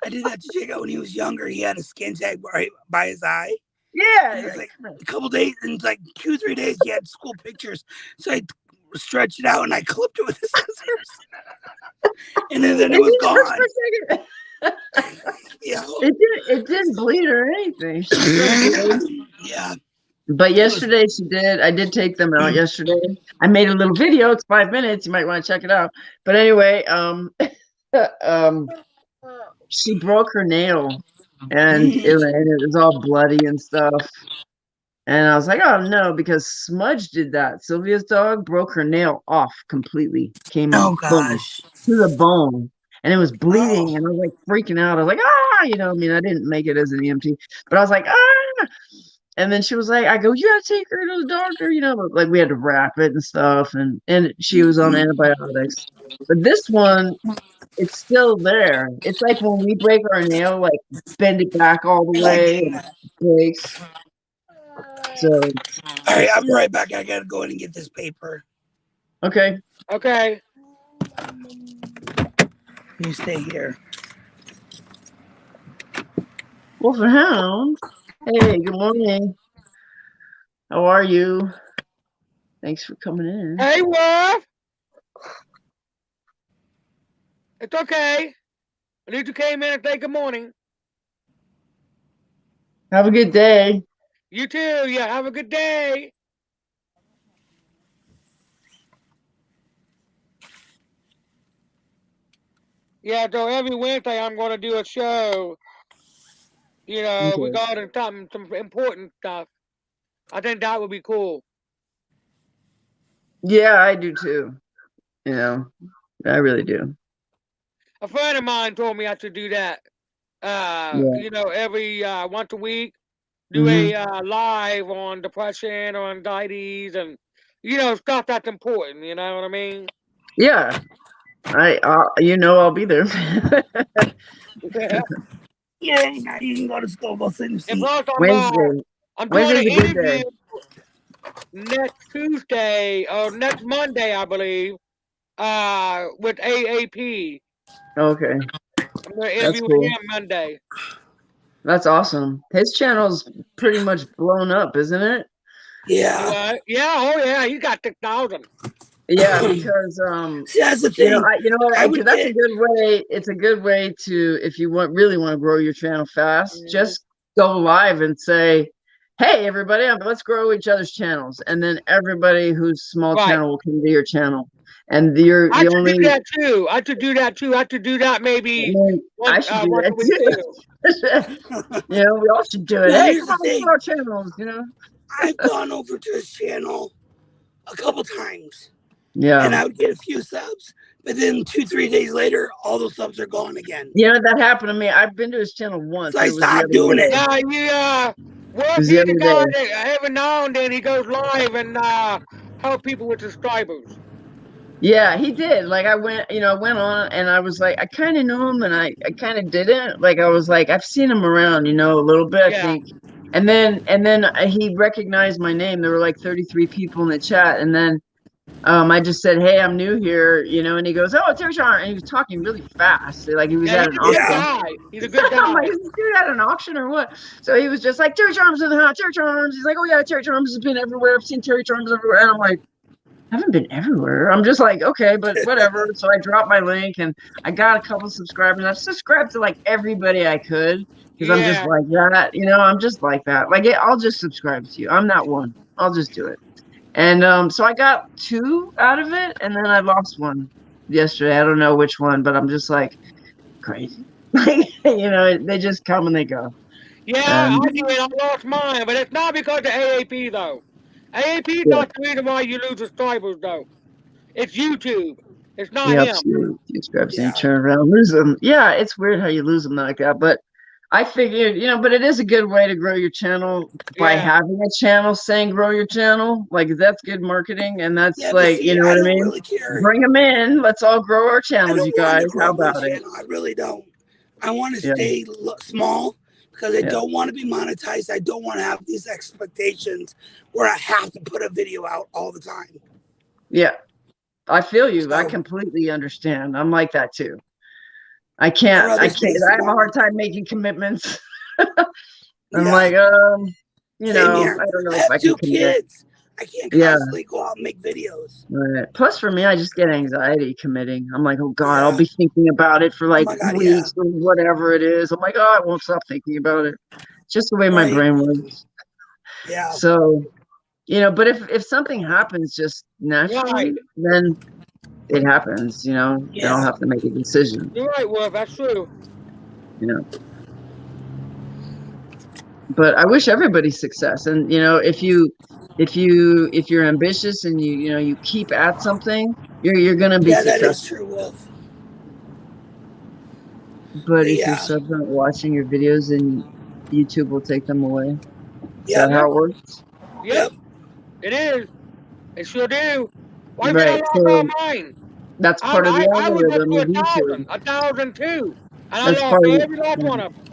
S4: I did that to Jacob when he was younger. He had a skin tag right by his eye.
S3: Yeah,
S4: And it was like a couple days, and like 2-3 days, he had school pictures. So I stretched it out and I clipped it with the scissors. And then it was
S3: just hurts
S4: gone.
S3: for a second.
S4: Yeah.
S3: It didn't bleed or anything. She felt good.
S4: Yeah.
S3: But yesterday she did. I did take them out yesterday. I made a little video. It's 5 minutes. You might want to check it out. But anyway, she broke her nail, and it was all bloody and stuff. And I was like, oh no, because Smudge did that. Sylvia's dog broke her nail off completely. Came
S4: Oh
S3: boom,
S4: gosh.
S3: to the bone. And it was bleeding.
S4: Oh.
S3: And I was like freaking out. I was like, ah, you know, I mean, I didn't make it as an EMT, but I was like, ah. And then she was like, I go, you gotta take her to the doctor, you know, like we had to wrap it and stuff. And she was on antibiotics. But this one, it's still there. It's like when we break our nail, like bend it back all the way, and it breaks. So,
S4: all right, I'll be right back. I gotta go in and get this paper.
S3: Okay.
S1: Okay.
S4: You stay here.
S3: Wolfenhound. Hey, good morning. How are you? Thanks for coming in.
S1: Hey, Wolf. It's okay. At least you came in and say good morning.
S3: Have a good day.
S1: You too. Yeah, have a good day. Yeah, so every Wednesday I'm going to do a show, you know,
S3: Okay.
S1: regarding some important stuff. I think that would be cool.
S3: Yeah, I do too. You know, I really do.
S1: A friend of mine told me I should do that.
S3: Yeah.
S1: You know, every once a week, do a live on depression or anxieties and, you know, stuff that's important. You know what I mean?
S3: Yeah. I'll be there.
S4: Yeah, now you can go to school. Go sit and see.
S1: And plus,
S3: Wednesday.
S1: I'm doing
S3: Wednesday's
S1: an
S3: a good day.
S1: interview next Tuesday or next Monday, I believe, with AAP.
S3: Okay.
S1: I'm going to
S3: That's
S1: interview
S3: cool.
S1: with him Monday.
S3: That's awesome. His channel's pretty much blown up, isn't it?
S4: Yeah.
S1: What? Yeah, oh yeah, he got 6,000.
S3: Yeah, because
S4: See, that's the thing.
S3: that's a good way. It's a good way to, if you really want to grow your channel fast, just go live and say, "Hey, everybody, let's grow each other's channels," and then everybody whose small channel will come to your channel. And
S1: I should do that too. I should do that maybe.
S3: I should do that too. You know, we all should do it.
S4: Well,
S3: Hey,
S4: here's
S3: come
S4: the
S3: on,
S4: thing.
S3: our channels. You know,
S4: I've gone over to his channel a couple times.
S3: Yeah.
S4: And I would get a few subs, but then 2-3 days later, all those subs are gone again.
S3: Yeah, that happened to me. I've been to his channel once.
S4: So I stopped doing it.
S1: Yeah, he's the guy that every now and then he goes live and help people with subscribers.
S3: Yeah, he did. Like I went on and I was like, I kind of knew him and I kind of didn't. Like I was like, I've seen him around, you know, a little bit, I think. And then he recognized my name. There were like 33 people in the chat, and then I just said, "Hey, I'm new here," you know, and he goes, "Oh, Terry Sean," and he was talking really fast, like he was at an auction.
S1: He's a good guy.
S3: I'm like, is this dude at an auction or what? So he was just like, "Terry Charms in the house, Terry Charms." He's like, "Oh yeah, Terry Charms has been everywhere. I've seen Terry Charms everywhere," and I'm like, I haven't been everywhere. I'm just like, okay, but whatever. So I dropped my link and I got a couple subscribers. I've subscribed to like everybody I could because I'm just like that, you know, I'm just like that. Like, I'll just subscribe to you. I'm not one. I'll just do it. And so I got 2 out of it, and then I lost one yesterday. I don't know which one, but I'm just like crazy. You know, they just come and they go.
S1: Yeah, I did. I lost mine, but it's not because of AAP though. AAP is not the reason why you lose subscribers though. It's YouTube. It's not him.
S3: You subscribe and you turn around, lose them. Yeah, it's weird how you lose them like that, but I figured, but it is a good way to grow your channel by
S1: Yeah.
S3: having a channel saying grow your channel. Like that's good marketing, and that's
S4: Yeah, but
S3: like,
S4: see,
S3: you know
S4: I
S3: what I
S4: don't
S3: mean?
S4: really care.
S3: Bring them in. Let's all grow our
S4: I
S3: channels,
S4: don't
S3: you
S4: want
S3: guys.
S4: to
S3: How
S4: grow my
S3: about it?
S4: channel. I really don't. I want to
S3: Yeah,
S4: stay small because I
S3: yeah,
S4: don't want to be monetized. I don't want to have these expectations where I have to put a video out all the time.
S3: yeah. I feel you. I
S4: So
S3: completely understand. I'm like that too. I
S4: I'd
S3: can't.
S4: rather stay
S3: I have a hard
S4: small.
S3: time making commitments. I'm
S4: Yeah,
S3: like,
S4: same here.
S3: I don't know
S4: I
S3: if
S4: have
S3: I can
S4: 2
S3: commit.
S4: kids. I can't
S3: Yeah.
S4: constantly go out and make videos.
S3: Right. Plus, for me, I just get anxiety committing. I'm like, oh God, I'll
S4: Yeah.
S3: be thinking about it for
S4: Oh
S3: like
S4: my God. Yeah.
S3: weeks or whatever it is. I'm like, oh, I won't stop thinking about it. It's just the way my
S4: Right.
S3: brain works.
S4: Yeah.
S3: So, but if something happens just naturally,
S1: Right.
S3: then it happens. Then I'll
S4: Yeah.
S3: have to make a decision.
S1: You're right, Wolf. That's true.
S3: You know. But I wish everybody success. And if you're ambitious and you keep at something, you're gonna be
S4: Yeah, that is
S3: successful.
S4: true, Wolf.
S3: But if your
S4: Yeah.
S3: subs aren't watching your videos, then YouTube will take them away. Is
S4: Yep.
S3: that how it works?
S1: Yep. It is. It sure do. Why did I
S3: Right.
S1: lost all
S3: So
S1: mine?
S3: that's part of the
S1: I was up
S3: algorithm
S1: to
S3: of YouTube.
S1: 1,000 too, and I
S3: That's
S1: lost
S3: part of
S1: every last one of them.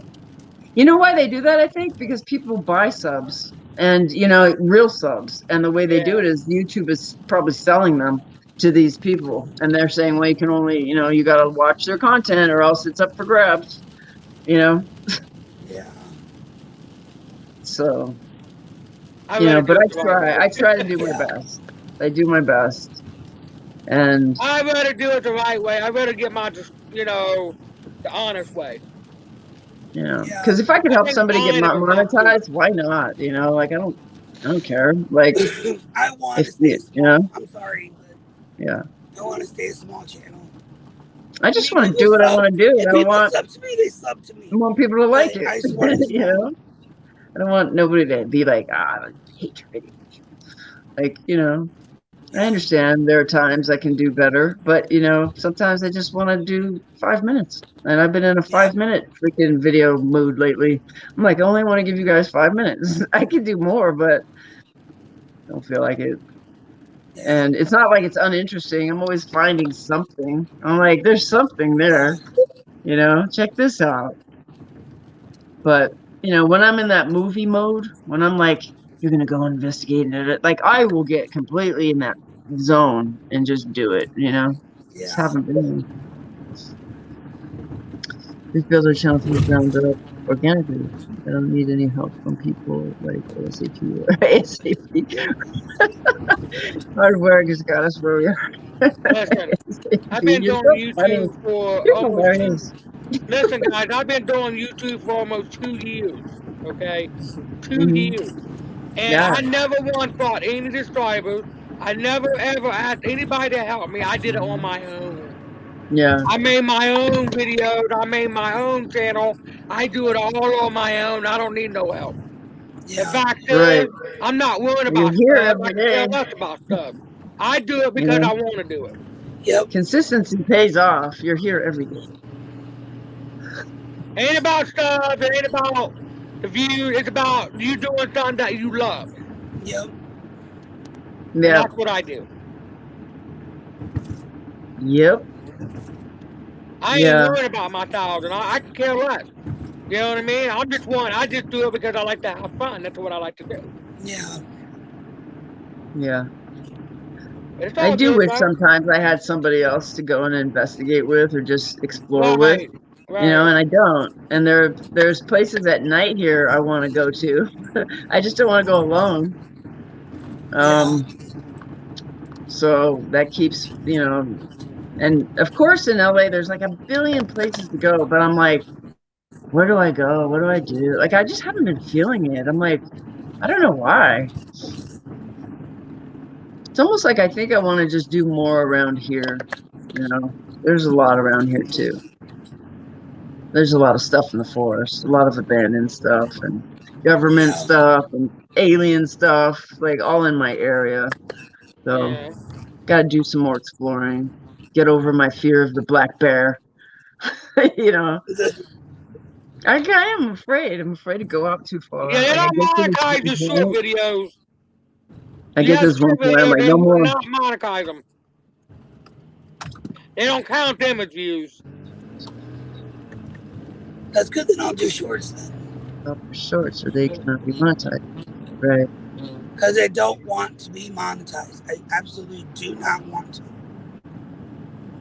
S3: You know why they do that? I think because people buy subs and real subs, and the way they do it is YouTube is probably selling them to these people, and they're saying, well, you can only you got to watch their content or else it's up for grabs.
S4: Yeah.
S3: So
S1: I
S3: but
S1: right
S3: I try to do my best. I do my best, and
S1: I better do it the right way. I better get my the honest way.
S3: because if I could help somebody get monetized, why not? Like I don't care. Like
S4: I want to stay small. I'm sorry, but
S3: yeah,
S4: I want to stay a small channel.
S3: I just want to do what I want to do.
S4: If people sub to me, they sub to me.
S3: I want people to like it.
S4: I just want to
S3: I don't want nobody to be like, I hate your video. Like, I understand there are times I can do better, but sometimes I just want to do 5 minutes. And I've been in a 5-minute freaking video mood lately. I'm like, I only want to give you guys 5 minutes. I could do more, but I don't feel like it. And it's not like it's uninteresting. I'm always finding something. I'm like, there's something there. Check this out. But when I'm in that movie mode, when I'm like, you're gonna go investigate it, like I will get completely in that zone and just do it. Just haven't been. Just build a channel from the ground up organically. I don't need any help from people like ASAP or ASAP. Hard work has got us where we are.
S1: Listen, I've been doing YouTube for almost Listen, guys, I've been doing YouTube for almost 2 years. Okay, 2 years, and I never once fought any subscribers. I never ever asked anybody to help me. I did it on my own.
S3: Yeah.
S1: I made my own videos. I made my own channel. I do it all on my own. I don't need no help. The fact is, I'm not worried about stuff. I care less about stuff. I do it because I want to do it.
S4: Yep.
S3: Consistency pays off. You're here every day.
S1: Ain't about stuff. It ain't about the views. It's about you doing something that you love.
S4: Yep.
S3: Yeah.
S1: That's what I do.
S3: Yep.
S1: I ain't worried about my 1,000. I can care less. You know what I mean? I'm just one. I just do it because I like to have fun. That's what I like to do.
S4: Yeah.
S3: Yeah. I do wish sometimes I had somebody else to go and investigate with or just explore with. Right. And I don't. And there's places at night here I want to go to. I just don't want to go alone. So that keeps, and of course in LA there's like a billion places to go, but I'm like, where do I go? What do I do? Like, I just haven't been feeling it. I'm like, I don't know why. It's almost like I think I want to just do more around here. There's a lot around here too. There's a lot of stuff in the forest, a lot of abandoned stuff and government stuff and alien stuff, like all in my area. So, gotta do some more exploring. Get over my fear of the black bear. I am afraid. I'm afraid to go out too far.
S1: Yeah, they
S3: Like,
S1: don't monetize the short videos.
S3: I
S1: You
S3: get
S1: have
S3: this one
S1: short
S3: point. I'm
S1: videos,
S3: like,
S1: they
S3: no
S1: will
S3: more.
S1: not monetize them. They don't count them as views.
S4: That's good. Then I'll do shorts then.
S3: Up for short, so they cannot be monetized. Right.
S4: Because I don't want to be monetized. I absolutely do not want to.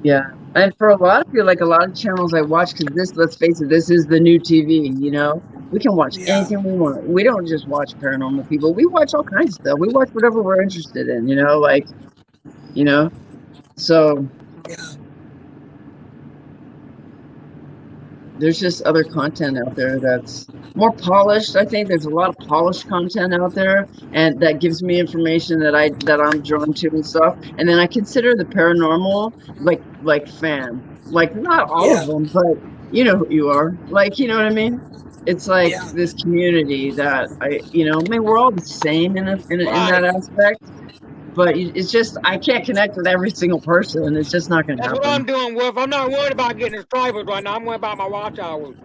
S3: Yeah. And for a lot of people, like a lot of channels I watch, because this, let's face it, this is the new TV, you know? We can watch anything we want. We don't just watch paranormal people. We watch all kinds of stuff. We watch whatever we're interested in, you know? Like, you know? So
S4: Yeah.
S3: there's just other content out there that's more polished. I think there's a lot of polished content out there, and that gives me information that I'm drawn to and stuff. And then I consider the paranormal like fan. Like not all of them, but you know who you are. Like, you know what I mean? It's like this community that I mean, we're all the same in that aspect. But it's just, I can't connect with every single person. It's just not going to happen.
S1: That's what I'm doing, Wolf. I'm not worried about getting subscribers right now. I'm worried about my watch hours.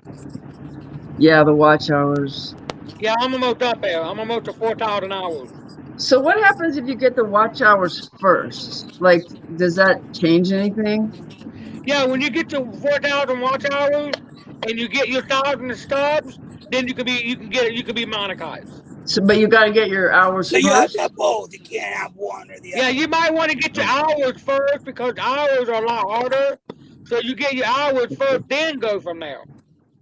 S3: Yeah, the watch hours.
S1: Yeah, I'm almost up there. I'm almost to 4,000 hours.
S3: So what happens if you get the watch hours first? Like, does that change anything?
S1: Yeah, when you get to 4,000 watch hours and you get your 1,000 stubs, then you can be monetized.
S3: So, but you got to get your hours first.
S4: You have to have both. You can't have one or the other.
S1: Yeah, you might want to get your hours first because hours are a lot harder. So you get your hours first, then go from there.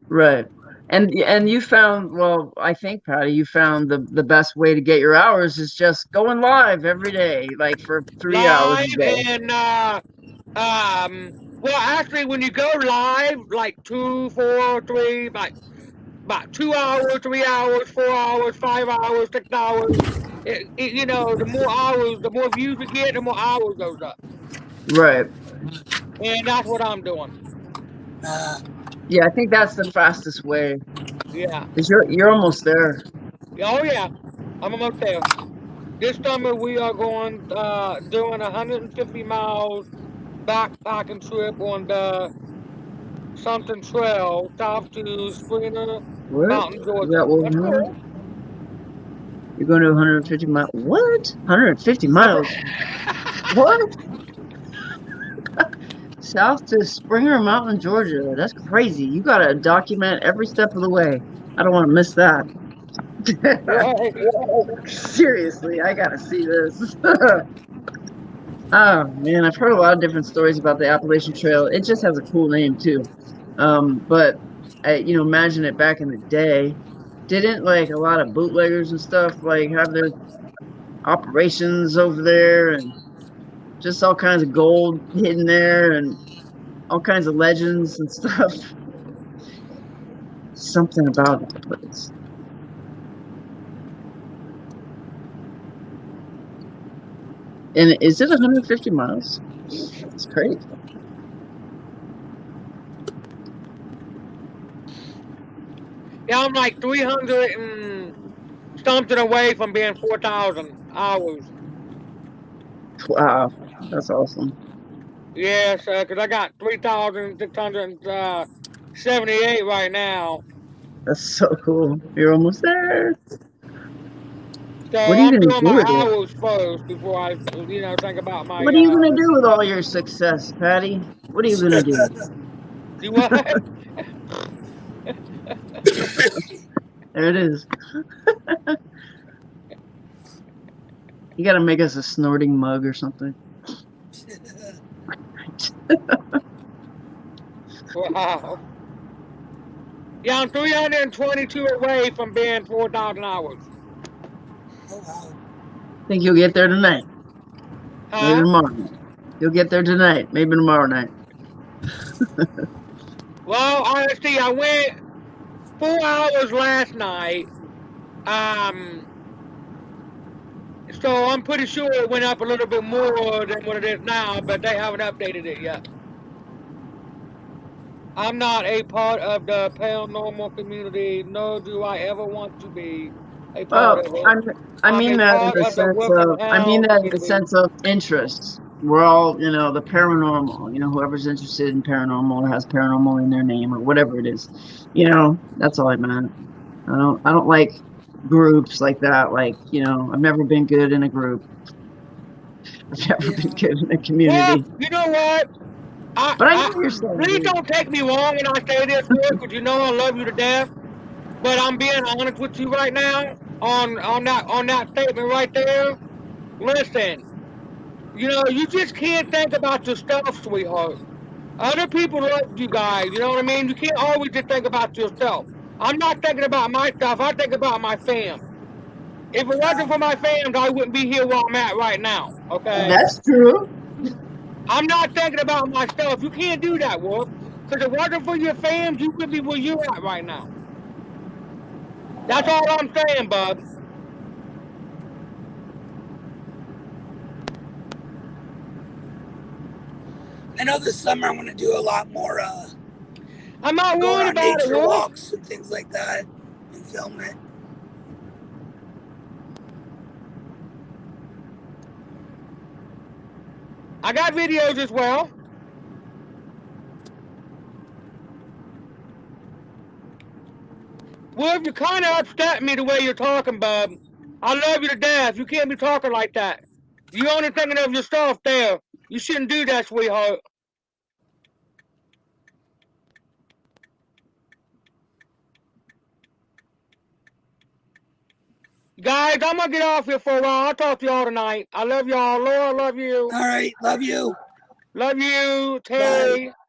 S3: Right. And you found, well, I think, Patty, you found the best way to get your hours is just going live every day, like for 3 hours a day.
S1: And well, actually, when you go live, like 2, 4, 3, like about 2 hours, 3 hours, 4 hours, 5 hours, 6 hours. You know, the more hours, the more views we get, the more hours goes up.
S3: Right.
S1: And that's what I'm doing.
S3: Yeah, I think that's the fastest way.
S1: Yeah.
S3: Because you're almost there.
S1: Oh yeah, I'm almost there. This summer we are going doing 150 miles backpacking trip on the something trail south to Springer Mountain, Georgia. That's cool.
S3: You're going to 150 miles. What? 150 miles? What? South to Springer Mountain, Georgia. That's crazy. You got to document every step of the way. I don't want to miss that. Seriously, I got to see this. Oh, man, I've heard a lot of different stories about the Appalachian Trail. It just has a cool name, too. But, imagine it back in the day. Didn't, like, a lot of bootleggers and stuff, like, have their operations over there and just all kinds of gold hidden there and all kinds of legends and stuff. Something about that place. And is it 150 miles? It's crazy.
S1: Yeah, I'm like 300 and something away from being 4,000 hours.
S3: Wow, that's awesome.
S1: Yes, because I got 3,678 right now.
S3: That's so cool. You're almost there.
S1: So
S3: what are you
S1: I'm
S3: gonna
S1: doing
S3: do
S1: my
S3: with
S1: hours first before I, think about my.
S3: What are you gonna do with all your success, Patty? What are you gonna do?
S1: Do what?
S3: There it is. You gotta make us a snorting mug or something.
S1: Wow. Yeah, I'm 322 away from being 4,000 hours.
S4: Oh, wow.
S3: Think you'll get there tonight?
S1: Huh?
S3: Maybe tomorrow night. You'll get there tonight. Maybe tomorrow night.
S1: Well, honestly, I went 4 hours last night. So I'm pretty sure it went up a little bit more than what it is now, but they haven't updated it yet. I'm not a part of the paranormal community, nor do I ever want to be a part of it.
S3: I mean that in the sense of interest. we're all, you know, the paranormal, you know, whoever's interested in paranormal or has paranormal in their name or whatever it is, you know, that's all I meant. I don't like groups like that. Like, you know, I've never been good in a group. I've never been
S4: Yeah.
S3: good in a
S1: Well,
S3: community.
S1: you know what?
S3: But I know what you're saying,
S1: Please
S3: dude.
S1: don't take me wrong when I say this, because you know I love you to death. But I'm being honest with you right now on that statement right there. Listen, you know, you just can't think about yourself, sweetheart. Other people love you guys, you know what I mean? You can't always just think about yourself. I'm not thinking about myself, I think about my fam. If it wasn't for my fam, I wouldn't be here where I'm at right now, okay?
S3: That's true.
S1: I'm not thinking about myself. You can't do that, Wolf. Because if it wasn't for your fam, you would be where you're at right now. That's all I'm saying, bud.
S4: I know this summer I'm going to do a lot more
S1: I'm not
S4: going
S1: worried
S4: on
S1: about it,
S4: nature
S1: Wolf.
S4: walks and things like that and film it.
S1: I got videos as well. Wolf, you kind of upset me the way you're talking, bub. I love you to death. You can't be talking like that. You only thinking of yourself there. You shouldn't do that, sweetheart. Guys, I'm gonna get off here for a while. I'll talk to y'all tonight. I love y'all. Laura, love you.
S4: All right. Love you.
S1: Love you, Terry.
S4: Bye.